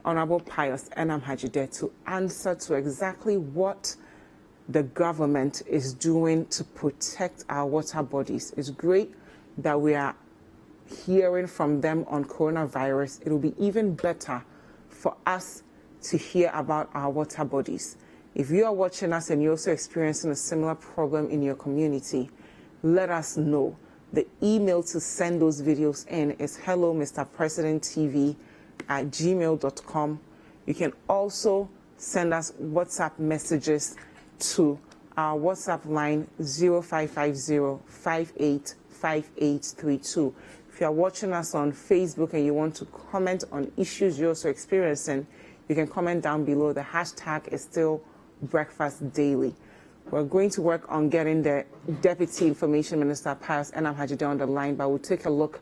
Honorable Pius Enam Hajide, to answer to exactly what the government is doing to protect our water bodies. It's great that we are hearing from them on coronavirus. It will be even better for us to hear about our water bodies. If you are watching us and you're also experiencing a similar problem in your community, let us know. The email to send those videos in is hello@gmail.com. You can also send us WhatsApp messages to our WhatsApp line 0550-585832. If you are watching us on Facebook and you want to comment on issues you're also experiencing, you can comment down below. The hashtag is still Breakfast Daily. We're going to work on getting the Deputy Information Minister, Pius Enam Hajide, on the line, but we'll take a look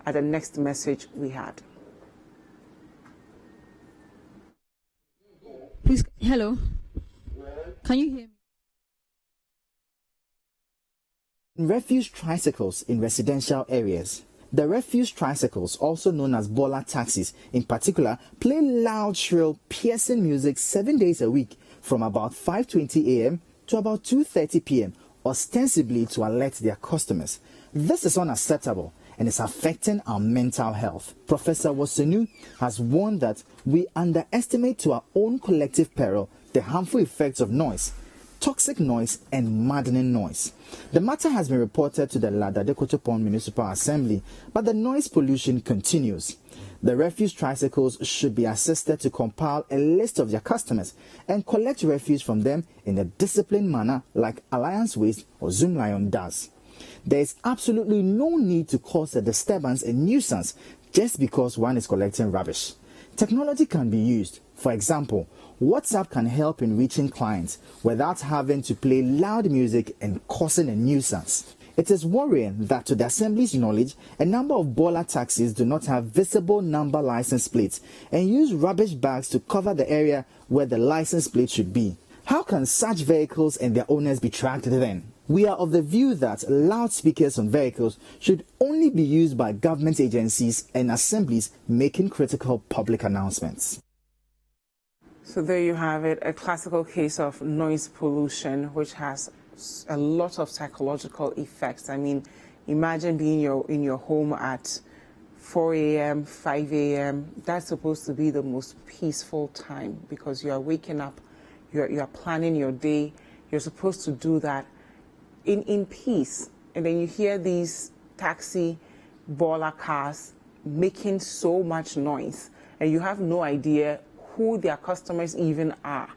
at the next message we had. Please, hello. Can you hear me? Refuse tricycles in residential areas. The refuse tricycles, also known as Bola taxis, in particular, play loud, shrill, piercing music 7 days a week from about 5:20 a.m. to about 2:30 p.m., ostensibly to alert their customers. This is unacceptable and is affecting our mental health. Professor Wosenu has warned that we underestimate to our own collective peril the harmful effects of noise, toxic noise and maddening noise. The matter has been reported to the Ladade-Kotopon Municipal Assembly, but the noise pollution continues. The refuse tricycles should be assisted to compile a list of their customers and collect refuse from them in a disciplined manner like Alliance Waste or Zoom Lion does. There is absolutely no need to cause a disturbance and nuisance just because one is collecting rubbish. Technology can be used. For example, WhatsApp can help in reaching clients without having to play loud music and causing a nuisance. It is worrying that, to the Assembly's knowledge, a number of Bola taxis do not have visible number license plates and use rubbish bags to cover the area where the license plate should be. How can such vehicles and their owners be tracked then? We are of the view that loudspeakers on vehicles should only be used by government agencies and assemblies making critical public announcements. So there you have it, a classical case of noise pollution, which has a lot of psychological effects. I mean, imagine being in your home at 4 a.m., 5 a.m. That's supposed to be the most peaceful time because you are waking up, you are planning your day. You're supposed to do that in peace. And then you hear these taxi Bola cars making so much noise, and you have no idea who their customers even are.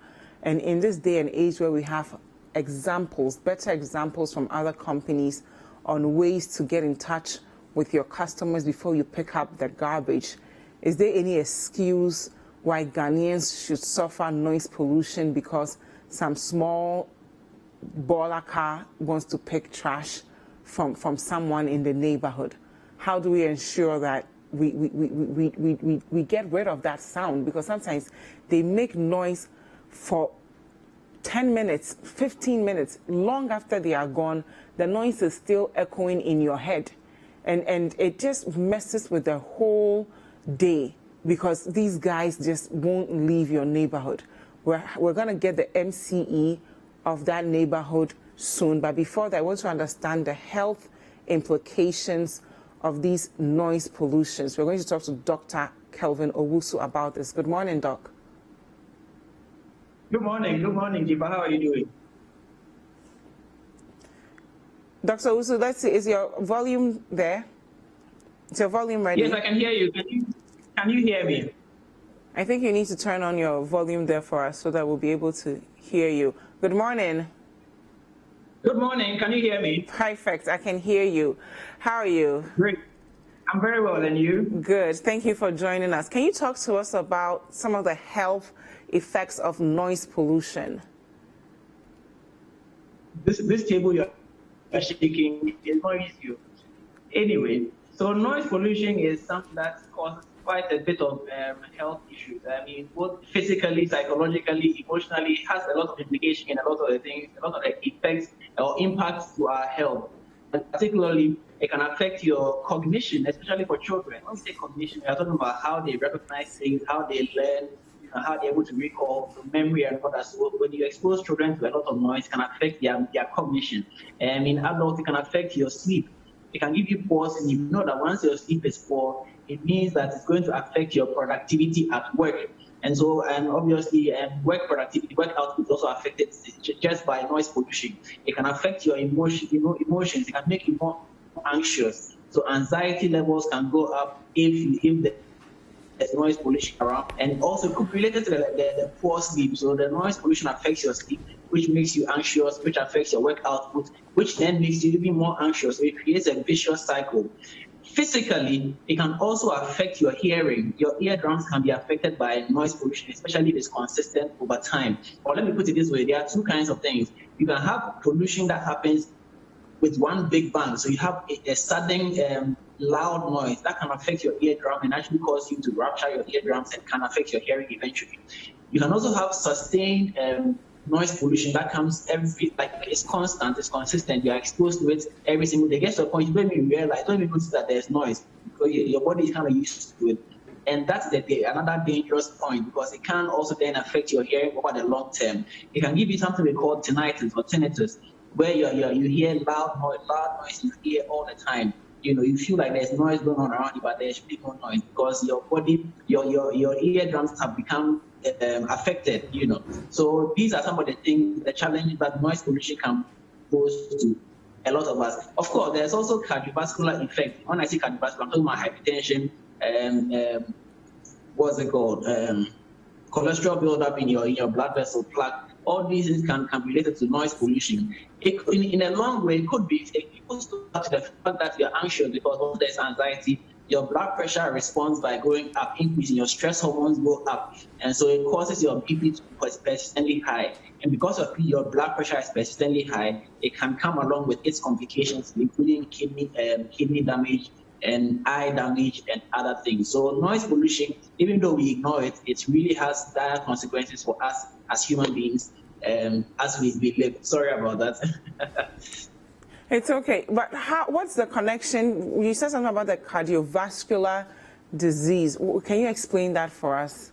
And in this day and age where we have examples, better examples from other companies on ways to get in touch with your customers before you pick up the garbage, is there any excuse why Ghanaians should suffer noise pollution because some small Bola car wants to pick trash from someone in the neighborhood? How do we ensure that we get rid of that sound? Because sometimes they make noise for 10 minutes, 15 minutes, long after they are gone. The noise is still echoing in your head. And it just messes with the whole day because these guys just won't leave your neighborhood. We're going to get the MCE of that neighborhood soon. But before that, I want to understand the health implications of these noise pollutions. We're going to talk to Dr. Kelvin Owusu about this. Good morning, Doc. Good morning, Dzifa. How are you doing? Dr. Owusu, let's see, is your volume there? Is your volume ready? Yes, I can hear you. Can you hear me? I think you need to turn on your volume there for us so that we'll be able to hear you. Good morning. Good morning. Can you hear me? Perfect. I can hear you. How are you? Great. I'm very well. And you? Good. Thank you for joining us. Can you talk to us about some of the health effects of noise pollution? This table you're shaking is not easy. Anyway, So noise pollution is something that causes quite a bit of health issues. I mean, both physically, psychologically, emotionally, it has a lot of implication in a lot of the things, a lot of the effects or impacts to our health. And particularly, it can affect your cognition, especially for children. When we say cognition, we are talking about how they recognize things, how they learn, how they're able to recall, memory and all that. So when you expose children to a lot of noise, it can affect their cognition. And in adults, it can affect your sleep. It can give you poor sleep. You know that once your sleep is poor, it means that it's going to affect your productivity at work. And so, and obviously, work productivity, work output is also affected just by noise pollution. It can affect your emotions. It can make you more anxious. So anxiety levels can go up if there's noise pollution around, and also could be related to the poor sleep. So the noise pollution affects your sleep, which makes you anxious, which affects your work output, which then makes you even more anxious. So it creates a vicious cycle. Physically, it can also affect your hearing. Your eardrums can be affected by noise pollution, especially if it's consistent over time. Or let me put it this way, there are two kinds of things. You can have pollution that happens with one big bang. So you have a sudden loud noise that can affect your eardrum and actually cause you to rupture your eardrums and can affect your hearing eventually. You can also have sustained noise pollution that comes it's constant, it's consistent, you're exposed to it every single day. It gets to a point you don't even realize, don't even notice that there's noise because your body is kind of used to it. And that's another dangerous point because it can also then affect your hearing over the long term. It can give you something we call tinnitus or tinnitus, where you hear loud noise in your ear all the time. You feel like there's noise going on around you, but there's really no noise because your body, your eardrums have become affected. So these are some of the things, the challenges that noise pollution can pose to a lot of us. Of course, there's also cardiovascular effect. When I say cardiovascular, I'm talking about hypertension, what's it called? Cholesterol buildup in your blood vessel, plaque. All these things can be related to noise pollution. In a long way, it could be equal to the fact that you're anxious because of there's anxiety. Your blood pressure responds by going up, increasing your stress hormones go up, and so it causes your BP to be persistently high. And because your blood pressure is persistently high, it can come along with its complications, including kidney damage and eye damage and other things. So noise pollution, even though we ignore it, it really has dire consequences for us as human beings as we live. Sorry about that. It's okay, but what's the connection? You said something about the cardiovascular disease. Can you explain that for us?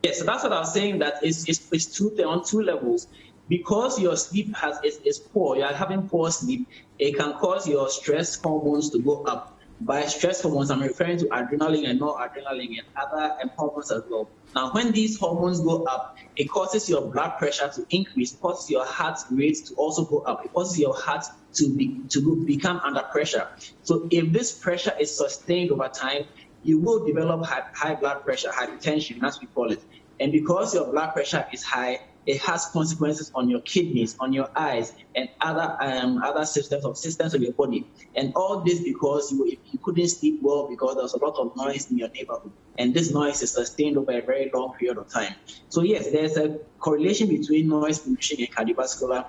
Yes, so that's what I was saying, that it's on two levels. Because your sleep is poor, you're having poor sleep, it can cause your stress hormones to go up. By stress hormones, I'm referring to adrenaline and noradrenaline and other hormones as well. Now, when these hormones go up, it causes your blood pressure to increase, it causes your heart rate to also go up, it causes your heart to become under pressure. So if this pressure is sustained over time, you will develop high blood pressure, hypertension, as we call it. And because your blood pressure is high, it has consequences on your kidneys, on your eyes, and other systems of your body. And all this because you couldn't sleep well because there was a lot of noise in your neighborhood. And this noise is sustained over a very long period of time. So yes, there's a correlation between noise pollution and cardiovascular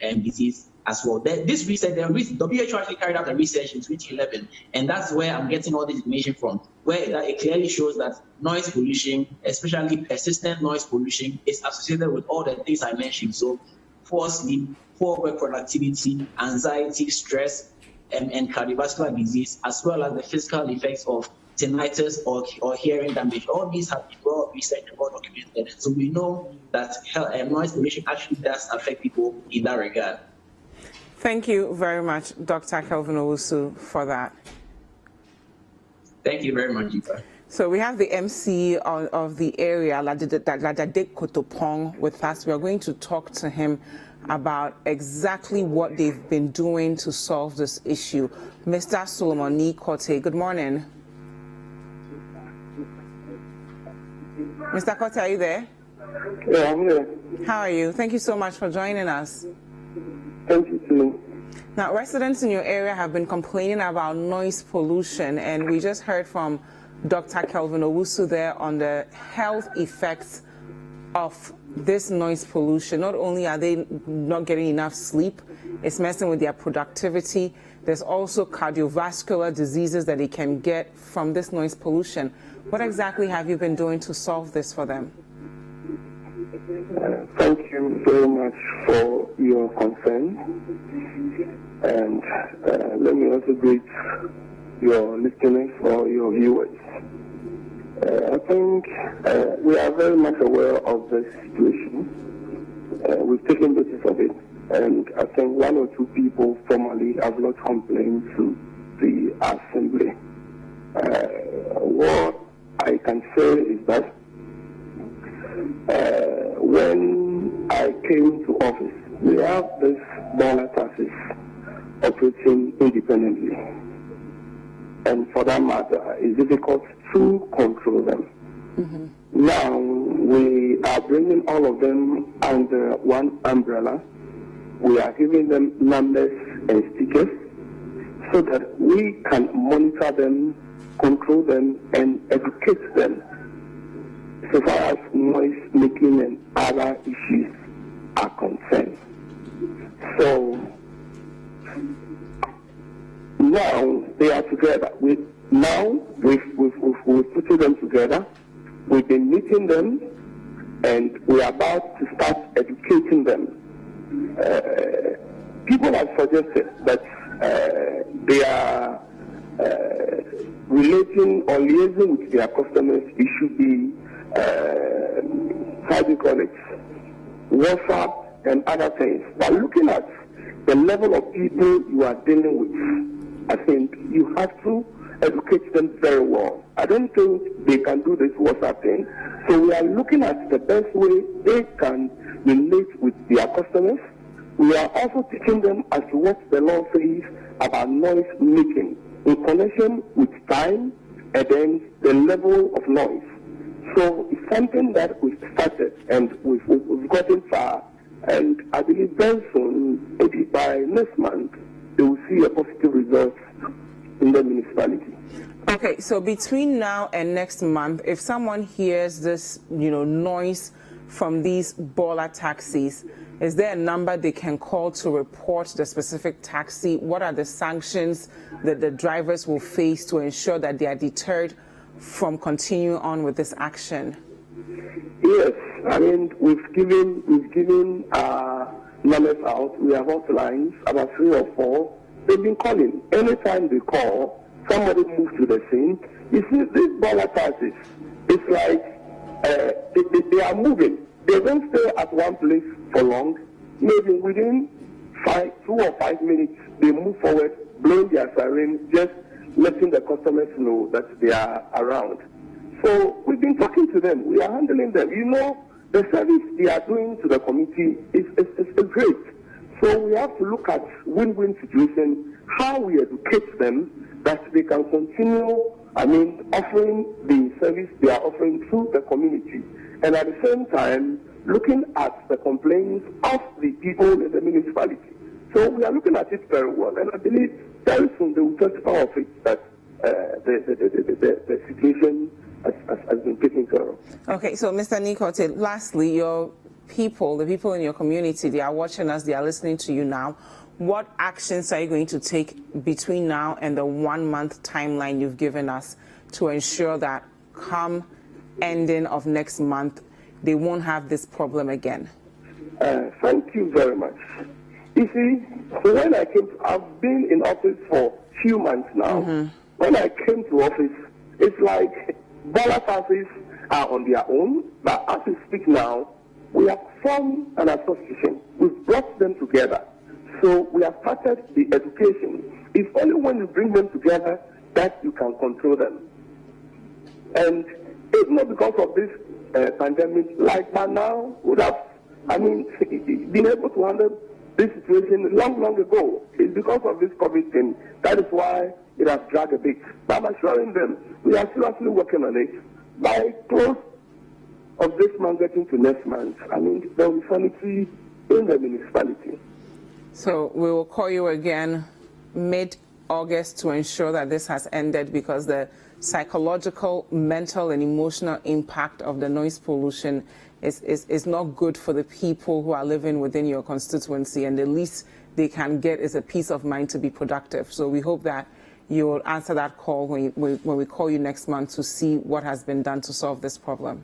disease as well. This research, WHO actually carried out a research in 2011, and that's where I'm getting all this information from, where it clearly shows that noise pollution, especially persistent noise pollution, is associated with all the things I mentioned. So poor sleep, poor work productivity, anxiety, stress, and cardiovascular disease, as well as the physical effects of tinnitus or hearing damage. All these have been well researched and well documented. So we know that noise pollution actually does affect people in that regard. Thank you very much, Dr. Kelvin Owusu, for that. Thank you very much, Dzifa. So we have the MC of the area, Ladade Kotopong, with us. We are going to talk to him about exactly what they've been doing to solve this issue. Mr. Solomon Kote, good morning. Mr. Kote, are you there? Yeah, I'm here. How are you? Thank you so much for joining us. Thank you, too. Now, residents in your area have been complaining about noise pollution, and we just heard from Dr. Kelvin Owusu there on the health effects of this noise pollution. Not only are they not getting enough sleep, it's messing with their productivity. There's also cardiovascular diseases that they can get from this noise pollution. What exactly have you been doing to solve this for them? Thank you very much for your concern. And let me also greet your listeners or your viewers. I think we are very much aware of the situation. We've taken notice of it. And I think one or two people formally have lodged complaints to the assembly. What I can say is that when I came to office, we have this dollar taxes operating independently. And for that matter, it's difficult to control them. Now, we are bringing all of them under one umbrella. We are giving them numbers and stickers so that we can monitor them, control them, and educate them so far as noise making and other issues are concerned. So now they are together. We've put them together. We've been meeting them, and we are about to start educating them. People have suggested that they are relating or liaising with their customers. It should be, how do you call it, WhatsApp and other things. But looking at the level of people you are dealing with, I think you have to educate them very well. I don't think they can do this WhatsApp thing. So we are looking at the best way they can relate with their customers. We are also teaching them as to what the law says about noise making in connection with time and then the level of noise. So it's something that we've started and we've gotten far. And I believe very soon, maybe by next month, they will see a positive result in the municipality. Okay, so between now and next month, if someone hears this, noise from these baller taxis, is there a number they can call to report the specific taxi? What are the sanctions that the drivers will face to ensure that they are deterred from continuing on with this action? Yes, I mean we've given numbers out. We have hotlines, about 3 or 4. They've been calling. Anytime they call, somebody moves to the scene. You see, these baller taxis, it's like they are moving. They don't stay at one place for long. Maybe within 2 or 5 minutes, they move forward, blowing their siren, just letting the customers know that they are around. So we've been talking to them. We are handling them. The service they are doing to the community is great. So we have to look at win-win situation, how we educate them that they can continue, offering the service they are offering to the community. And at the same time, looking at the complaints of the people in the municipality. So we are looking at it very well. And I believe very soon they will testify of it that the situation has been taken care of. Okay, so Mr. Nikote, lastly, your people, the people in your community, they are watching us, they are listening to you now. What actions are you going to take between now and the 1 month timeline you've given us to ensure that come ending of next month, they won't have this problem again? Thank you very much. You see, so when I came, I've been in office for a few months now. When I came to office, it's like baller taxis are on their own, but as we speak now, we have formed an association. We've brought them together. So we have started the education. It's only when you bring them together that you can control them. And it's not because of this pandemic, by now would have, been able to handle this situation long ago. It's because of this COVID thing. That is why it has dragged a bit. But I'm assuring them, we are seriously working on it. By close of this month getting to next month, there will be sanity in the municipality. So we will call you again mid-August to ensure that this has ended, because the psychological, mental, and emotional impact of the noise pollution is not good for the people who are living within your constituency, and the least they can get is a peace of mind to be productive. So we hope that you'll answer that call when we call you next month to see what has been done to solve this problem.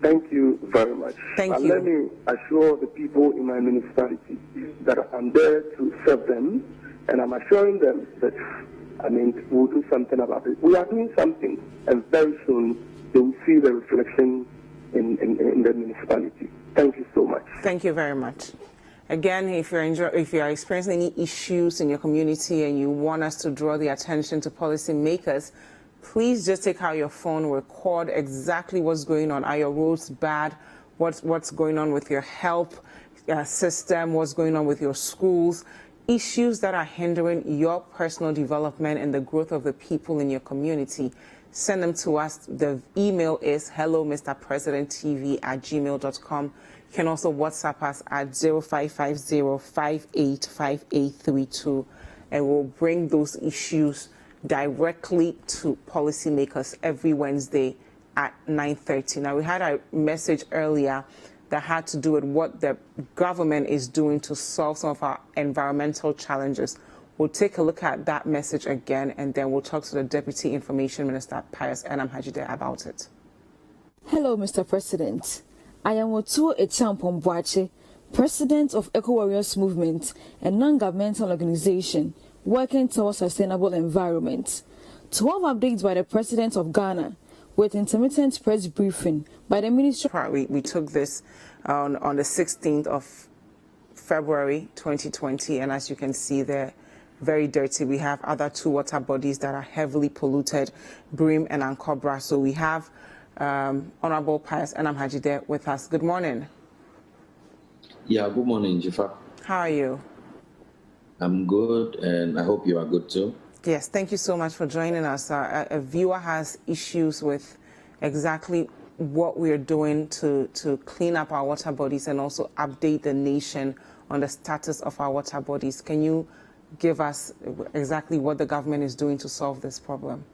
Thank you very much. Thank you. Let me assure the people in my municipality that I'm there to serve them, and I'm assuring them that, we'll do something about it. We are doing something, and very soon they will see the reflection in the municipality. Thank you so much. Thank you very much. Again, if you're experiencing any issues in your community and you want us to draw the attention to policymakers, please just take out your phone, record exactly what's going on. Are your roads bad? What's going on with your health system? What's going on with your schools? Issues that are hindering your personal development and the growth of the people in your community. Send them to us. The email is helloMrPresidentTV@gmail.com. You can also WhatsApp us at 0550-585832, and we'll bring those issues directly to policymakers every Wednesday at 9:30. Now, we had a message earlier that had to do with what the government is doing to solve some of our environmental challenges. We'll take a look at that message again, and then we'll talk to the Deputy Information Minister, Pius Enam-Hajide, about it. Hello, Mr. President. I am Otuo Echampong-Boakye, President of Eco Warriors Movement, a non-governmental organization working towards sustainable environment. 12 updates by the President of Ghana with intermittent press briefing by the Ministry. We took this on the 16th of February 2020, and as you can see, they're very dirty. We have other two water bodies that are heavily polluted, Brim and Ankobra. So we have Honorable Pius Enam-Hajide with us. Good morning. Yeah, good morning, Dzifa. How are you? I'm good, and I hope you are good too. Yes, thank you so much for joining us. A viewer has issues with exactly what we're doing to clean up our water bodies and also update the nation on the status of our water bodies. Can you give us exactly what the government is doing to solve this problem?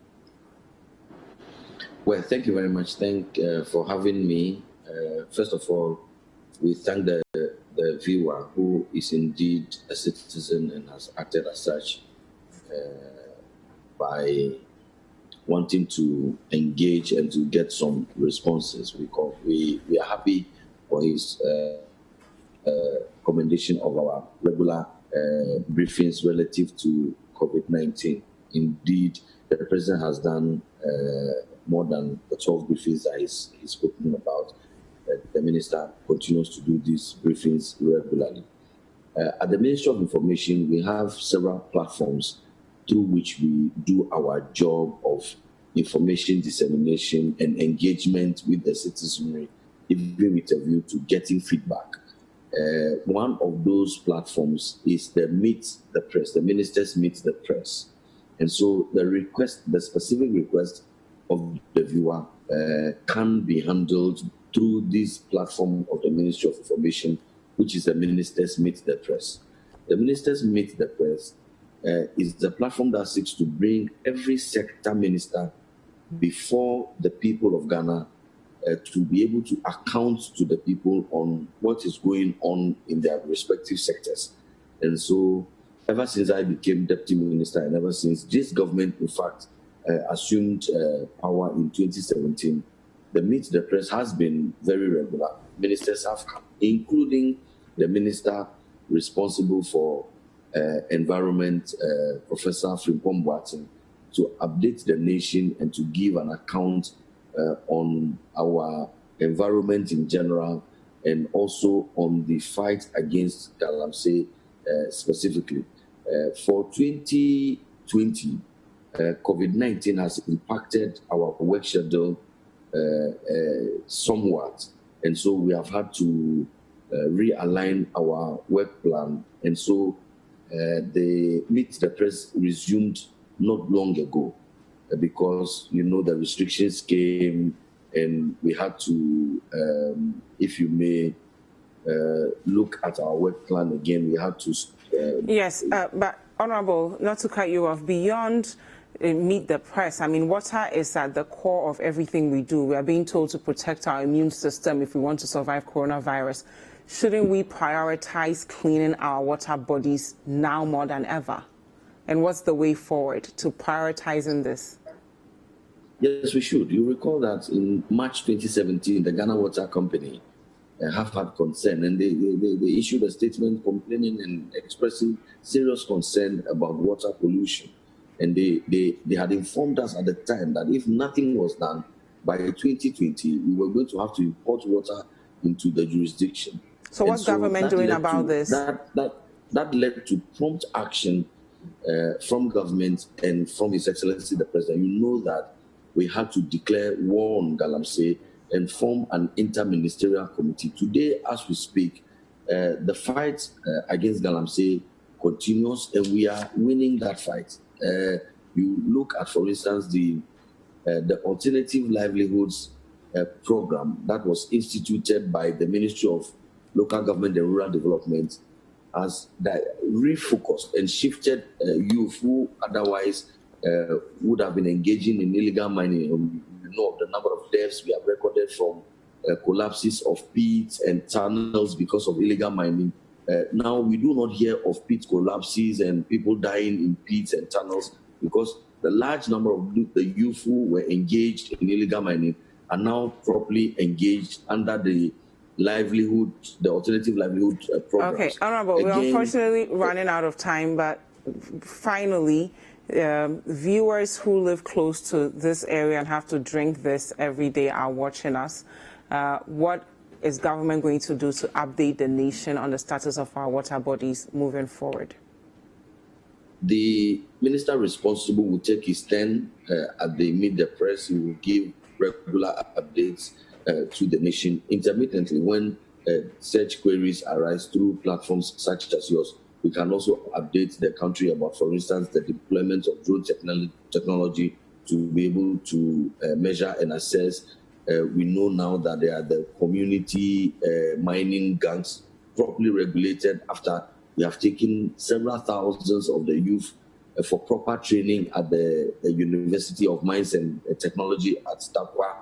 Well, thank you very much. For having me. First of all, we thank the viewer who is indeed a citizen and has acted as such by wanting to engage and to get some responses. We are happy for his commendation of our regular briefings relative to COVID-19. Indeed, the President has done more than the 12 briefings that he's spoken about. The Minister continues to do these briefings regularly. At the Ministry of Information, we have several platforms through which we do our job of information dissemination and engagement with the citizenry, even with a view to getting feedback. One of those platforms is the Meet the Press, the Ministers Meet the Press. And so the specific request of the viewer can be handled through this platform of the Ministry of Information, which is the Ministers Meet the Press. The Ministers Meet the Press is the platform that seeks to bring every sector minister before the people of Ghana to be able to account to the people on what is going on in their respective sectors. And so ever since I became Deputy Minister and ever since this government, in fact, assumed power in 2017, the Meet the Press has been very regular. Ministers have come, including the minister responsible for environment, Professor Frimpong Boateng, to update the nation and to give an account on our environment in general and also on the fight against galamsey specifically. For 2020, COVID-19 has impacted our work schedule somewhat, and so we have had to realign our work plan, and so the Meet the Press resumed not long ago because the restrictions came and we had to, if you may, look at our work plan again. We had to yes, but Honorable, not to cut you off, beyond Meet the Press, I mean, water is at the core of everything we do. We are being told to protect our immune system if we want to survive coronavirus. shouldn't we prioritize cleaning our water bodies now more than ever? And what's the way forward to prioritizing this? Yes, we should. You recall that in March 2017, the Ghana Water Company have had concern, and they issued a statement complaining and expressing serious concern about water pollution. And they had informed us at the time that if nothing was done by 2020, we were going to have to import water into the jurisdiction. So what's government doing about this? That led to prompt action from government and from His Excellency the President. You know that we had to declare war on Galamsey and form an interministerial committee. Today, as we speak, the fight against Galamsey continues, and we are winning that fight. You look at, for instance, the Alternative Livelihoods program that was instituted by the Ministry of Local Government and Rural Development has refocused and shifted youth who otherwise would have been engaging in illegal mining. You know the number of deaths we have recorded from collapses of pits and tunnels because of illegal mining. Now we do not hear of pit collapses and people dying in pits and tunnels because the large number of the youth who were engaged in illegal mining are now properly engaged under the alternative livelihood programs. Okay, Honorable, we're unfortunately running out of time, but finally, viewers who live close to this area and have to drink this every day are watching us. What is government going to do to update the nation on the status of our water bodies moving forward? The minister responsible will take his turn at the Meet the Press. He will give regular updates to the nation intermittently when such queries arise through platforms such as yours. We can also update the country about, for instance, the deployment of drone technology to be able to measure and assess. We know now that there are the community mining gangs properly regulated after we have taken several thousands of the youth for proper training at the University of Mines and Technology at Tuffour.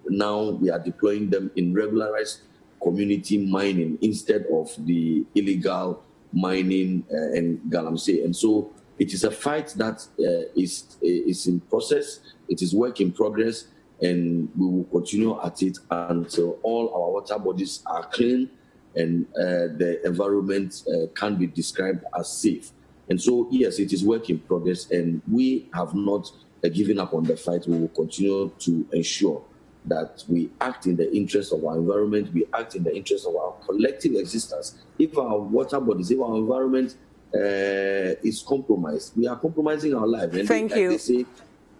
Now we are deploying them in regularized community mining instead of the illegal mining and Galamsey. And so it is a fight that is in process. It is work in progress, and we will continue at it until all our water bodies are clean and the environment can be described as safe. And so, yes, it is work in progress, and we have not given up on the fight. We will continue to ensure that we act in the interest of our environment, we act in the interest of our collective existence. If our water bodies, if our environment is compromised, we are compromising our life. And thank you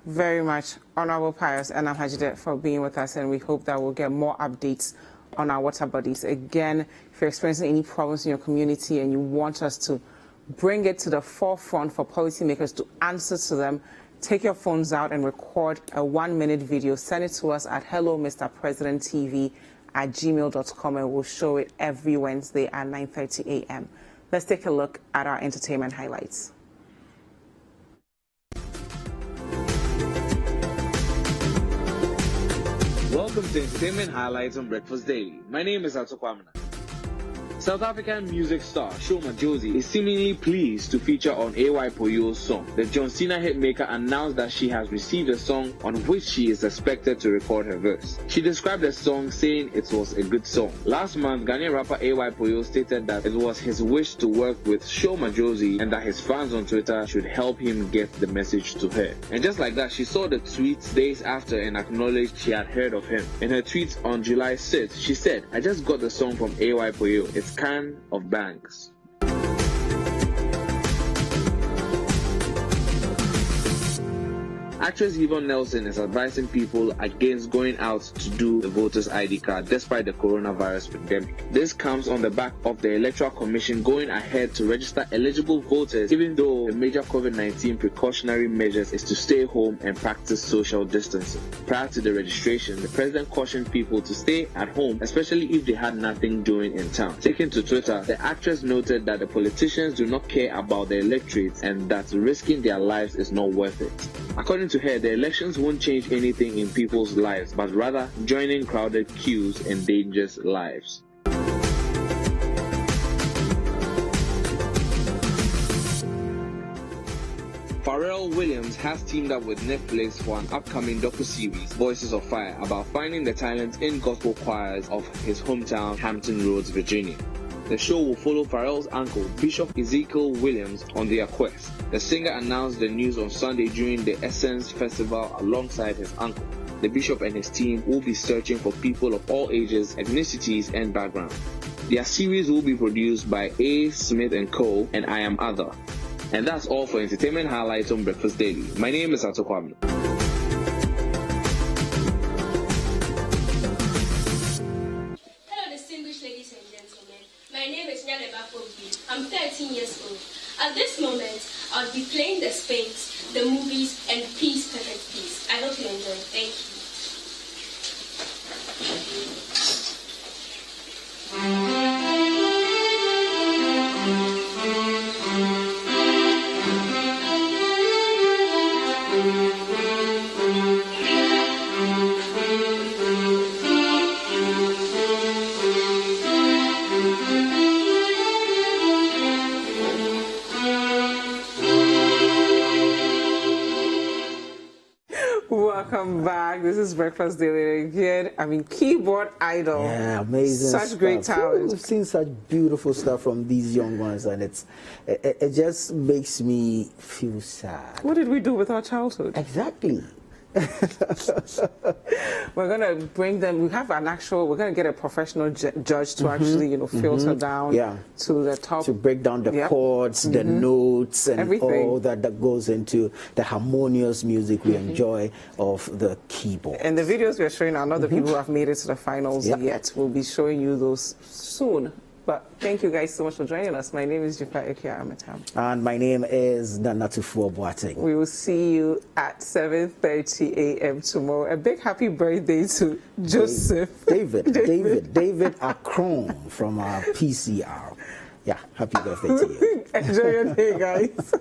very much, Honorable Pius and Amhajide, for being with us, and we hope that we'll get more updates on our water bodies. Again, if you're experiencing any problems in your community and you want us to bring it to the forefront for policymakers to answer to them, take your phones out and record a 1-minute video. Send it to us at hellomrpresidenttv@gmail.com, and we'll show it every Wednesday at 9:30 a.m. Let's take a look at our entertainment highlights. Welcome to Entertainment Highlights on Breakfast Daily. My name is Akua. South African music star Shoma Josie is seemingly pleased to feature on AY Poyo's song. The John Cena hitmaker announced that she has received a song on which she is expected to record her verse. She described the song saying it was a good song. Last month, Ghanaian rapper AY Poyo stated that it was his wish to work with Shoma Josie and that his fans on Twitter should help him get the message to her. And just like that, she saw the tweets days after and acknowledged she had heard of him. In her tweets on July 6th, she said, "I just got the song from AY Poyo. It's Can of Banks." Actress Yvonne Nelson is advising people against going out to do the voter's ID card despite the coronavirus pandemic. This comes on the back of the Electoral Commission going ahead to register eligible voters, even though the major COVID-19 precautionary measures is to stay home and practice social distancing. Prior to the registration, the president cautioned people to stay at home, especially if they had nothing doing in town. Taken to Twitter, the actress noted that the politicians do not care about the electorate and that risking their lives is not worth it. According to her, the elections won't change anything in people's lives, but rather joining crowded queues endangers lives. Pharrell Williams has teamed up with Netflix for an upcoming docu-series, Voices of Fire, about finding the talent in gospel choirs of his hometown, Hampton Roads, Virginia. The show will follow Pharrell's uncle, Bishop Ezekiel Williams, on their quest. The singer announced the news on Sunday during the Essence Festival alongside his uncle. The bishop and his team will be searching for people of all ages, ethnicities, and backgrounds. Their series will be produced by A. Smith & Co. and I Am Other. And that's all for entertainment highlights on Breakfast Daily. My name is Akua. Hello, distinguished ladies and gentlemen. My name is Nyaleba Fogi. I'm 13 years old. At this moment, I'll be playing the Sphinx, the movies, and Peace, Perfect Peace. I hope you enjoy. Thank Welcome back. This is Breakfast Daily again. I mean, keyboard idol. Yeah, amazing. Such great talent. We've seen such beautiful stuff from these young ones, and it just makes me feel sad. What did we do with our childhood? Exactly. We're gonna bring them. We're gonna get a professional judge to actually, filter down to the top, to break down the chords, the notes, and everything. all that goes into the harmonious music we enjoy of the keyboard. And the videos we're showing are not the people who have made it to the finals yet. We'll be showing you those soon. But thank you guys so much for joining us. My name is Dzifa Ametam. And my name is Tuffour Boateng. We will see you at 7:30 a.m. tomorrow. A big happy birthday to Joseph. David Akron from our PCR. Yeah, happy birthday to you. Enjoy your day, guys.